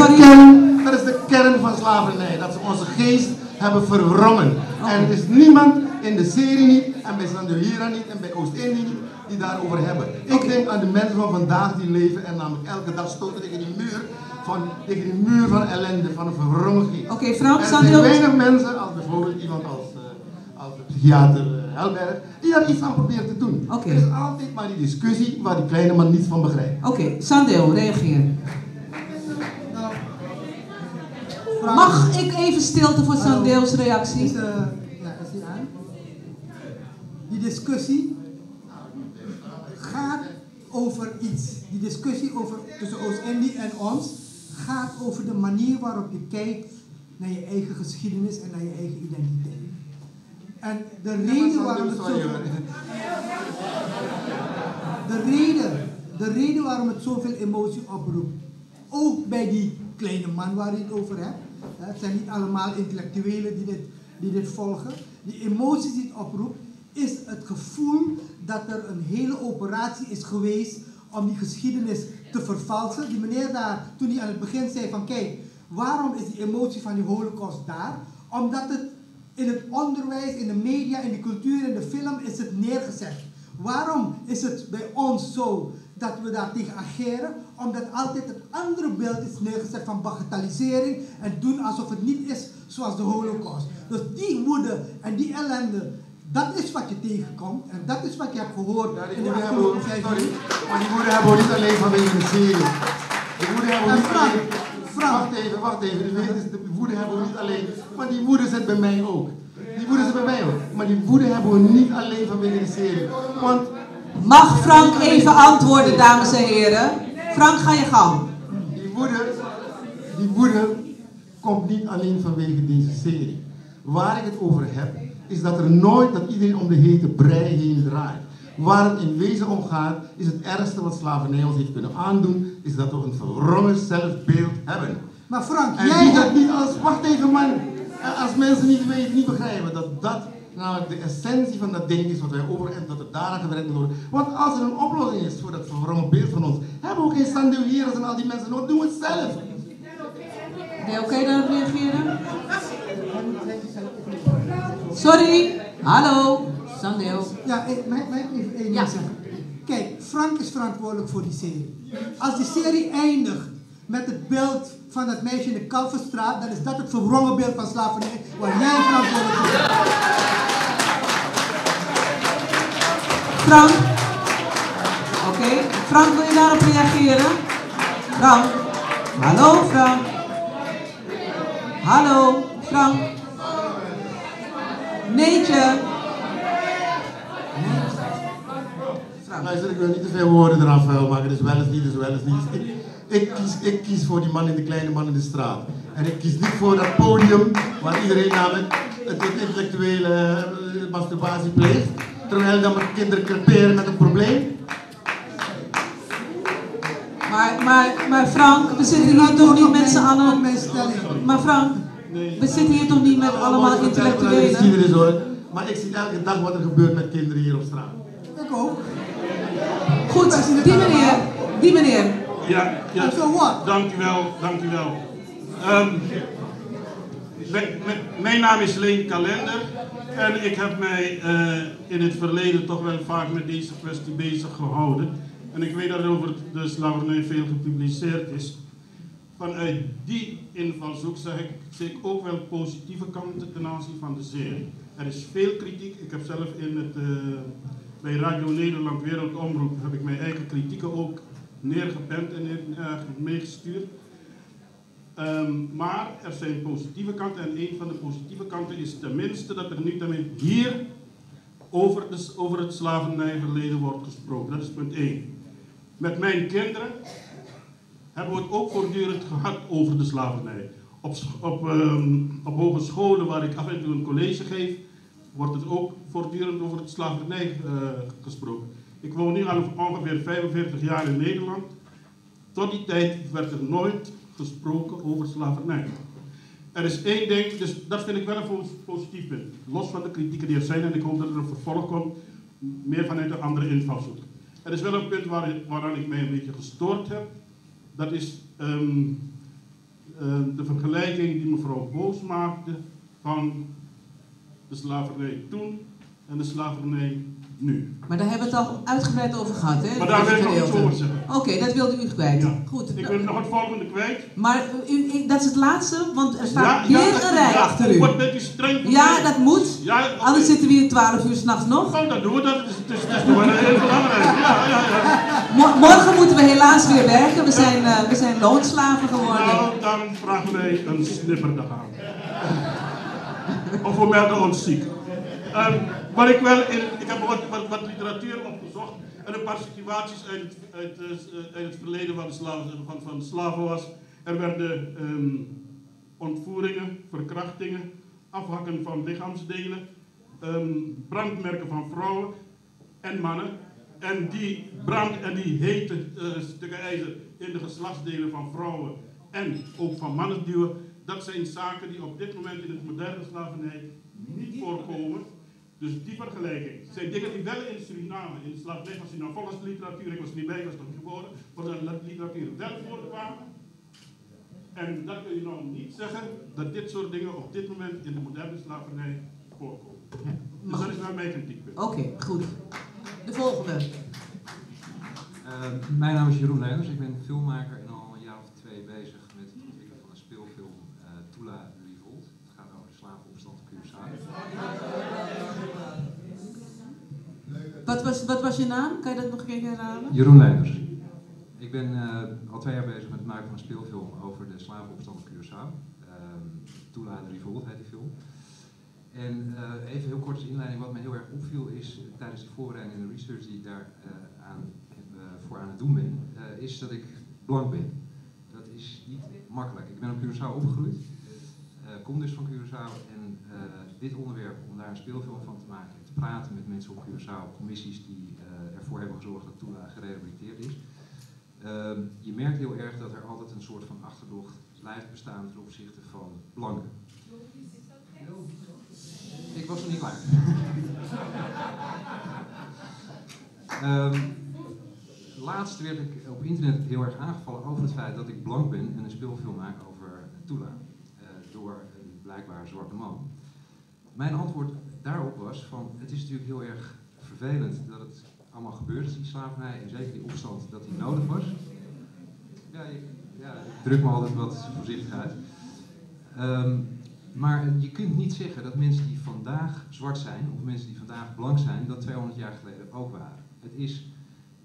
de kern van slavernij, dat ze onze geest hebben verwrongen. Okay. En er is niemand in de serie niet, en bij Sandeu Hira niet, en bij Oost-Indië niet, die daarover hebben. Ik denk aan de mensen van vandaag die leven en namelijk elke dag stoten tegen die muur van ellende, van een verwrongen geest. Oké, Frank, er zijn weinig mensen, als bijvoorbeeld iemand als de psychiater Helberg, die daar iets aan probeert te doen. Okay. Er is altijd maar die discussie waar die kleine man niets van begrijpt. Oké, Sandeu, reageer. Mag ik even stilte voor Sandeus reactie? Is die aan? Die discussie gaat over iets. Die discussie tussen Oost-Indië en ons gaat over de manier waarop je kijkt naar je eigen geschiedenis en naar je eigen identiteit. En de reden waarom het reden waarom het zoveel emotie oproept, ook bij die kleine man waar je het over hebt. Het zijn niet allemaal intellectuelen die dit volgen. Die emoties die het oproept, is het gevoel dat er een hele operatie is geweest om die geschiedenis te vervalsen. Die meneer daar, toen hij aan het begin zei van kijk, waarom is die emotie van die holocaust daar? Omdat het in het onderwijs, in de media, in de cultuur, in de film is het neergezet. Waarom is het bij ons zo dat we daar tegen ageren? Omdat altijd het andere beeld is neergezet van bagatellisering en doen alsof het niet is zoals de holocaust. Dus die woede en die ellende, dat is wat je tegenkomt en dat is wat je hebt gehoord in de afgelopen 5 jaar. Maar die woede hebben we niet alleen vanwege de serie. Die woede hebben we niet alleen. Wacht even. De woede hebben we niet alleen, maar die woede zit bij mij ook. Maar die woede hebben we niet alleen vanwege de serie. Want mag Frank even antwoorden, dames en heren? Frank, ga je gang. Die woede komt niet alleen vanwege deze serie. Waar ik het over heb, is dat iedereen om de hete brei heen draait. Waar het in wezen om gaat, is het ergste wat slavernij ons heeft kunnen aandoen, is dat we een verwrongen zelfbeeld hebben. Maar Frank, en jij doe dat hebt... niet als, wacht even man, als mensen niet weten, niet begrijpen dat dat nou de essentie van dat ding is wat wij over en dat er daarna gewerkt moet worden. Want als er een oplossing is voor dat verwrongen beeld van ons, hebben we ook geen Sandew hier en al die mensen nodig, doen we het zelf. Ben je oké daarop reageren? Sorry, hallo, Sandew. Ja, mag ik even één ding zeggen? Kijk, Frank is verantwoordelijk voor die serie. Als die serie eindigt met het beeld van dat meisje in de Kalverstraat, dan is dat het verwrongen beeld van slavernij waar jij verantwoordelijk voor bent. Frank? Oké, Frank, wil je daarop reageren? Frank? Hallo, Frank? Hallo, Frank? Neetje? Luister, ik wil niet te veel woorden eraan vuil maken, dus wel eens niet, dus wel eens niet. Ik kies voor die man in de kleine man in de straat. En ik kies niet voor dat podium waar iedereen namelijk het intellectuele masturbatie pleegt, terwijl dan mijn kinderen creperen met een probleem. Maar Frank, we zitten hier toch niet met z'n allen... Maar Frank, we zitten hier toch niet met allemaal intellectuelen? Geschiedenis hoor, maar ik zie elke dag wat er gebeurt met kinderen hier op straat. Ik ook. Goed, die meneer. Ja, dank u wel. Mijn naam is Leen Kalender en ik heb mij in het verleden toch wel vaak met deze kwestie bezig gehouden. En ik weet dat over de slavernij veel gepubliceerd is. Vanuit die invalshoek zie ik ook wel positieve kanten ten aanzien van de serie. Er is veel kritiek. Ik heb zelf bij Radio Nederland Wereldomroep heb ik mijn eigen kritieken ook neergepend en meegestuurd. Maar er zijn positieve kanten en een van de positieve kanten is tenminste dat er nu hier over het slavernijverleden wordt gesproken. Dat is punt 1. Met mijn kinderen hebben we het ook voortdurend gehad over de slavernij. Op hogescholen waar ik af en toe een college geef, wordt het ook voortdurend over het slavernij gesproken. Ik woon nu al ongeveer 45 jaar in Nederland. Tot die tijd werd er nooit gesproken over slavernij. Er is één ding, dus dat vind ik wel een positief punt. Los van de kritieken die er zijn en ik hoop dat er een vervolg komt, meer vanuit een andere invalshoek. Er is wel een punt waaraan ik mij een beetje gestoord heb. Dat is de vergelijking die mevrouw Boos maakte van de slavernij toen en de slavernij nu. Maar daar hebben we het al uitgebreid over gehad, hè? Maar daar wil ik nog iets over zeggen. Oké, dat wilde u kwijt. Ja. Goed. Ik wil nog het volgende kwijt. Maar dat is het laatste, want er staat weer een rij achter u. Wat bent u streng? Ja, dat moet. Ja, okay. Anders zitten we hier 12 uur 's nachts nog. Oh, dat doen we. Dat is toch wel heel belangrijk. Ja. Morgen moeten we helaas weer werken. We zijn loonslaven geworden. Nou, dan vragen wij een snipperdag aan. Of we melden ons ziek. Ik heb wat literatuur opgezocht en een paar situaties uit het verleden van de slaven was. Er werden ontvoeringen, verkrachtingen, afhakken van lichaamsdelen, brandmerken van vrouwen en mannen. En die brand en die hete stukken ijzer in de geslachtsdelen van vrouwen en ook van mannen duwen, dat zijn zaken die op dit moment in het moderne slavernij niet voorkomen. Dus die vergelijking zijn dingen die wel in Suriname, in de slavernij van Suriname, volgens de literatuur, ik was er niet bij, ik was nog niet geboren, maar de literatuur wel voorkwamen. En dat kun je nou niet zeggen dat dit soort dingen op dit moment in de moderne slavernij voorkomen. Dus dat is wel mijn kritiekpunt. Oké, goed. De volgende. Mijn naam is Jeroen Leijers, ik ben filmmaker en al een jaar of 2 bezig met het ontwikkelen van een speelfilm Tula Revolt. Het gaat over de slavenopstand op Curaçao. Wat was je naam? Kan je dat nog een keer herhalen? Jeroen Leijers. Ik ben al 2 jaar bezig met het maken van een speelfilm over de slavenopstand op Curaçao. Tula Revolt heet die film. En even heel kort als inleiding, wat mij heel erg opviel is tijdens de voorbereiding en de research die ik daar voor aan het doen ben, is dat ik blank ben. Dat is niet makkelijk. Ik ben op Curaçao opgegroeid, kom dus van Curaçao en dit onderwerp, om daar een speelfilm van te maken en te praten met mensen op Curaçao, commissies die ervoor hebben gezorgd dat Tula gerehabiliteerd is. Je merkt heel erg dat er altijd een soort van achterdocht blijft bestaan ten opzichte van blanken. Ik was nog niet klaar. Laatst werd ik op internet heel erg aangevallen over het feit dat ik blank ben en een speelfilm maak over Tula. Door een blijkbaar zwarte man. Mijn antwoord daarop was van, het is natuurlijk heel erg vervelend dat het allemaal gebeurd is, die slavernij, en zeker die opstand, dat die nodig was. Ja, ik druk me altijd wat voorzichtig uit. Maar je kunt niet zeggen dat mensen die vandaag zwart zijn, of mensen die vandaag blank zijn, dat 200 jaar geleden ook waren. Het is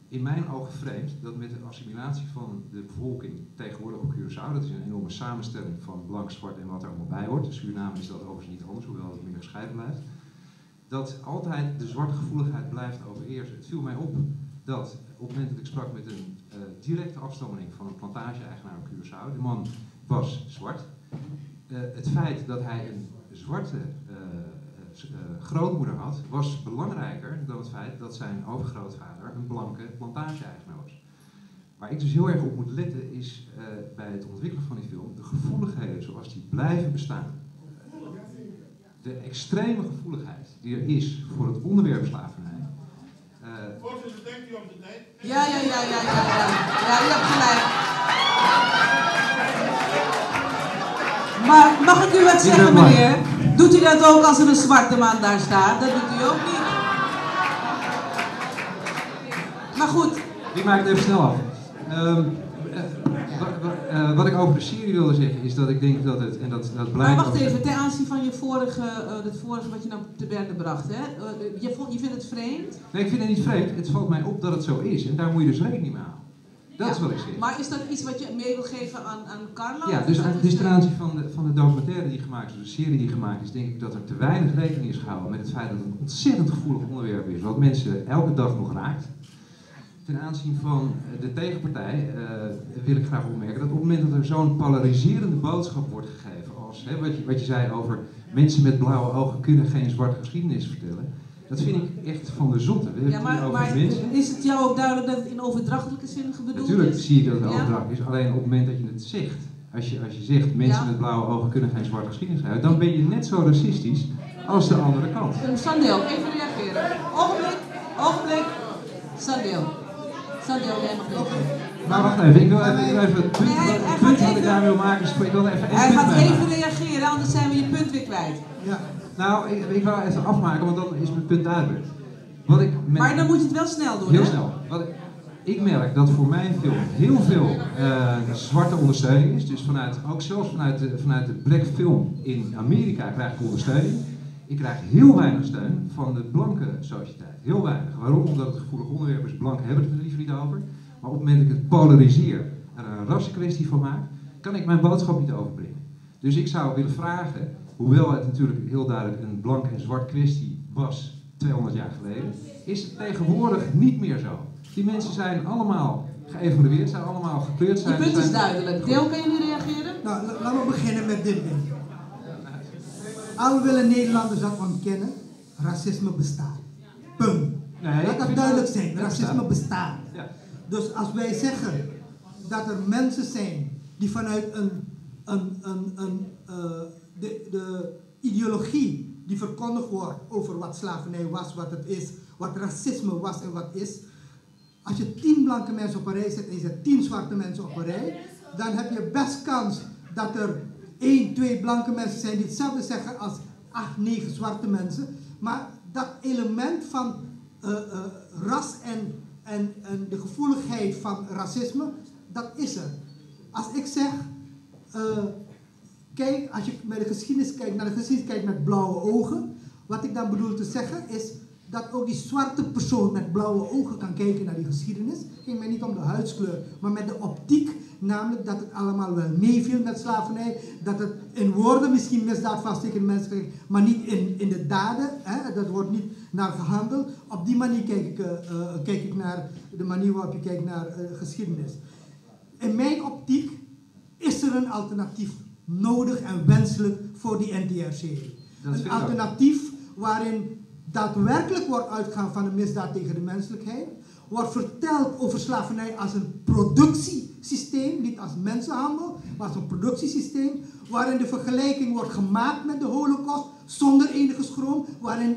in mijn ogen vreemd dat met de assimilatie van de bevolking tegenwoordig op Curaçao, dat is een enorme samenstelling van blank, zwart en wat er allemaal bij hoort. In Suriname is dat overigens niet anders, hoewel het meer gescheiden blijft. Dat altijd de zwarte gevoeligheid blijft overheersen. Het viel mij op dat op het moment dat ik sprak met een directe afstammeling van een plantage-eigenaar op Curaçao, de man was zwart. Het feit dat hij een zwarte grootmoeder had, was belangrijker dan het feit dat zijn overgrootvader een blanke plantage-eigenaar was. Waar ik dus heel erg op moet letten is bij het ontwikkelen van die film de gevoeligheden zoals die blijven bestaan. De extreme gevoeligheid die er is voor het onderwerp slavernij. Voorzitter, denkt u om de tijd? Ja, u hebt gelijk. Maar mag ik u wat zeggen, meneer? Doet u dat ook als er een zwarte man daar staat? Dat doet u ook niet. Maar goed. Ik maak het even snel af. Wat ik over de serie wilde zeggen is dat ik denk dat het, en dat blijkt. Maar wacht even, ten aanzien van je het vorige wat je nou te berde bracht, hè? Je vindt het vreemd? Nee, ik vind het niet vreemd. Het valt mij op dat het zo is en daar moet je dus rekening mee houden. Dat is wat ik zeg. Maar is dat iets wat je mee wil geven aan Carla? Ja, dus ten aanzien van de documentaire die gemaakt is, de serie die gemaakt is, denk ik dat er te weinig rekening is gehouden met het feit dat het een ontzettend gevoelig onderwerp is, wat mensen elke dag nog raakt. Ten aanzien van de tegenpartij wil ik graag opmerken dat op het moment dat er zo'n polariserende boodschap wordt gegeven, als wat je zei over mensen met blauwe ogen kunnen geen zwarte geschiedenis vertellen, dat vind ik echt van de zotte. Ja, maar is het jou ook duidelijk dat het in overdrachtelijke zin bedoeld is? Natuurlijk zie je dat het overdrachtelijk is, alleen op het moment dat je het zegt, als je zegt mensen met blauwe ogen kunnen geen zwarte geschiedenis schrijven, dan ben je net zo racistisch als de andere kant. Sandeel, even reageren. Ogenblik. Sandeel, jij mag reageren. Maar wacht even, ik wil even het punt wat ik daar wil maken. Hij gaat even reageren, anders zijn we je punt weer kwijt. Ja. Nou, ik wil even afmaken, want dan is mijn punt duidelijk. Maar dan moet je het wel snel doen, heel hè? Snel. Ik merk dat voor mijn film heel veel zwarte ondersteuning is. Dus ook zelfs vanuit de black film in Amerika krijg ik ondersteuning. Ik krijg heel weinig steun van de blanke sociëteit. Heel weinig. Waarom? Omdat het een gevoelig onderwerp is. Blanken hebben het er liever niet over. Maar op het moment dat ik het polariseer en er een rassenkwestie van maak, kan ik mijn boodschap niet overbrengen. Dus ik zou willen vragen, hoewel het natuurlijk heel duidelijk een blank en zwart kwestie was 200 jaar geleden, is het tegenwoordig niet meer zo. Die mensen zijn allemaal geëvolueerd, zijn allemaal gekleurd. Je punt is duidelijk. Deel, kan je nu reageren? Nou, laten we beginnen met dit ding. Al willen Nederlanders dat ontkennen, racisme bestaat. Punt. Laat dat duidelijk zijn, racisme bestaat. Ja. Dus als wij zeggen dat er mensen zijn die vanuit de ideologie die verkondigd wordt over wat slavernij was, wat het is, wat racisme was en wat is. Als je 10 blanke mensen op een rij zet en je zet 10 zwarte mensen op een rij, dan heb je best kans dat er 1, 2 blanke mensen zijn die hetzelfde zeggen als 8, 9 zwarte mensen. Maar dat element van ras en de gevoeligheid van racisme, dat is er. Als ik zeg, kijk, als je naar de geschiedenis kijkt met blauwe ogen, wat ik dan bedoel te zeggen is dat ook die zwarte persoon met blauwe ogen kan kijken naar die geschiedenis. Het ging mij niet om de huidskleur, maar met de optiek, namelijk dat het allemaal wel meeviel met slavernij, dat het in woorden misschien misdaad vast tegen mensen, maar niet in de daden, hè? Dat wordt niet naar gehandeld. Op die manier kijk ik naar de manier waarop je kijkt naar geschiedenis. In mijn optiek is er een alternatief nodig en wenselijk voor die NTR-serie. Een alternatief waarin daadwerkelijk wordt uitgegaan van een misdaad tegen de menselijkheid, wordt verteld over slavernij als een productiesysteem, niet als mensenhandel, maar als een productiesysteem, waarin de vergelijking wordt gemaakt met de Holocaust zonder enige schroom, waarin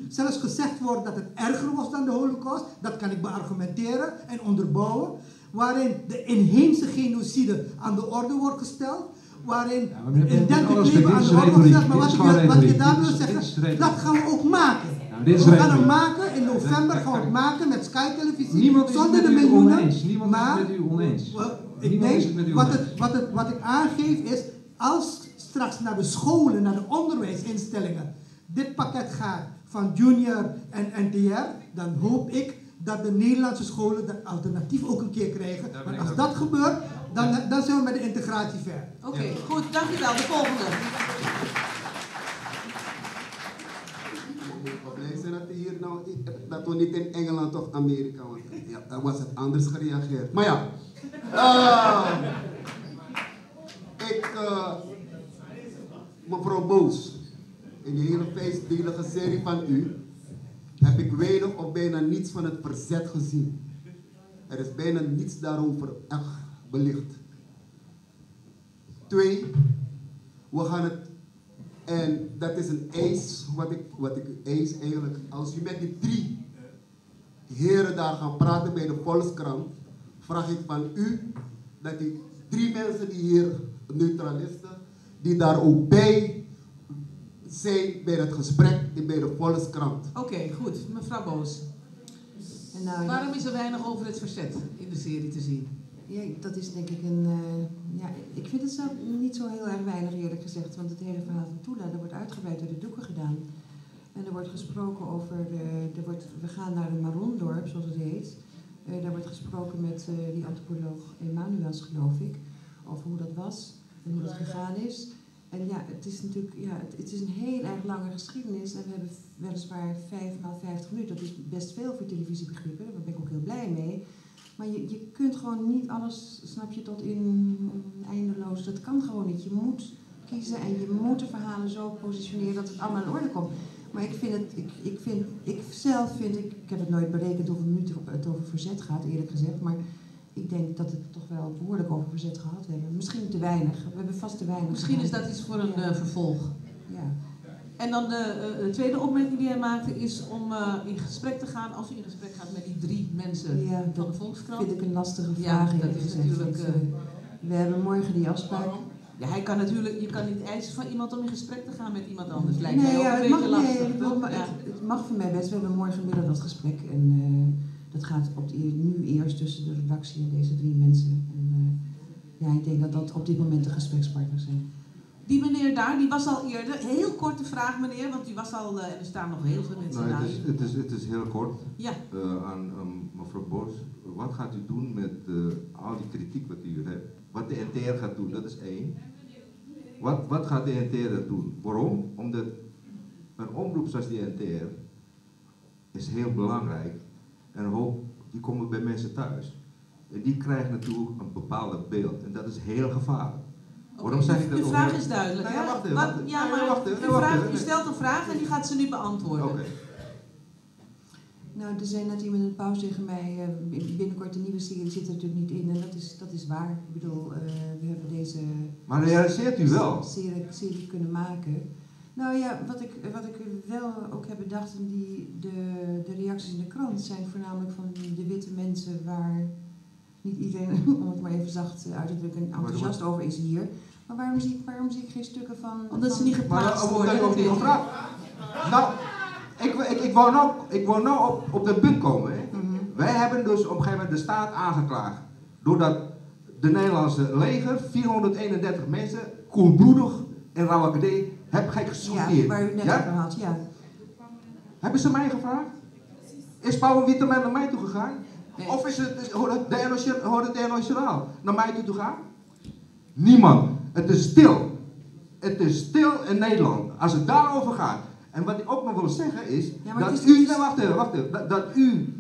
zelfs gezegd wordt dat het erger was dan de Holocaust, dat kan ik beargumenteren en onderbouwen, waarin de inheemse genocide aan de orde wordt gesteld, waarin identiek leven aan de orde wordt gesteld, maar wat je daar wil zeggen, dat gaan we ook maken. We gaan het maken, in november gaan we het maken met Sky Televisie, zonder de miljoenen. Niemand is het met u oneens. Ik denk, wat ik aangeef is, als straks naar de scholen, naar de onderwijsinstellingen, dit pakket gaat van junior en NTR, dan hoop ik dat de Nederlandse scholen dat alternatief ook een keer krijgen. Want als dat gebeurt, dan zijn we met de integratie ver. Oké, goed, dankjewel. De volgende. Blij zijn dat we hier nou, dat we niet in Engeland of Amerika, want ja, dan was het anders gereageerd. Maar ja, mevrouw Boos, in die hele vijfdelige serie van u heb ik weinig of bijna niets van het verzet gezien. Er is bijna niets daarover echt belicht. 2, we gaan het, en dat is een eis, wat ik eis eigenlijk, als u met die 3 heren daar gaan praten bij de Volkskrant, vraag ik van u dat die 3 mensen die hier, neutralisten, die daar ook bij zijn bij het gesprek bij de Volkskrant. Oké, goed. Mevrouw Boos. Nou, waarom is er weinig over het verzet in de serie te zien? Ja, dat is denk ik een... ja, ik vind het zelf niet zo heel erg weinig eerlijk gezegd, want het hele verhaal van Tula, dat wordt uitgebreid door de doeken gedaan. En er wordt gesproken over... we gaan naar een Marondorp, zoals het heet. Daar wordt gesproken met die antropoloog Emanuels, geloof ik, over hoe dat was en hoe dat gegaan is. En ja, het is natuurlijk het is een heel erg lange geschiedenis en we hebben weliswaar 5x50 minuten. Dat is best veel voor televisiebegrippen, daar ben ik ook heel blij mee. Maar je kunt gewoon niet alles, snap je, tot in eindeloos. Dat kan gewoon niet. Je moet kiezen en je moet de verhalen zo positioneren dat het allemaal in orde komt. Maar ik heb het nooit berekend hoeveel minuten het over verzet gaat, eerlijk gezegd. Maar ik denk dat het toch wel behoorlijk over verzet gehad hebben. Misschien te weinig. We hebben vast te weinig. Misschien is dat iets voor een vervolg. Ja. En dan de tweede opmerking die hij maakte is om in gesprek te gaan, als u in gesprek gaat met die 3 mensen van de Volkskrant. Dat vind ik een lastige vraag. Ja, dat is natuurlijk... we hebben morgen die afspraak. Ja, hij kan natuurlijk, je kan niet eisen van iemand om in gesprek te gaan met iemand anders. Lijkt mij ook een beetje lastig. Het mag voor mij best. We hebben morgenmiddag dat gesprek en dat gaat nu eerst tussen de redactie en deze 3 mensen. En, ja, ik denk dat dat op dit moment de gesprekspartners zijn. Die meneer daar, die was al eerder. Heel korte vraag, meneer, want die was al, en er staan nog heel veel mensen naar. Het is heel kort. Ja. Aan mevrouw Boos. Wat gaat u doen met al die kritiek wat u hebt? Wat de NTR gaat doen, dat is 1. Wat gaat de NTR doen? Waarom? Omdat een omroep zoals die NTR is heel belangrijk. En een hoop, die komen bij mensen thuis. En die krijgen natuurlijk een bepaald beeld. En dat is heel gevaarlijk. Waarom zeg ik dat? De vraag is duidelijk. Nee, wacht. U stelt een vraag en die gaat ze nu beantwoorden. Okay. Nou, er zei net iemand in de pauze tegen mij, binnenkort de nieuwe serie zit er natuurlijk niet in. En dat is waar. Ik bedoel, we hebben deze... Maar realiseert u wel? ...serie kunnen maken. Nou ja, wat ik wel ook heb bedacht, en de reacties in de krant zijn voornamelijk van de witte mensen waar niet iedereen, om het maar even zacht uit te drukken, enthousiast over is hier. Maar waarom zie ik geen stukken van... Omdat ze niet geplaatst worden. Maar ook niet gevraagd. Nou, ik wou nou op dat punt komen. Hè. Wij hebben dus op een gegeven moment de staat aangeklaagd. Doordat de Nederlandse leger 431 mensen koelbloedig in Rawakadee heb geëxecuteerd. Ja, waar u net over had, ja. Hebben ze mij gevraagd? Is Paul Witteman naar mij toe gegaan? Nee. Of hoort het NOS naar mij toe gaan? Niemand. Het is stil. Het is stil in Nederland. Als het daarover gaat. En wat ik ook nog wil zeggen is, dat u, dat u,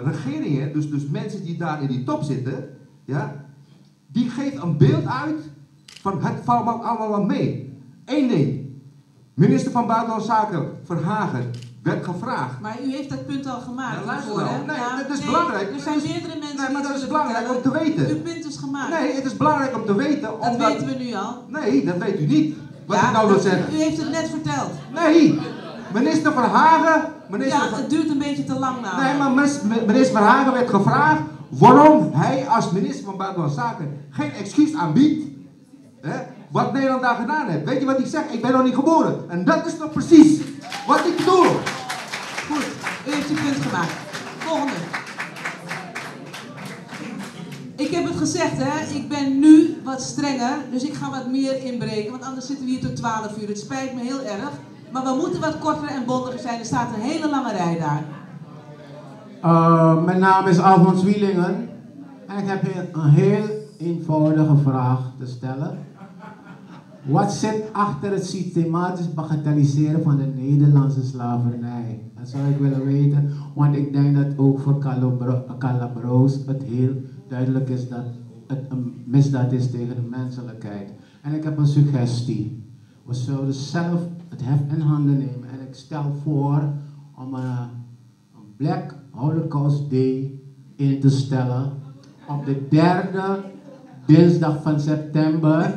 regeringen, dus mensen die daar in die top zitten, ja, die geeft een beeld uit van het valt allemaal mee. Eén ding. Minister van Buitenlandse Zaken, Verhagen, werd gevraagd. Maar u heeft dat punt al gemaakt. Ja, luister hiervoor, nou. hè? Nee, Ja, dat is belangrijk. Er zijn meerdere mensen Nee, maar die dat is zullen belangrijk om vertellen. te weten. Uw punt is gemaakt. Nee, het is belangrijk om te weten. Dat weten we nu al. Nee, dat weet u niet. Wat Ja, ik nou wil zeggen. U heeft het net verteld. Nee, minister Verhagen... Het duurt een beetje te lang nou. Nee, maar minister Verhagen werd gevraagd waarom hij als minister van Buitenlandse Zaken geen excuus aanbiedt. Hè, wat Nederland daar gedaan heeft. Weet je wat ik zeg? Ik ben nog niet geboren. En dat is toch precies wat ik bedoel. Goed, u heeft uw punt gemaakt. Volgende. Ik heb het gezegd, hè. Ik ben nu wat strenger, dus ik ga wat meer inbreken, want anders zitten we hier tot 12 uur. Het spijt me heel erg, maar we moeten wat korter en bondiger zijn. Er staat een hele lange rij daar. Mijn naam is Alfons Wielingen en ik heb hier een heel eenvoudige vraag te stellen. Wat zit achter het systematisch bagatelliseren van de Nederlandse slavernij? Dat zou ik willen weten, want ik denk dat ook voor Carla Broos het heel duidelijk is dat het een misdaad is tegen de menselijkheid. En ik heb een suggestie. We zouden zelf het heft in handen nemen en ik stel voor om een Black Holocaust Day in te stellen op de 3e dinsdag van september,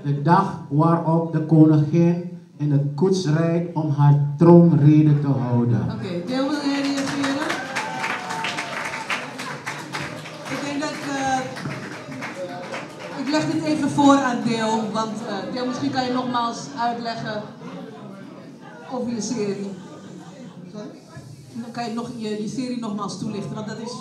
de dag waarop de koningin in het koets rijdt om haar troonrede te houden. Oké, Deel, wil jij reageren? Ik denk dat ik leg dit even voor aan Deel, want Deel, misschien kan je nogmaals uitleggen over je serie. Dan kan je nog je serie nogmaals toelichten, want dat is...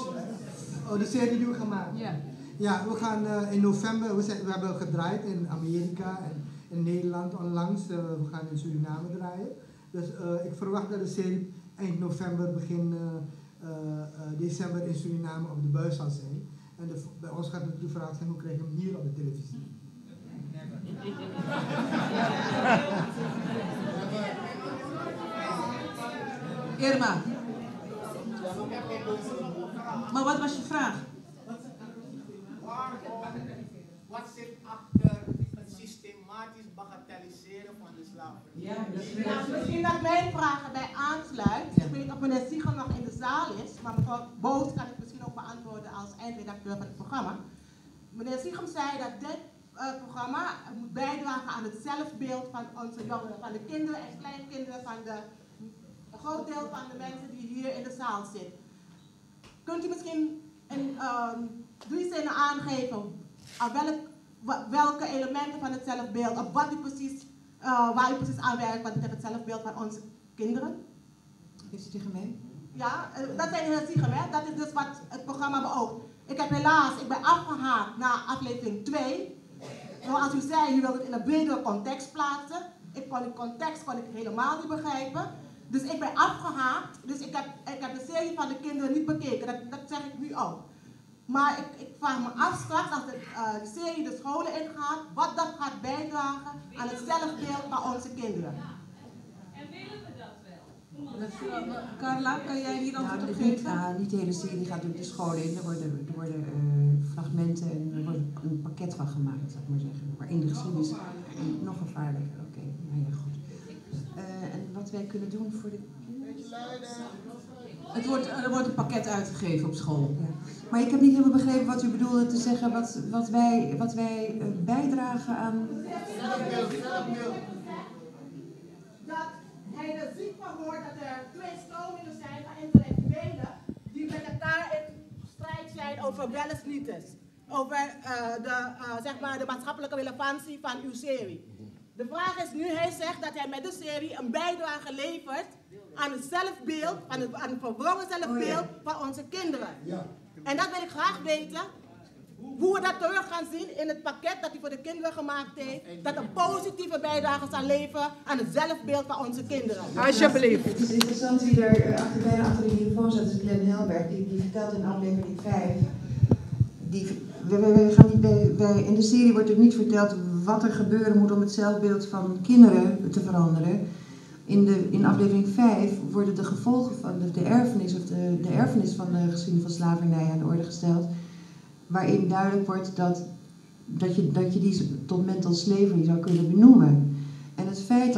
Oh, de serie die we gaan maken? Ja. Ja, we gaan in november, we hebben gedraaid in Amerika en in Nederland onlangs. We gaan in Suriname draaien. Dus ik verwacht dat de serie eind november, begin december in Suriname op de buis zal zijn. En bij ons gaat natuurlijk de vraag zijn, hoe krijg je hem hier op de televisie? Irma. Maar wat was je vraag? Wat zit achter het systematisch bagatelliseren van de slavernij? Ja, misschien dat mijn vraag erbij aansluit. Ik weet niet of meneer Siegel nog in de zaal is, maar mevrouw Boos kan het misschien ook beantwoorden als eindredacteur van het programma. Meneer Siegel zei dat dit programma moet bijdragen aan het zelfbeeld van onze jongeren, van de kinderen en kleinkinderen, van een groot deel van de mensen die hier in de zaal zitten. Kunt u misschien in 3 zinnen aangeven welke elementen van het zelfbeeld, of wat u precies, waar u precies aan werkt wat betreft het zelfbeeld van onze kinderen? Is het tegen mij? Ja, dat zijn de Siegem, hè? Dat is dus wat het programma beoogt. Ik ben afgehaakt na aflevering 2. Zoals u zei, u wilde het in een bredere context plaatsen. Die context kon ik helemaal niet begrijpen. Dus ik ben afgehaakt. Dus ik heb de serie van de kinderen niet bekeken. Dat zeg ik nu ook. Maar ik vraag me af straks, als de serie de scholen ingaat, wat dat gaat bijdragen aan het zelfbeeld van onze kinderen. En willen we dat wel? Carla, kan jij hier antwoord op geven? Niet de hele serie gaat door de scholen in. Er worden fragmenten en er wordt een pakket van gemaakt, zou ik maar zeggen. Maar in de geschiedenis nog gevaarlijker. Oké, nou ja, goed. En wat wij kunnen doen voor de... Er wordt een pakket uitgegeven op school. Ja. Maar ik heb niet helemaal begrepen wat u bedoelde te zeggen, wat wij bijdragen aan... Dat hij er ziek van wordt dat er 2 stromingen zijn van intellectuelen die met elkaar in strijd zijn over wel eens niet eens. Over de maatschappelijke relevantie van uw serie. De vraag is nu, hij zegt dat hij met de serie een bijdrage levert aan het zelfbeeld, aan het verwrongen zelfbeeld van onze kinderen. Ja. En dat wil ik graag weten, hoe we dat terug gaan zien in het pakket dat hij voor de kinderen gemaakt heeft, dat een positieve bijdrage zal leveren aan het zelfbeeld van onze kinderen. Alsjeblieft. Het is interessant wie er bijna achter de microfoon zat, is Glenn Helberg, die vertelt in aflevering 5. In de serie wordt er niet verteld wat er gebeuren moet om het zelfbeeld van kinderen te veranderen. In aflevering 5 worden de gevolgen van de erfenis of de erfenis van de geschiedenis van slavernij aan de orde gesteld. Waarin duidelijk wordt dat je die tot mental slavery zou kunnen benoemen. En het feit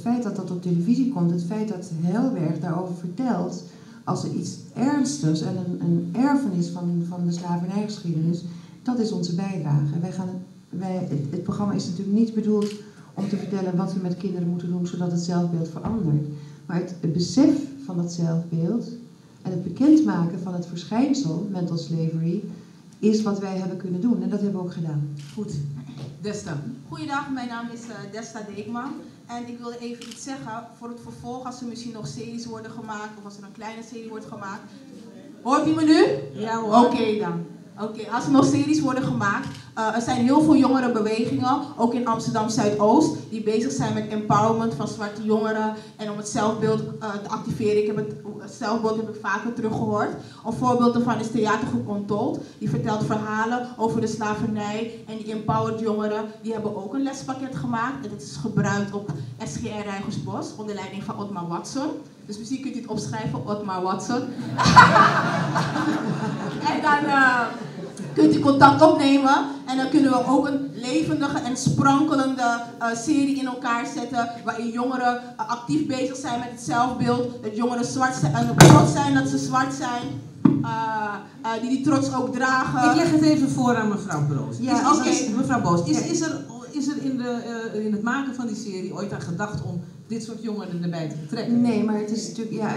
feit dat dat op televisie komt, het feit dat Helberg daarover vertelt als er iets ernstigs en een erfenis van de slavernijgeschiedenis, dat is onze bijdrage. Het programma is natuurlijk niet bedoeld om te vertellen wat we met kinderen moeten doen zodat het zelfbeeld verandert. Maar het besef van dat zelfbeeld en het bekendmaken van het verschijnsel, mental slavery, is wat wij hebben kunnen doen. En dat hebben we ook gedaan. Goed. Desta. Goeiedag, mijn naam is Desta Deekman. En ik wilde even iets zeggen voor het vervolg, als er misschien nog series worden gemaakt, of als er een kleine serie wordt gemaakt. Hoort u me nu? Ja hoor. Oké dan. Als er nog series worden gemaakt, er zijn heel veel jongerenbewegingen, ook in Amsterdam Zuidoost, die bezig zijn met empowerment van zwarte jongeren en om het zelfbeeld te activeren. Het zelfbeeld heb ik vaker teruggehoord. Een voorbeeld daarvan is theatergroep Ontold. Die vertelt verhalen over de slavernij en die empowered jongeren. Die hebben ook een lespakket gemaakt en dat is gebruikt op SGR Rijgersbos onder leiding van Otmar Watson. Dus misschien kunt u het opschrijven, Otmar Watson. En dan kunt u contact opnemen en dan kunnen we ook een levendige en sprankelende serie in elkaar zetten waarin jongeren actief bezig zijn met het zelfbeeld, dat jongeren zwart zijn en trots zijn dat ze zwart zijn, die trots ook dragen. Ik leg het even voor aan mevrouw Broos. Ja, Mevrouw Boos, is er in het maken van die serie ooit aan gedacht om dit soort jongeren erbij te betrekken? Nee, maar het is natuurlijk, ja,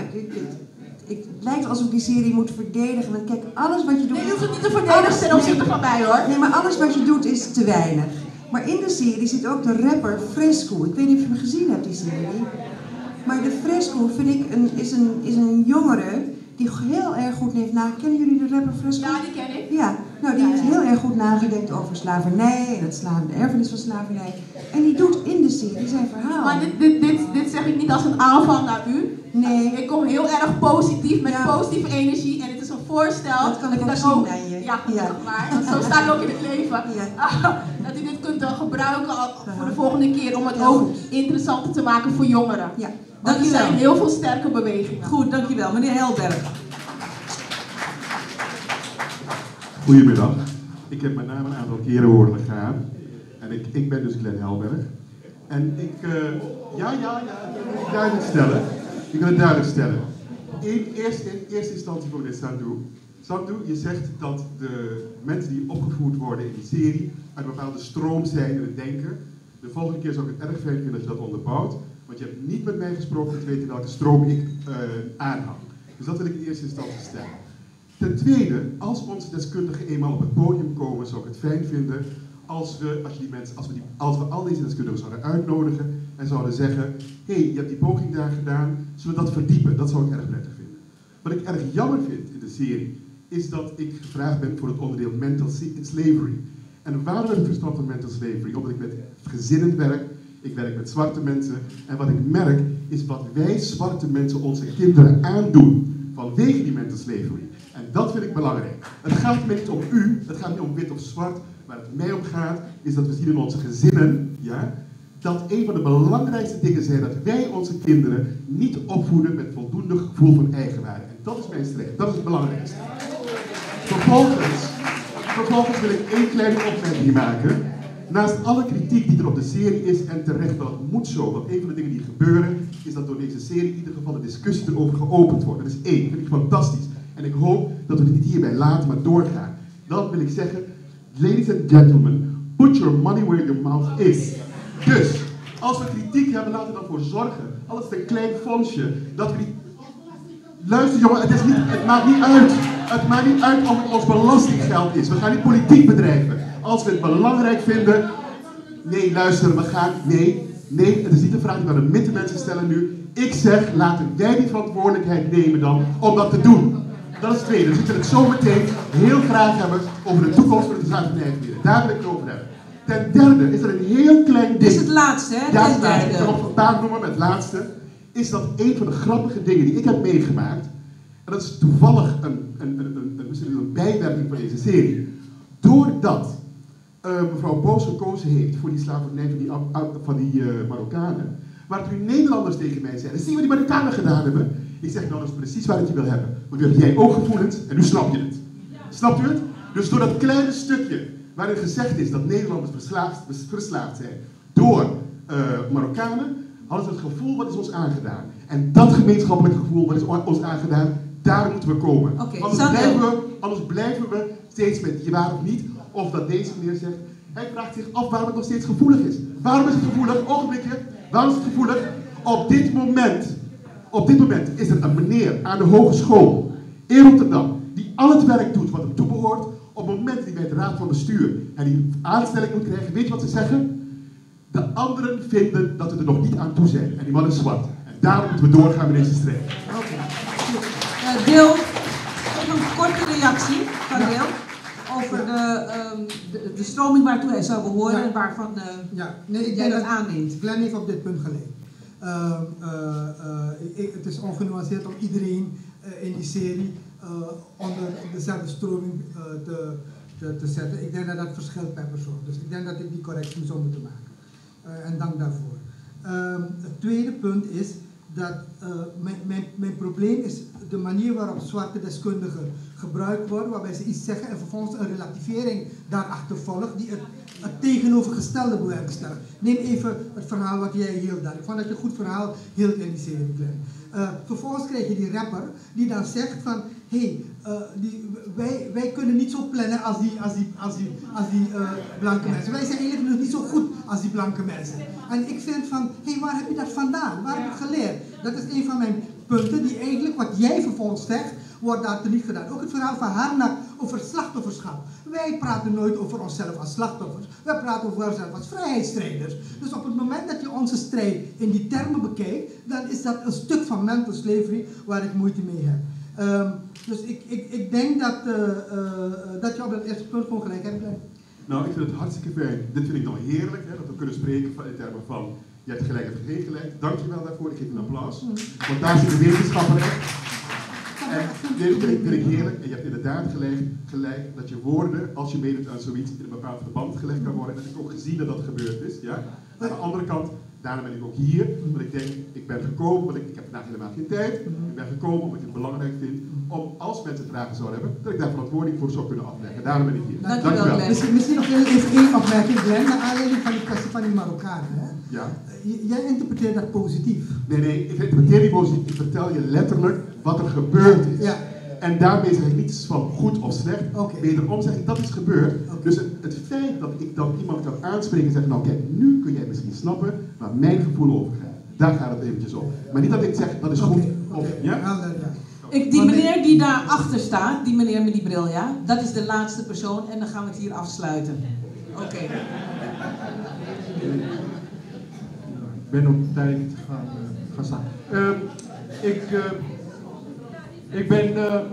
het lijkt alsof ik die serie moet verdedigen. Want kijk, alles wat je doet... Nee, je hoeft het niet te verdedigen ten opzichte van mij hoor. Nee, maar alles wat je doet is te weinig. Maar in de serie zit ook de rapper Fresco. Ik weet niet of je hem gezien hebt, die serie. Maar de Fresco, vind ik, is een jongere die heel erg goed heeft nagedacht. Kennen jullie de rapper Fresco? Ja, die ken ik. Ja, nou die heeft heel erg goed nagedacht over slavernij en de erfenis van slavernij. En die doet in de serie zijn verhaal. Maar dit zeg ik niet als een aanval naar u. Nee. Ik kom heel erg positief, met positieve energie en het is een voorstel. Dat kan ik ook zien aan je. Ja, maar want zo sta ik ook in het leven. Dat u dit kunt gebruiken voor de volgende keer om het ook interessanter te maken voor jongeren. Ja. Want er zijn heel veel sterke bewegingen. Goed, dankjewel. Meneer Helberg. Goedemiddag. Ik heb mijn naam een aantal keren horen gaan. En ik ben dus Glenn Helberg. En ik wil het duidelijk stellen. In eerste instantie voor meneer Sandou. Sandou, je zegt dat de mensen die opgevoerd worden in die serie uit een bepaalde stroom zijn in het denken. De volgende keer zou ik het erg fijn vinden als je dat onderbouwt. Want je hebt niet met mij gesproken om te weten welke stroom ik aanhang. Dus dat wil ik in eerste instantie stellen. Ten tweede, als onze deskundigen eenmaal op het podium komen, zou ik het fijn vinden als we al deze deskundigen zouden uitnodigen en zouden zeggen, hé, je hebt die poging daar gedaan, zullen we dat verdiepen? Dat zou ik erg prettig vinden. Wat ik erg jammer vind in de serie, is dat ik gevraagd ben voor het onderdeel mental slavery. En waarom heb ik verstand van mental slavery? Omdat ik met gezinnen werk, ik werk met zwarte mensen en wat ik merk is wat wij zwarte mensen onze kinderen aandoen vanwege die mental slavery. En dat vind ik belangrijk. Het gaat mij niet om u, het gaat niet om wit of zwart. Waar het mij om gaat, is dat we zien in onze gezinnen, ja, dat een van de belangrijkste dingen zijn dat wij onze kinderen niet opvoeden met voldoende gevoel van eigenwaarde. En dat is mijn strijd, dat is het belangrijkste. Vervolgens wil ik één kleine opmerking maken. Naast alle kritiek die er op de serie is, en terecht wel, het moet zo, want een van de dingen die gebeuren, is dat door deze serie in ieder geval de discussie erover geopend wordt. Dat is één, dat vind ik fantastisch. En ik hoop dat we dit niet hierbij laten, maar doorgaan. Dan wil ik zeggen, ladies and gentlemen, put your money where your mouth is. Dus, als we kritiek hebben, laten we ervoor zorgen, al is het een klein fondsje, dat we die... Luister jongen, het maakt niet uit. Het maakt niet uit of het ons belastinggeld is. We gaan niet politiek bedrijven. Als we het belangrijk vinden... Nee, luister, we gaan... Nee, het is niet de vraag die we aan de middenmensen stellen nu. Ik zeg, laten wij die verantwoordelijkheid nemen dan om dat te doen. Dat is het tweede. Dus ik wil het zo meteen heel graag hebben over de toekomst van de slavernijgebieden. Daar wil ik het over hebben. Ten derde is er een heel klein ding. Dit is het laatste, hè? Ja, het is ik kan nog een paar noemen, maar het laatste is dat een van de grappige dingen die ik heb meegemaakt, en dat is toevallig een bijwerking van deze serie, doordat mevrouw Boos gekozen heeft voor die slavernij van die Marokkanen, waar toen Nederlanders tegen mij zeiden, zie je wat die Marokkanen gedaan hebben? Ik zeg, nou, dat is precies waar ik je wil hebben. Want nu heb jij ook gevoelens en nu snap je het. Snapt u het? Dus door dat kleine stukje waarin gezegd is dat Nederlanders verslaafd zijn door Marokkanen, hadden ze het gevoel, wat is ons aangedaan? En dat gemeenschappelijk gevoel, wat is ons aangedaan, daar moeten we komen. Anders blijven we steeds met je waar of niet, of dat deze meneer zegt, hij vraagt zich af waarom het nog steeds gevoelig is. Waarom is het gevoelig? Ogenblikje, waarom is het gevoelig? Op dit moment is er een meneer aan de hogeschool in Rotterdam, die al het werk doet wat hem toebehoort. Op het moment dat hij bij de raad van bestuur en die aanstelling moet krijgen, weet je wat ze zeggen? De anderen vinden dat we er nog niet aan toe zijn. En die man is zwart. En daarom moeten we doorgaan met deze strijd. Deel, even een korte reactie van Deel over de stroming waartoe hij zou behoren en waarvan jij dat aanneemt. Glenn heeft op dit punt gelijk. Het is ongenuanceerd om iedereen in die serie onder dezelfde stroming te zetten. Ik denk dat dat verschilt per persoon. Dus ik denk dat ik die correctie zou moeten maken. En dank daarvoor. Het tweede punt is dat mijn probleem is de manier waarop zwarte deskundigen gebruikt worden, waarbij ze iets zeggen en vervolgens een relativering daarachter volgt die het tegenovergestelde bewerkstelligt. Neem even het verhaal wat jij hield daar. Ik vond dat je een goed verhaal hield in die serie, Glenn. Vervolgens krijg je die rapper die dan zegt van, wij kunnen niet zo plannen als die blanke mensen. Wij zijn eigenlijk nog niet zo goed als die blanke mensen. En ik vind van, waar heb je dat vandaan? Waar heb je geleerd? Dat is een van mijn punten die eigenlijk, wat jij vervolgens zegt, wordt daar niet gedaan. Ook het verhaal van Harnack over slachtofferschap. Wij praten nooit over onszelf als slachtoffers. Wij praten over onszelf als vrijheidsstrijders. Dus op het moment dat je onze strijd in die termen bekijkt, dan is dat een stuk van mental slavery waar ik moeite mee heb. Dus ik denk dat je op dat eerste punt gewoon gelijk hebt. Nou, ik vind het hartstikke fijn. Dit vind ik dan heerlijk, hè, dat we kunnen spreken in termen van, je hebt gelijk, je hebt geen gelijk. Dank je wel daarvoor, ik geef een applaus. Want daar zit de wetenschapper in. En dit vind ik heerlijk. En je hebt inderdaad gelijk dat je woorden, als je meedoet aan zoiets, in een bepaald verband gelegd kan worden. En dat ik ook gezien dat dat gebeurd is. Ja? Aan de andere kant, daarom ben ik ook hier. Want ik denk, ik ben gekomen, want ik heb vandaag helemaal geen tijd. Ik ben gekomen omdat ik het belangrijk vind om, als mensen vragen zouden hebben, dat ik daar verantwoording voor zou kunnen afleggen. Daarom ben ik hier. Dankjewel. Misschien nog even één opmerking, Glenn, naar aanleiding van die kwestie van die Marokkanen. Hè? Ja. Jij interpreteert dat positief. Nee, ik interpreteer niet positief. Ik vertel je letterlijk wat er gebeurd is. Ja. En daarmee zeg ik niets van goed of slecht. Wederom zeg ik dat is gebeurd. Dus het feit dat ik dan iemand kan aanspreken en zeggen, nou kijk, nu kun jij misschien snappen waar mijn gevoel over gaat. Daar gaat het eventjes om. Maar niet dat ik zeg, dat is goed. Of, ja? Die meneer die daar achter staat, die meneer met die bril, ja, dat is de laatste persoon en dan gaan we het hier afsluiten. Oké. Ik ben op tijd gaan staan.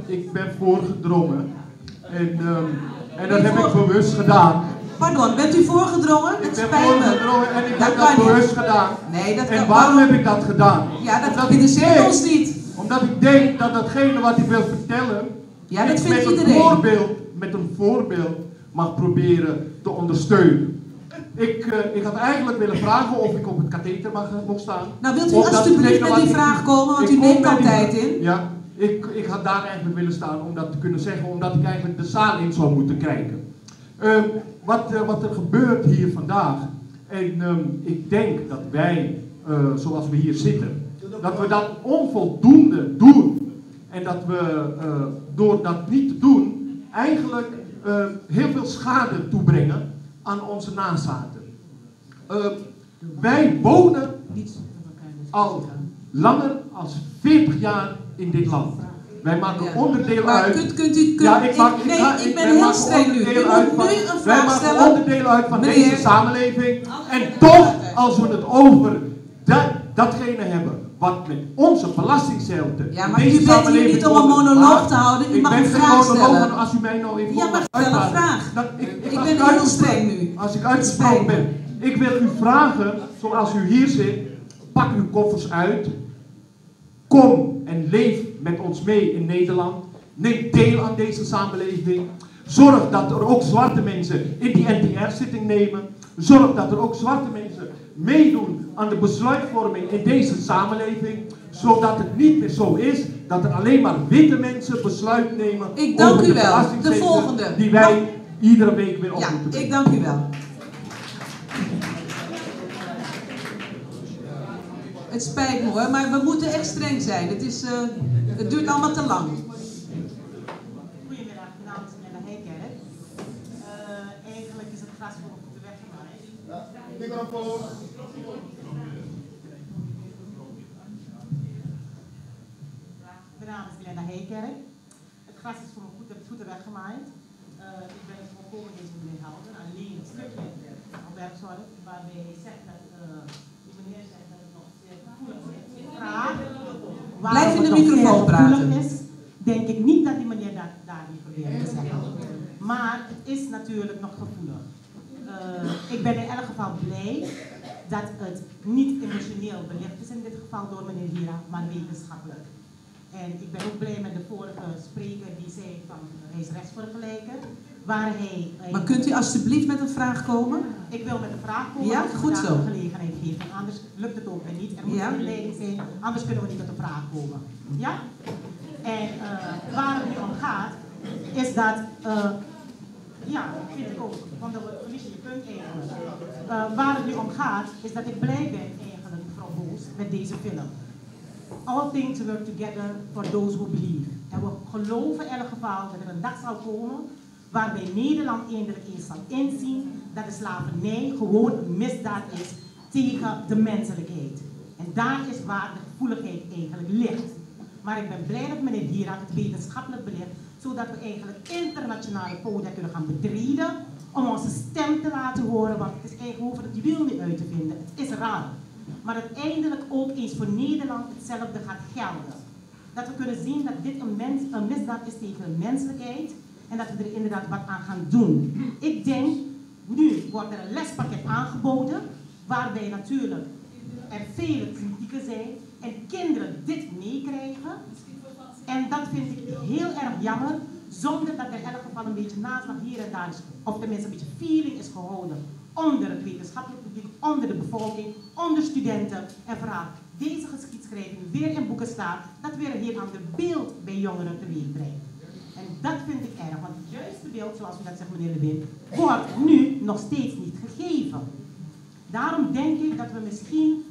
Ik ben voorgedrongen en dat heb ik bewust gedaan. Pardon, bent u voorgedrongen? Ik ben voorgedrongen en ik heb dat bewust gedaan. Nee, dat kan. En waarom heb ik dat gedaan? Ja, dat interesseert ons niet. Omdat ik denk dat datgene wat ik wil vertellen, ja, dat vindt iedereen. Met een voorbeeld mag proberen te ondersteunen. Ik had eigenlijk willen vragen of ik op het katheter mocht staan. Nou, wilt u alsjeblieft met die vraag komen, want u neemt al tijd in. Ja, ik had daar eigenlijk willen staan om dat te kunnen zeggen, omdat ik eigenlijk de zaal in zou moeten kijken. Wat er gebeurt hier vandaag, en ik denk dat wij, zoals we hier zitten, dat we dat onvoldoende doen. En dat we door dat niet te doen, eigenlijk heel veel schade toebrengen aan onze nazaten. Wij wonen al langer dan 40 jaar in dit land. Wij maken onderdeel uit. Ik ben heel streng nu. U moet nu een vraag stellen. Wij maken onderdeel uit van deze samenleving. En toch, als we het over datgene hebben wat met onze belastingcenten. Ja, maar u bent hier niet om een monoloog te houden. U mag een vraag stellen. Als u mij nou even ja, maar stel een vraag. Ik ben heel streng nu. Als ik uitgesproken ben. Ik wil u vragen, zoals u hier zit, pak uw koffers uit. Kom en leef met ons mee in Nederland. Neem deel aan deze samenleving. Zorg dat er ook zwarte mensen in die NTR-zitting nemen. Zorg dat er ook zwarte mensen meedoen aan de besluitvorming in deze samenleving. Zodat het niet meer zo is dat er alleen maar witte mensen besluit nemen. Ik dank u wel. De volgende. Die wij iedere week weer op moeten brengen. Ik dank u wel. Het spijt me hoor, maar we moeten echt streng zijn. Het duurt allemaal te lang. Goedemiddag, mijn naam is Nella Heijkerk. Eigenlijk is het gras voor de weg gemaaid. Microfoon. Mijn naam is Glenda Heijkerk. Het gras is voor mijn voeten weggemaaid. Ik ben het volkomen eens met meneer Helder. Alleen het stukje op werkzorg, waarbij hij zegt dat die meneer zegt dat het nog zeer gevoelig is. Blijf in de microfoon praten. Is, denk ik niet dat die meneer daar niet probeert te zeggen. Maar het is natuurlijk nog gevoelig. Ik ben in elk geval blij dat het niet emotioneel belicht is in dit geval door meneer Hira, maar wetenschappelijk. En ik ben ook blij met de vorige spreker die zei van hij is rechtsvergelijker. Waar hij, Maar kunt u alstublieft met een vraag komen? Ik wil met een vraag komen. Ja, als goed ik zo. de gelegenheid geef. En anders lukt het ook weer niet. Er moet een leiding zijn, anders kunnen we niet tot een vraag komen. Ja? En waar het nu om gaat, is dat, ja, vind ik ook, want dan verlies je je punt eigenlijk. Waar het nu om gaat, is dat ik blij ben eigenlijk, mevrouw Boos, met deze film. All things work together for those who believe. En we geloven in elk geval dat er een dag zal komen waarbij Nederland eindelijk eens zal inzien dat de slavernij gewoon een misdaad is tegen de menselijkheid. En daar is waar de gevoeligheid eigenlijk ligt. Maar ik ben blij dat meneer Hira het wetenschappelijk belicht, zodat we eigenlijk internationale podia kunnen gaan betreden om onze stem te laten horen, want het is eigenlijk over het wiel niet uit te vinden. Het is raar. Maar uiteindelijk ook eens voor Nederland hetzelfde gaat gelden. Dat we kunnen zien dat dit een misdaad is tegen de menselijkheid en dat we er inderdaad wat aan gaan doen. Ik denk, nu wordt er een lespakket aangeboden, waarbij natuurlijk er vele kritieken zijn en kinderen dit meekrijgen. En dat vind ik heel erg jammer, zonder dat er in elk geval een beetje naslag hier en daar is, of tenminste een beetje feeling is gehouden onder het wetenschappelijk publiek, onder de bevolking, onder studenten en vooral deze geschiedschrijving weer in boeken staat, dat weer een heel ander beeld bij jongeren teweeg brengt. En dat vind ik erg, want het juiste beeld, zoals u dat zegt meneer Lewin, wordt nu nog steeds niet gegeven. Daarom denk ik dat we misschien,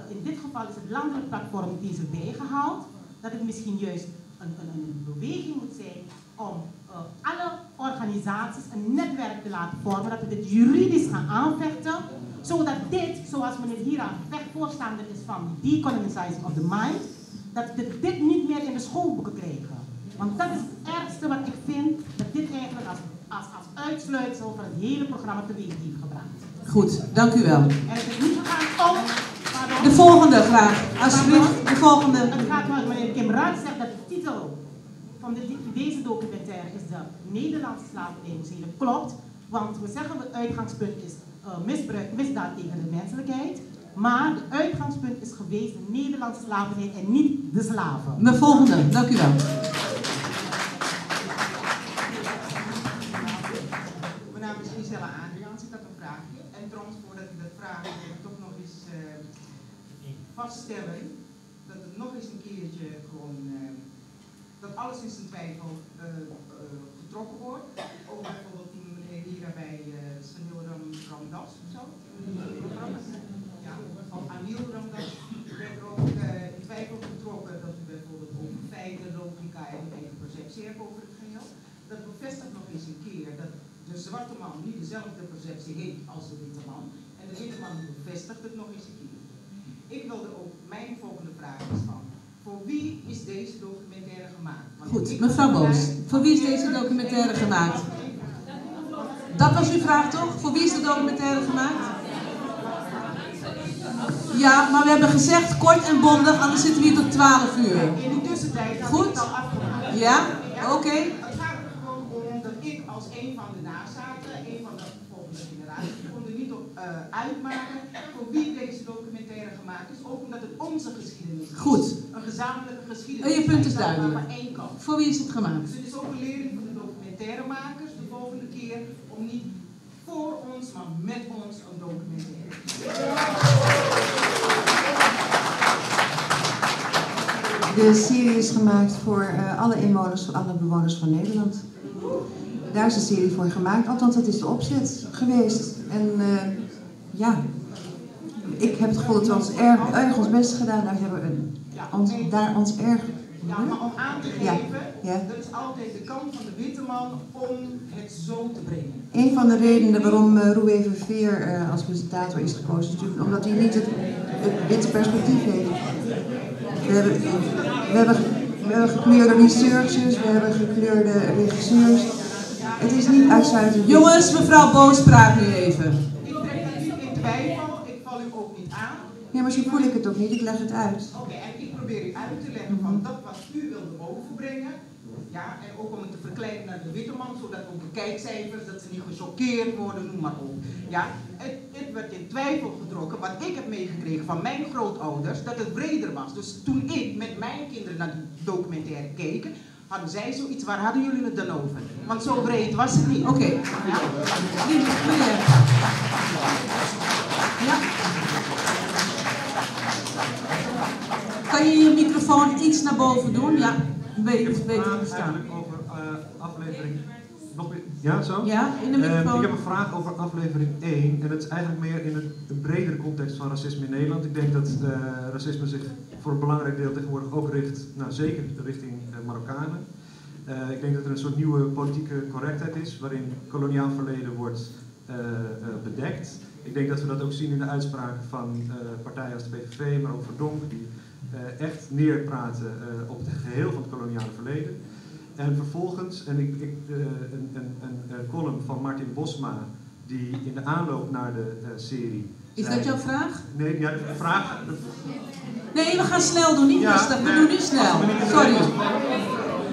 in dit geval is het landelijk platform die is erbij gehaald, dat het misschien juist een beweging moet zijn om alle organisaties een netwerk te laten vormen, dat we dit juridisch gaan aanvechten, zodat dit, zoals meneer Hira voorstander is van decolonizing of the mind, dat we dit niet meer in de schoolboeken krijgen. Want dat is het ergste wat ik vind, dat dit eigenlijk als uitsluitsel van het hele programma teweeg heeft gebracht. Goed, dank u wel. En het is niet gegaan om... De volgende graag, alsjeblieft, de volgende. Het gaat maar, meneer Kim Raad zegt dat de titel van deze documentaire is de Nederlandse slavernij. Dat klopt, want we zeggen het uitgangspunt is misbruik, misdaad tegen de menselijkheid. Maar het uitgangspunt is geweest de Nederlandse slavernij en niet de slaven. De volgende, dank u wel. Mijn naam is Gisela Adriaans, ik had een vraagje. En trouwens, voordat ik dat vraag, wil ik toch nog eens vaststellen dat het nog eens een keertje gewoon, dat alles in zijn twijfel getrokken wordt. Ook bijvoorbeeld toen meneer Hira bij Sanil Ramdas of zo. Ja, van Anil Ramdas werd er ook in twijfel getrokken dat u bijvoorbeeld over feiten, logica en eigen perceptie hebt over het geheel. Dat bevestigt nog eens een keer dat de zwarte man niet dezelfde perceptie heeft als de witte man. En de witte man bevestigt het nog eens een keer. Ik wilde ook, mijn volgende vraag is van, voor wie is deze documentaire gemaakt? Want goed, mevrouw Boos, voor wie is deze documentaire gemaakt? Dat was uw vraag toch? Voor wie is de documentaire gemaakt? Ja, maar we hebben gezegd kort en bondig, anders zitten we hier tot 12 uur. In de tussentijd goed? Het al afgemaakt. Ja, oké. Het gaat er gewoon om dat ik als een van de nazaten, een van de volgende generaties, ik kon er niet op uitmaken voor wie deze documentaire gemaakt is, ook omdat het onze geschiedenis is. Goed. Een gezamenlijke geschiedenis. En je punt is duidelijk. Maar één kant. Voor wie is het gemaakt? Dus het is ook een lering van de documentairemakers de volgende keer om niet voor ons, maar met ons een documentaire. De serie is gemaakt voor alle inwoners, voor alle bewoners van Nederland. Daar is de serie voor gemaakt, althans dat is de opzet geweest. En ja, ik heb het gevoel dat we ons erg ons best gedaan hebben. Ons erg. Ja, maar om aan te geven, dat is altijd de kant van de witte man om het zo te brengen. Een van de redenen waarom Roué Verveer als presentator is gekozen is natuurlijk omdat hij niet het witte perspectief heeft. We hebben gekleurde researchers, we hebben gekleurde regisseurs. Het is niet uitsluitend. Jongens, mevrouw Boos praat nu even. Ik trek het niet in twijfel, ik val u ook niet aan. Ja, maar zo voel ik het ook niet, ik leg het uit. Oké, en ik probeer u uit te leggen van dat wat u wilde overbrengen. Ja, en ook om het te verkleinen naar de witte man, zodat ook de kijkcijfers, dat ze niet gechoqueerd worden, noem maar op. Ja, het werd in twijfel getrokken, wat ik heb meegekregen van mijn grootouders, dat het breder was. Dus toen ik met mijn kinderen naar de documentaire keek, hadden zij zoiets, waar hadden jullie het dan over? Want zo breed was het niet. Oké. Ja? Ja. Kan je je microfoon iets naar boven doen? Ja, beter staan. Over aflevering... Nog meer? Ja, zo? Ja, in de microfoon. Ik heb een vraag over aflevering 1. En het is eigenlijk meer in een bredere context van racisme in Nederland. Ik denk dat racisme zich voor een belangrijk deel tegenwoordig ook richt, nou zeker richting Marokkanen. Ik denk dat er een soort nieuwe politieke correctheid is, waarin koloniaal verleden wordt bedekt. Ik denk dat we dat ook zien in de uitspraken van partijen als de PVV, maar ook Verdonk, die echt neerpraten op het geheel van het koloniale verleden. En vervolgens, een column van Martin Bosma, die in de aanloop naar de serie... Is dat jouw vraag? Nee, ja, de vraag... Nee, we gaan snel doen, niet rustig. We doen nu snel.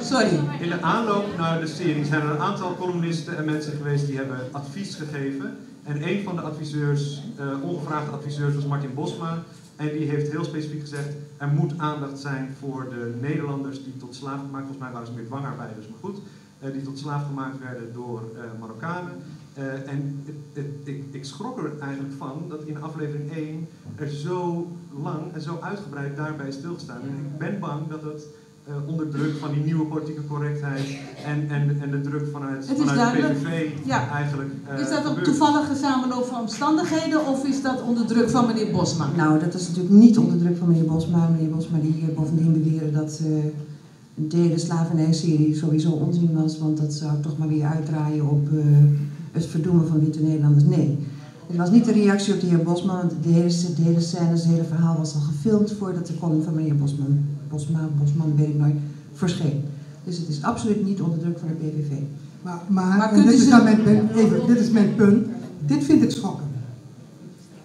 Sorry. In de aanloop naar de serie zijn er een aantal columnisten en mensen geweest die hebben advies gegeven. En een van de adviseurs, ongevraagde adviseurs, was Martin Bosma. En die heeft heel specifiek gezegd, er moet aandacht zijn voor de Nederlanders die tot slaaf gemaakt, volgens mij waren ze meer dwangarbeiders, maar goed, die tot slaaf gemaakt werden door Marokkanen. En ik schrok er eigenlijk van dat in aflevering 1 er zo lang en zo uitgebreid daarbij is stilgestaan. En ik ben bang dat het onder druk van die nieuwe politieke correctheid en de druk vanuit de PVV eigenlijk is dat een toevallige samenloop van omstandigheden of is dat onder druk van meneer Bosma? Nou, dat is natuurlijk niet onder druk van meneer Bosma. Meneer Bosma die bovendien beweren dat de hele slavernij-serie sowieso onzin was, want dat zou toch maar weer uitdraaien op het verdoemen van witte Nederlanders. Nee. Het was niet de reactie op de heer Bosma, want de hele scène, het hele verhaal was al gefilmd voordat de column van meneer Bosman, weet ik nooit, verscheen. Dus het is absoluut niet onder druk van de PVV. Maar dit is dan dit is mijn punt. Dit vind ik schokkend.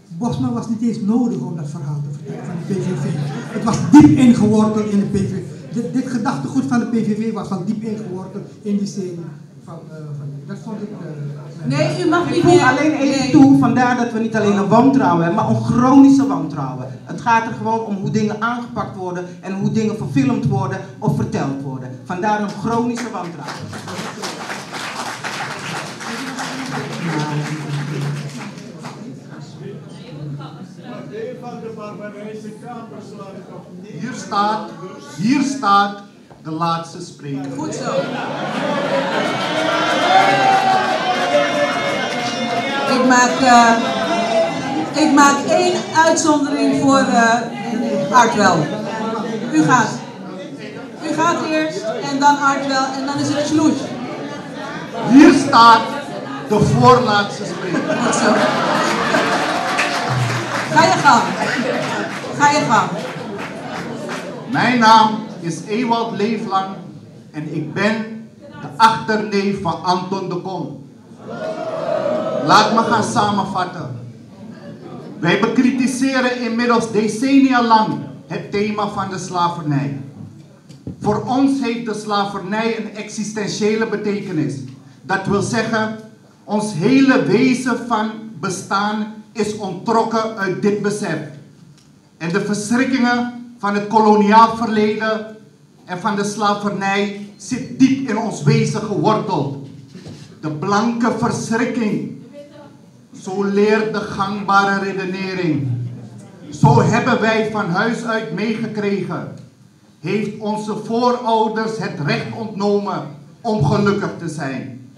Bosma was niet eens nodig om dat verhaal te vertellen van de PVV. Het was diep ingeworteld in de PVV. Dit gedachtegoed van de PVV was al diep ingeworteld in die serie. Dat vond ik... Nee, u mag niet ik meer... alleen even toe, vandaar dat we niet alleen een wantrouwen hebben, maar een chronische wantrouwen. Het gaat er gewoon om hoe dingen aangepakt worden en hoe dingen verfilmd worden of verteld worden. Vandaar een chronische wantrouwen. Hier staat de laatste spreker. Goed zo. Ik maak één uitzondering voor Artwell. U gaat. U gaat eerst en dan Artwell en dan is het sloes. Hier staat de voorlaatste spreker. Goed zo. Ga je gang. Ga je gang. Mijn naam is Ewald Leeflang en ik ben de achterneef van Anton de Kom. Laat me gaan samenvatten. Wij bekritiseren inmiddels decennia lang het thema van de slavernij. Voor ons heeft de slavernij een existentiële betekenis. Dat wil zeggen, ons hele wezen van bestaan is onttrokken uit dit besef. En de verschrikkingen van het koloniaal verleden en van de slavernij zit diep in ons wezen geworteld. De blanke verschrikking. Zo leert de gangbare redenering. Zo hebben wij van huis uit meegekregen. Heeft onze voorouders het recht ontnomen om gelukkig te zijn.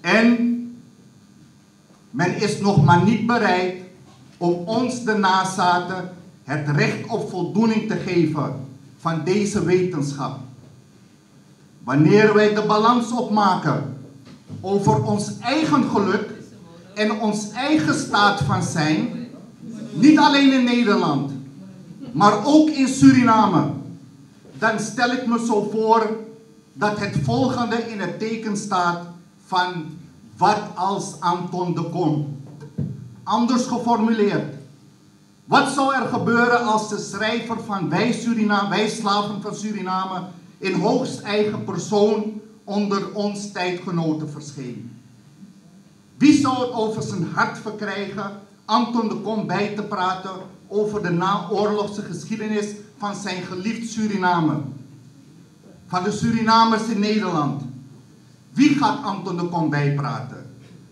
En men is nog maar niet bereid om ons de nazaten het recht op voldoening te geven van deze wetenschap. Wanneer wij de balans opmaken over ons eigen geluk en ons eigen staat van zijn, niet alleen in Nederland, maar ook in Suriname, dan stel ik me zo voor dat het volgende in het teken staat van wat als Anton de Kom. Anders geformuleerd, wat zou er gebeuren als de schrijver van Wij slaven van Suriname in hoogst eigen persoon onder ons tijdgenoten verscheen? Wie zou het over zijn hart verkrijgen Anton de Kom bij te praten over de naoorlogse geschiedenis van zijn geliefd Suriname? Van de Surinamers in Nederland. Wie gaat Anton de Kom bijpraten?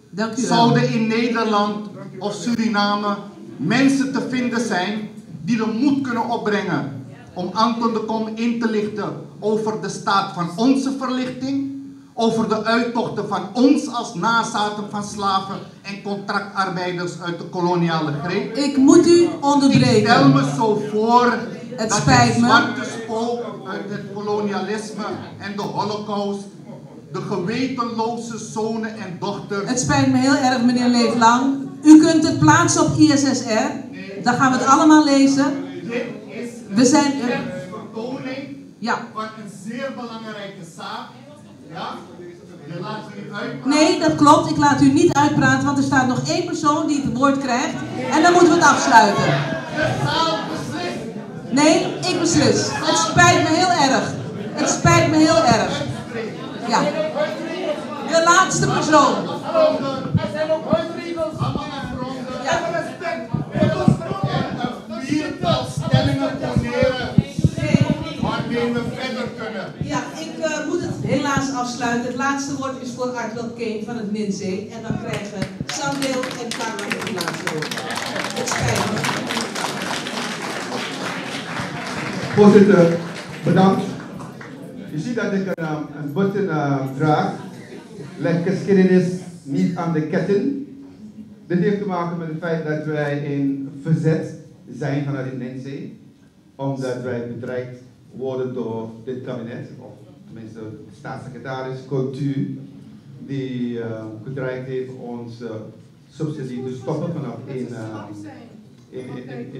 Dank u wel. Zouden in Nederland of Suriname mensen te vinden zijn die de moed kunnen opbrengen om Anton de Kom in te lichten over de staat van onze verlichting, over de uittochten van ons als nazaten van slaven en contractarbeiders uit de koloniale greep? Ik moet u onderbreken. Ik stel me zo voor het dat spijt het me. zwarte spook uit het kolonialisme en de Holocaust de gewetenloze zonen en dochters... Het spijt me heel erg, meneer Leeflang. U kunt het plaatsen op ISSR. Dan gaan we het allemaal lezen. We zijn... vertoning van een zeer belangrijke zaak. Ja? Je laat u uitpraten. Nee, dat klopt. Ik laat u niet uitpraten, want er staat nog één persoon die het woord krijgt. En dan moeten we het afsluiten. De zaal beslist. Nee, ik beslis. Het spijt me heel erg. Het spijt me heel erg. Ja. De laatste persoon. Er zijn ook huisregels. Ja. En een viertal stellingen poneren waarmee we verder kunnen. Ja, ik moet het helaas afsluiten. Het laatste woord is voor Arthur Kane van het Minzee. En dan krijgen Sandeel en Carla het laatste woord. Het spijt me. Voorzitter, bedankt. Je ziet dat ik een button draag. Leg geschiedenis niet aan de ketting. Dit heeft te maken met het feit dat wij in verzet zijn vanuit het NNC. Omdat wij bedreigd worden door dit kabinet. Of tenminste de staatssecretaris Cultuur. Die bedreigd heeft ons subsidie te stoppen vanaf 1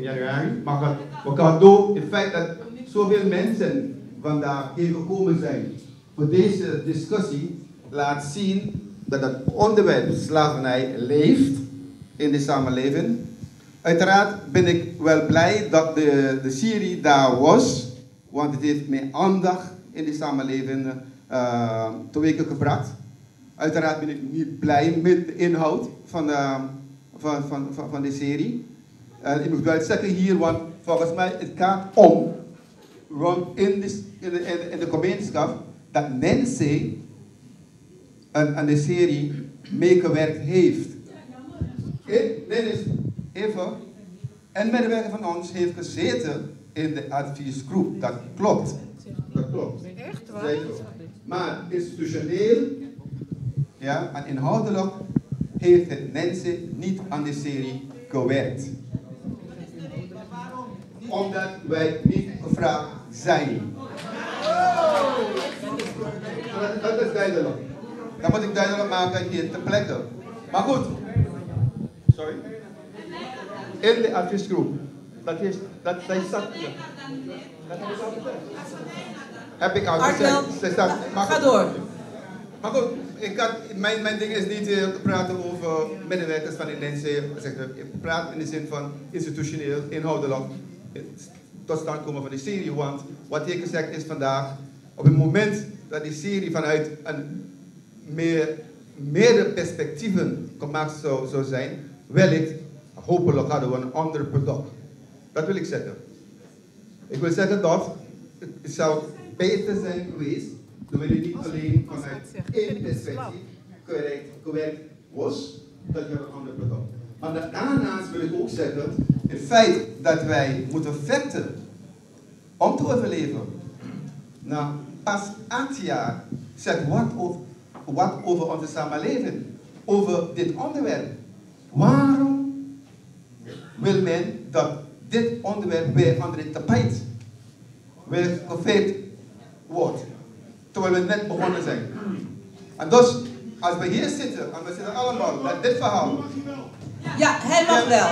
januari. Maar we gaan door het feit dat zoveel mensen vandaag hier gekomen zijn voor deze discussie laat zien dat het onderwerp slavernij leeft in de samenleving. Uiteraard ben ik wel blij dat de serie daar was, want het heeft meer aandacht in de samenleving teweeg gebracht. Uiteraard ben ik niet blij met de inhoud van de serie. Ik moet wel zeggen hier, want volgens mij het gaat om in de gemeenschap dat Nancy aan de serie meegewerkt heeft. Even, een medewerker van ons heeft gezeten in de adviesgroep. Dat klopt. Dat klopt. Echt waar? Maar institutioneel, ja, en inhoudelijk heeft het Nancy niet aan de serie gewerkt. Omdat wij niet gevraagd zijn. Dat is duidelijk. Dat moet ik duidelijk maken hier ter plekke. Maar goed. Sorry. In de adviesgroep. Dat zat hier. Heb ik al gezegd. Ga door. Maar goed, mijn ding is niet te praten over medewerkers van de NNC. Ik praat in de zin van institutioneel, inhoudelijk, tot stand komen van de serie. Want wat hier gezegd is vandaag, op het moment dat die serie vanuit een meerdere perspectieven gemaakt zou zijn, wellicht, hopelijk hadden we een ander product. Dat wil ik zeggen. Ik wil zeggen dat het zou beter zijn geweest, terwijl het niet alleen vanuit één perspectief gewerkt was, dat je een ander product. Maar daarnaast wil ik ook zeggen, het feit dat wij moeten vechten om te overleven, nou, pas 8 jaar zegt wat over onze samenleving, over dit onderwerp. Waarom wil men dat dit onderwerp weer onder het tapijt weer geveegd wordt. Terwijl we net begonnen zijn. En dus, als we hier zitten, en we zitten allemaal met dit verhaal. Ja, hij mag wel.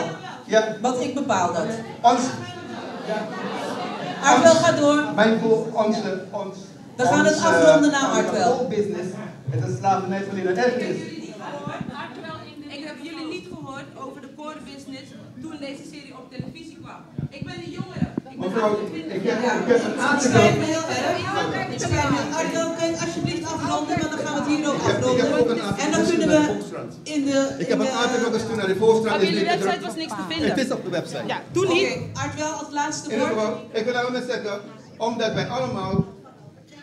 Ja. Want ik bepaal dat. Artwell gaat door. We gaan het afronden naar Artwell. Whole business is een slavernijverleden erfenis. Ik heb jullie niet gehoord over de core business toen deze serie op televisie kwam. Ik ben een jongere. Mevrouw, ik heb een Het spijt me heel erg. Het spijt me. Artwell, kan je alsjeblieft afronden, want dan gaan we het hier ook afronden. En dan kunnen we in de... Ik heb een artikel gestuurd naar de Volkskrant. Op jullie website was niks te vinden. Het is op de website. Ja, toen niet. Artwell, als laatste In ieder woord. geval, ik wil daarom net zeggen, omdat wij allemaal,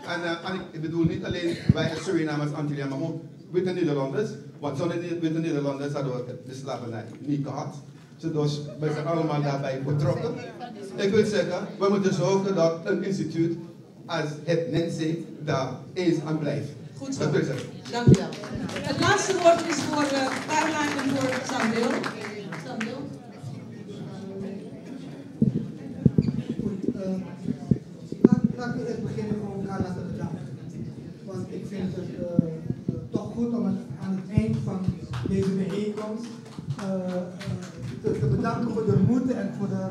en ik bedoel niet alleen wij als Surinamers, Antillen, maar ook witte Nederlanders, want zonder witte Nederlanders hadden we de slavernij niet gehad. Dus wij zijn allemaal daarbij betrokken. Ik wil zeggen, we moeten zorgen dat een instituut als het NENSE daar is en blijft. Goed zo. Dat wil ik zeggen. Dankjewel. Het laatste woord is voor Caroline en voor Samuel. Laat me eerst beginnen om elkaar te bedanken. Want ik vind het toch goed om aan het eind van deze bijeenkomst te bedanken voor de moed en voor de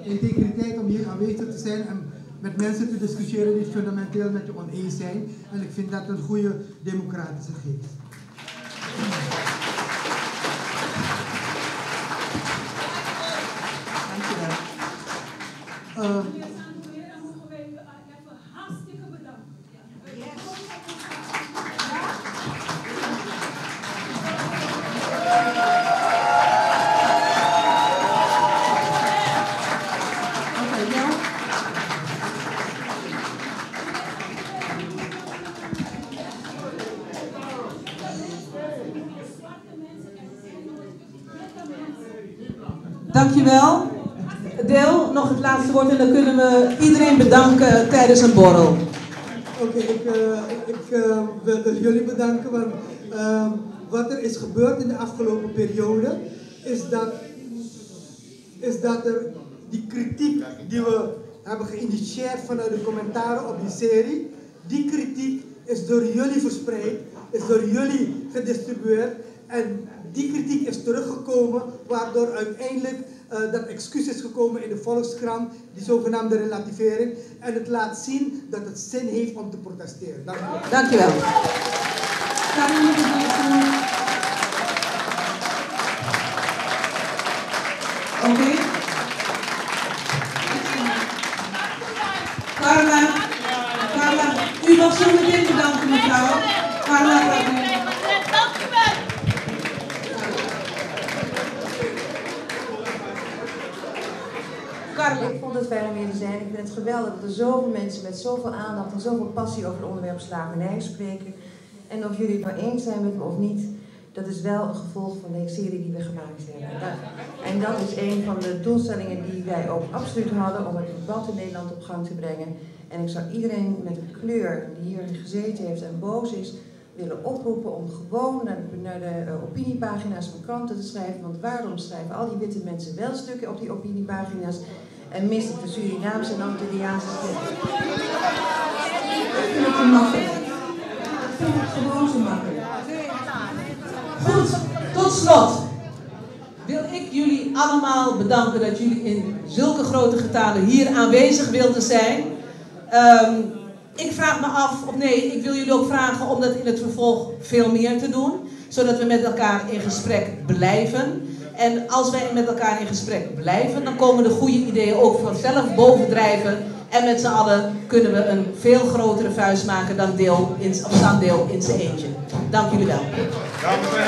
integriteit om hier aanwezig te zijn en met mensen te discussiëren die het fundamenteel met je oneens zijn. En ik vind dat een goede democratische geest. Dankjewel. Dankjewel. Deel, nog het laatste woord en dan kunnen we iedereen bedanken tijdens een borrel. Oké, ik wil dus jullie bedanken, want wat er is gebeurd in de afgelopen periode is dat er die kritiek die we hebben geïnitieerd vanuit de commentaren op die serie, die kritiek is door jullie verspreid, is door jullie gedistribueerd en die kritiek is teruggekomen, waardoor uiteindelijk dat excuus is gekomen in de Volkskrant, die zogenaamde relativering, en het laat zien dat het zin heeft om te protesteren. Dank u wel. Dankjewel. Oké. Carla, u mag zo meteen bedanken, mevrouw. Carla, Ik vond het fijn om hier te zijn. Ik vind het geweldig dat er zoveel mensen met zoveel aandacht en zoveel passie over het onderwerp slavernij spreken. En of jullie het nou eens zijn met me of niet, dat is wel een gevolg van de serie die we gemaakt hebben. En dat is een van de doelstellingen die wij ook absoluut hadden om het debat in Nederland op gang te brengen. En ik zou iedereen met een kleur die hier gezeten heeft en boos is, willen oproepen om gewoon naar de opiniepagina's van kranten te schrijven. Want waarom schrijven al die witte mensen wel stukken op die opiniepagina's en missen de Surinaamse en Antilliaanse stemmen? Ik vind het te makkelijk. Ik vind het gewoon te makkelijk. Goed, tot slot wil ik jullie allemaal bedanken dat jullie in zulke grote getalen hier aanwezig wilden zijn. Ik vraag me af, of nee, ik wil jullie ook vragen om dat in het vervolg veel meer te doen. Zodat we met elkaar in gesprek blijven. En als wij met elkaar in gesprek blijven, dan komen de goede ideeën ook vanzelf bovendrijven. En met z'n allen kunnen we een veel grotere vuist maken dan Deel in zijn eentje. Dank jullie wel. Dames en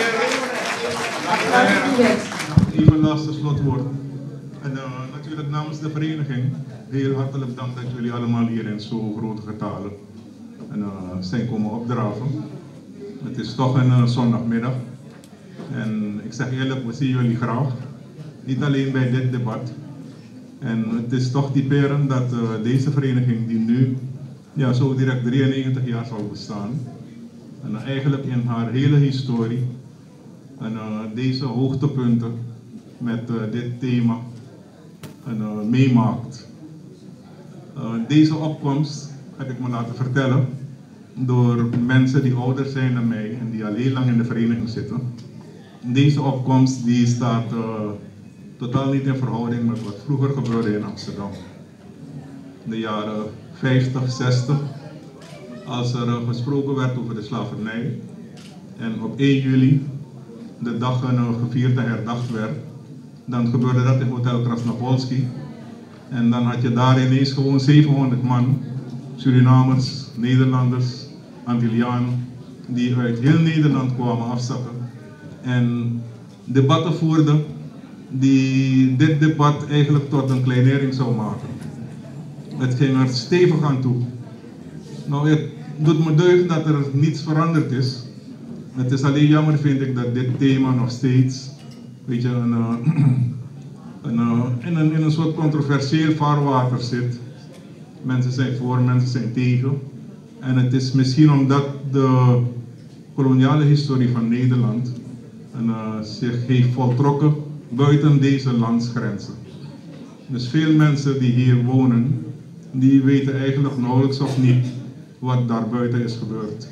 heren. Even een laatste slotwoord. En natuurlijk namens de vereniging, heel hartelijk dank dat jullie allemaal hier in zo'n grote getalen zijn komen opdraven. Het is toch een zondagmiddag. En ik zeg eerlijk, we zien jullie graag. Niet alleen bij dit debat. En het is toch typerend dat deze vereniging die nu zo direct 93 jaar zal bestaan. En eigenlijk in haar hele historie en deze hoogtepunten met dit thema meemaakt. Deze opkomst heb ik me laten vertellen door mensen die ouder zijn dan mij en die al heel lang in de vereniging zitten. Deze opkomst die staat totaal niet in verhouding met wat vroeger gebeurde in Amsterdam. In de jaren 50, 60, als er gesproken werd over de slavernij en op 1 juli de dag gevierd en herdacht werd, dan gebeurde dat in Hotel Krasnopolski. En dan had je daar ineens gewoon 700 man, Surinamers, Nederlanders, Antillianen, die uit heel Nederland kwamen afzakken. En debatten voerden die dit debat eigenlijk tot een kleinering zou maken. Het ging er stevig aan toe. Nou, het doet me deugd dat er niets veranderd is. Het is alleen jammer, vind ik, dat dit thema nog steeds, weet je, in een soort controversieel vaarwater zit. Mensen zijn voor, mensen zijn tegen. En het is misschien omdat de koloniale historie van Nederland zich heeft voltrokken buiten deze landsgrenzen. Dus veel mensen die hier wonen, die weten eigenlijk nauwelijks of niet wat daar buiten is gebeurd.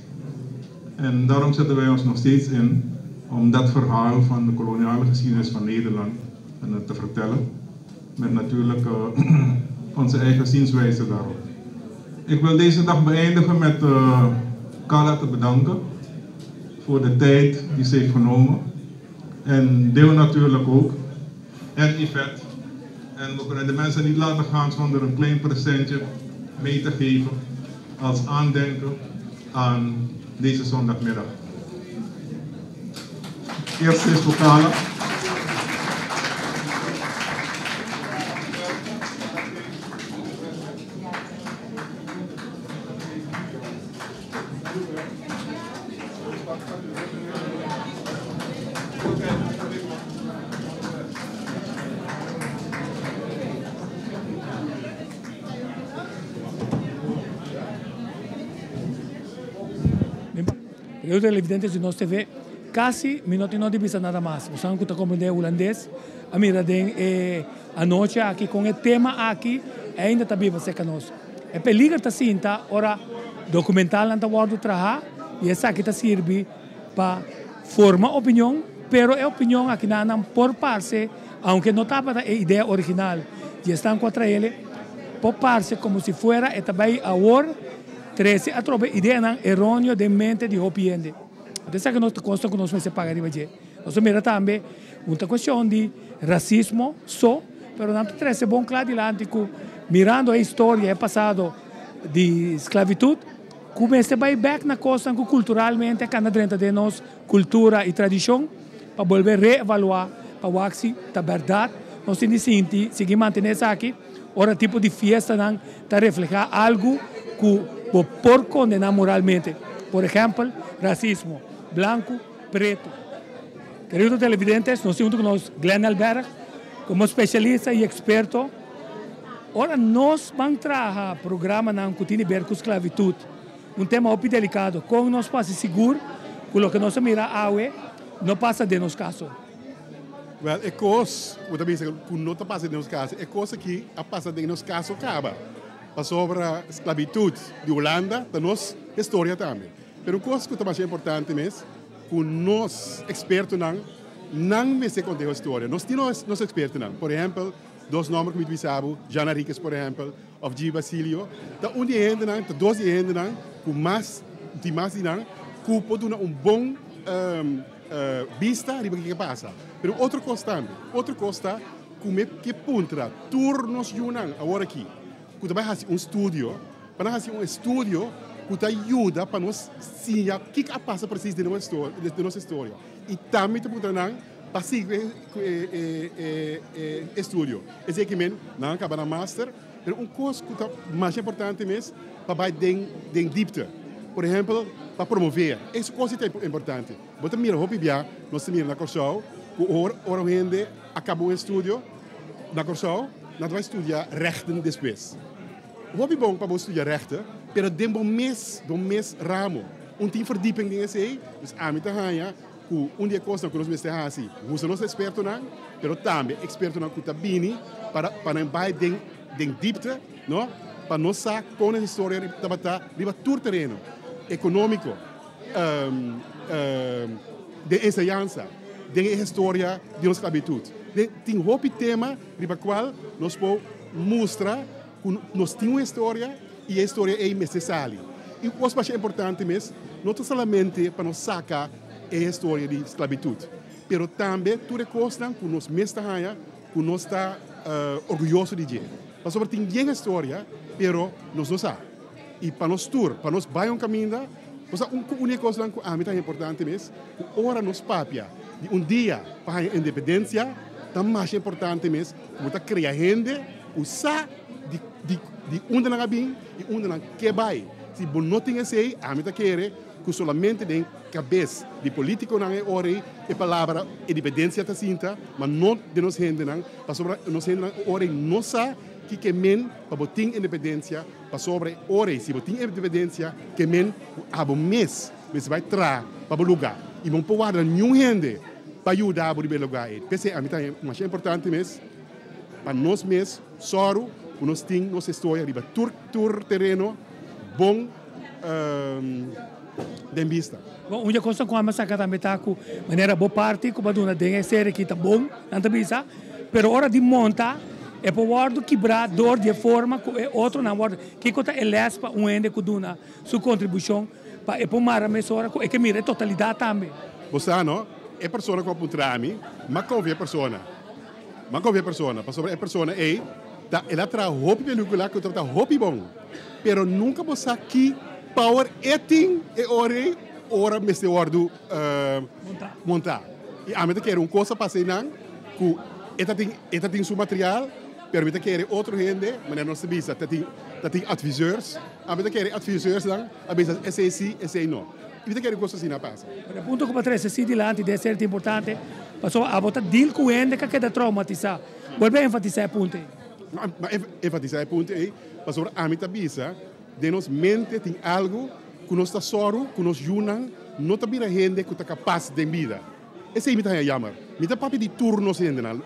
En daarom zetten wij ons nog steeds in om dat verhaal van de koloniale geschiedenis van Nederland te vertellen. Met natuurlijk onze eigen zienswijze daarop. Ik wil deze dag beëindigen met Carla te bedanken voor de tijd die ze heeft genomen. En Deo natuurlijk ook. En Yvette. En we kunnen de mensen niet laten gaan zonder een klein presentje mee te geven als aandenken aan deze zondagmiddag. Eerst is voor Carla. Eu televidentes de nossa TV, casi minuto não divisa nada mais. O sangue está compreendendo holandês. A mira tem a noite aqui com o tema aqui ainda está viva seca nós. É peligro tá sim tá ora documental não tá guardo trabalhar e essa aqui tá serve para formar opinião, pero é opinião aqui não por parte, aunque não tava a ideia original. E estão contra ele por parte como se fuera e também a hora 13 a trobe ideia errônea de mente de opiende. Até que nós consta que nós se pagar de baixo. Nós mira também uma questão de racismo só, pero não 13 bom claro dilante que mirando a história passado de esclavitud, começa a ir back na costa que culturalmente cada dentro de nós cultura e tradição para volver reevaluar para o axi da verdade. Nós se sente seguir manter isso aqui, ora tipo de festa não tá reflejar algo que por condenar moralmente. Por exemplo, racismo, branco, preto. Queridos televidentes, nós junto com nós, Glenn Alberg, como especialista e experto, ora nós vamos trabalhar programa na que ver com esclavitud, um tema muito delicado, com nós para se seguro que o que nós mira aue não passa de nos caso. Well, é coisa, o também que não passa de nos caso, é coisa que a passa de nos caso acaba. Sobre a esclavitud de Holanda, da nossa história também. Mas uma coisa que é mais importante mesmo, que nós expertos não me se contam a história. Nós temos nós expertos não. Por exemplo, dois nomes que me sabem, Jana Riques, por exemplo, ou G. Basilio. Da onde ainda não, da dois ainda não, com mais de mais não, que pode dar bom vista de o que passa. Mas outra coisa também, outra coisa que punta turnos junam agora aqui. Que também faz estúdio, para fazer estúdio que ajuda para nós sim o que passa preciso de nossa história. E também para para seguir estúdio. Esse aqui mesmo, não acaba na master, mas uma coisa que é mais importante mesmo para ir em diepte. Por exemplo, para promover. Essa coisa é importante. Você mira o Bia, nós miramos na Corsol, que hora gente acabou o estúdio na Corsol, nós vamos estudar rechten depois. Wat is bom para estudar rechten, pero de um mês ramo. Tem verdieping nisso aí, dus aan met de hanja, que dia coisa que nós mestres assim, nós não expertos não, pero também expertos não que tá bini para não vai den diepte, não? Para nós saber como a história riba todo terreno econômico, de enseñança, de história de nossa esclavitud. Tem outro tema riba qual nós podemos mostrar que nós temos uma história e a história é necessária. E o que é importante mesmo, não somente para nós sacar a história de esclavitud, mas também tudo coisa que nós mestres que nós está orgulhoso de dizer. Mas sobre tem uma história, pero nós não sabemos. E para nós para nós vai caminho, única coisa que a mim é importante mesmo, que ora nós papia de dia para a independência, é mais importante mesmo, que criar gente, usar de onde não bem e onde não quer vai. Se você não tem esse aí, a mim quer que somente tem cabeça de político não é hora e palavra independência tá cinta, mas não de nós gente não, para sobre nós gente não hora não sabe que men para botar independência, para sobre hora se botar independência que men abo mês vai tra para o lugar e não pode guardar nenhum gente para ajudar a o lugar. Pense a mim é mais importante mesmo para nós mesmos soro que nós temos nossa história riba tur terreno bom de vista. Bom, uma coisa que a massa também está com maneira boa parte, como a dona tem série que está bom, não bisa, pero hora de montar é para o guardo quebrar dor de forma que é outro na guarda que conta é lespa ende que dona sua contribuição para é para mara mesora é que mira totalidade também. Você não é pessoa com putrami, mas convia pessoa, para sobre a pessoa ela traz roupa película que outra roupa bom, pero nunca você aqui power eating e ora mestre guardo montar. E a mim quer coisa para ser que eta tem seu material, permite querer outro gente, mas não se bisa, tem adviseurs, a mim quer adviseurs dan, a bisa esse sim, esse não. E quer coisa assim na passa. O ponto que para esse dilante deve ser importante, passou a botar deal com ele que queda traumatizar. Volve a enfatizar ponto. Enfatizar ponto aí, passou a mim bisa, de nos mente tem algo que nós está soro, que nós junam, não tá bira gente que tá capaz de vida. Esse é me tá jammer. Me tá papi de turnos ainda não.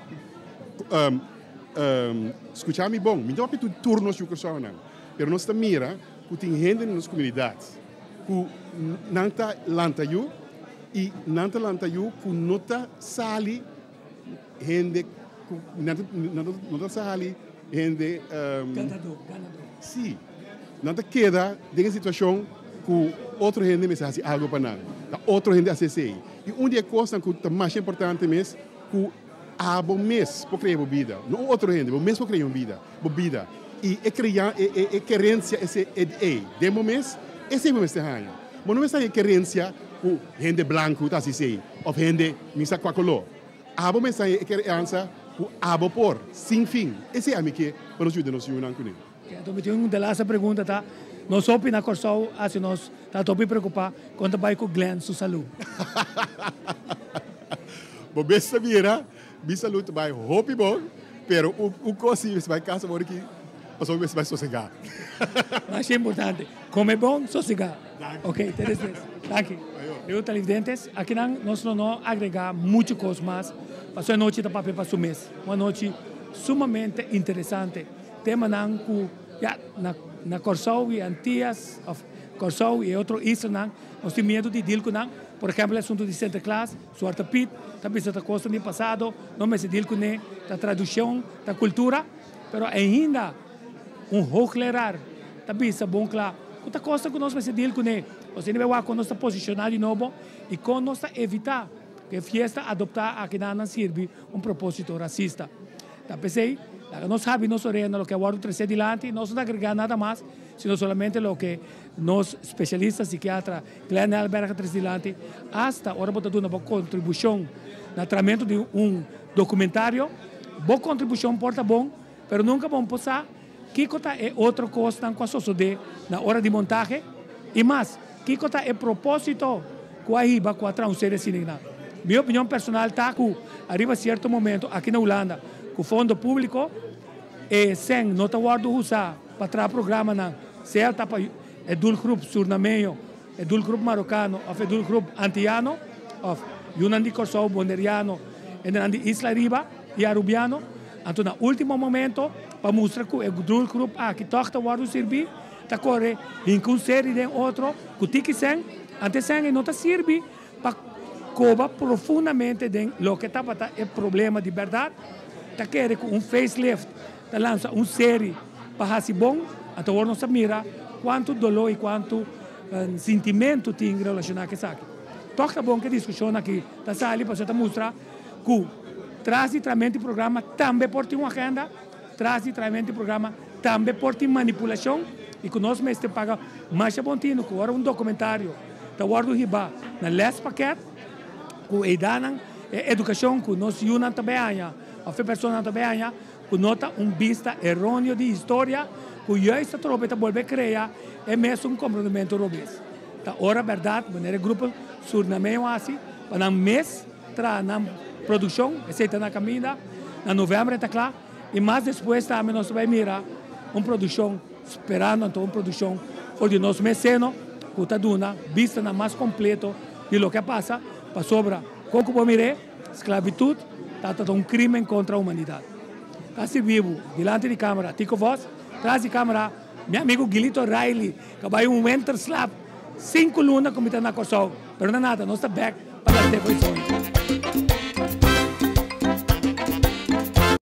Escuchar-me bom, me dá papi de turnos que só não. Pero nós tá mira que tem gente nas comunidades que não tá lantayu e não tá lantayu que não tá sali gente não tá sali gente ganador. Sim. Não te queda de situação que outro gente me faz algo para nada, outro gente acessei. E dia coisa que é mais importante mesmo, que a bom mês para criar vida, não outro gente, bom mês para criar vida. E criar querência esse de mês, esse mês de ano. Mas não é querência que gente branco tá assim, ou gente misa com a color. A bom mês é querência que a bom por sem fim. Esse é a mim que para nos ajudar nos unir com ele. Então, uma das perguntas tá, nós opina na Corsol, assim nós tá topi preocupar quando vai com Glenn sua saúde. Bom, bem sabia, minha saúde vai roupa bom, pero o coisa vai casa agora que passou vai sossegar. Mas é importante, comer bom, sossegar. Ok, interessante. Aqui. Eu televidentes, aqui nós não agregar muitas coisas mais. Passou a noite da papel para o mês, uma noite sumamente interessante. Tema na Corsol e Antillas, Corsol e outro isso nós temos medo de deal com por exemplo, o assunto de Santa Claus, Suarta Pit, também essa coisa no passado, não me se deal com a tradução da cultura, mas ainda hooglerar, também é bom claro, outra coisa que nós me se deal com você deve ver quando nós está posicionado de novo e quando nós está evitar que a festa adoptar aqui não sirve propósito racista. Tá pensei? Nós sabemos lo que aguardo trazer adiante, não se agregar nada mais, sino solamente lo que nós especialistas, psiquiatras, Glenn Alberga trazer adiante, hasta ahora vou dar uma contribuição no tratamento de documentário, boa contribuição porta bom, mas nunca vamos passar que é outra coisa com a sociedade na hora de montagem e mais, que é propósito que aí vai com a transição cinema. Minha opinião personal está que arriba certo momento aqui na Holanda com o fundo público e sem não está guardo usar para trazer programa na certa para do grupo surnameio, do grupo marocano, ou do grupo antiano, ou Yunan di Corsao, Bonderiano, e dan di Isla Riba, e Arubiano. En toen, na último momento, para mostrar que o doelgroep aqui tochta worden servir, tá corre em com série de outro, que tiki sen, ante sen e não tá servi para coba profundamente de lo que tá para é problema de verdade, tá querer com facelift, tá lança série para hasi bom, até agora não se mira quanto dolor e quanto sentimento tem relacionado com isso aqui. Toca bom que discussão aqui, tá sali para você mostrar que traz de tratamento programa também por ter uma agenda, traz de tratamento programa também por ter manipulação e que nós mesmos paga mais bontinho, que agora documentário, tá agora do riba na les paquete, que edanan educação que nós unan também anya, a pessoa também anya, que nota vista errôneo de história, que já está tropeta volver criar é mesmo comprometimento robês. Tá hora verdade, maneira grupo sur na meio assim, para mês tra na produção, receita na caminha, na novembro está claro, e mais depois também nós vai mirar uma produção, esperando então uma produção, onde nós meceno, que está dando vista na mais completo de lo que passa, para sobra, como mire, esclavitud, está um crime contra a humanidade. Está vivo, diante de câmera, tico voz, atrás de câmera, meu amigo Guilito Riley, que vai winter slap, 5 lunas como está na Corsao, pero não é nada, nós está back para a depois.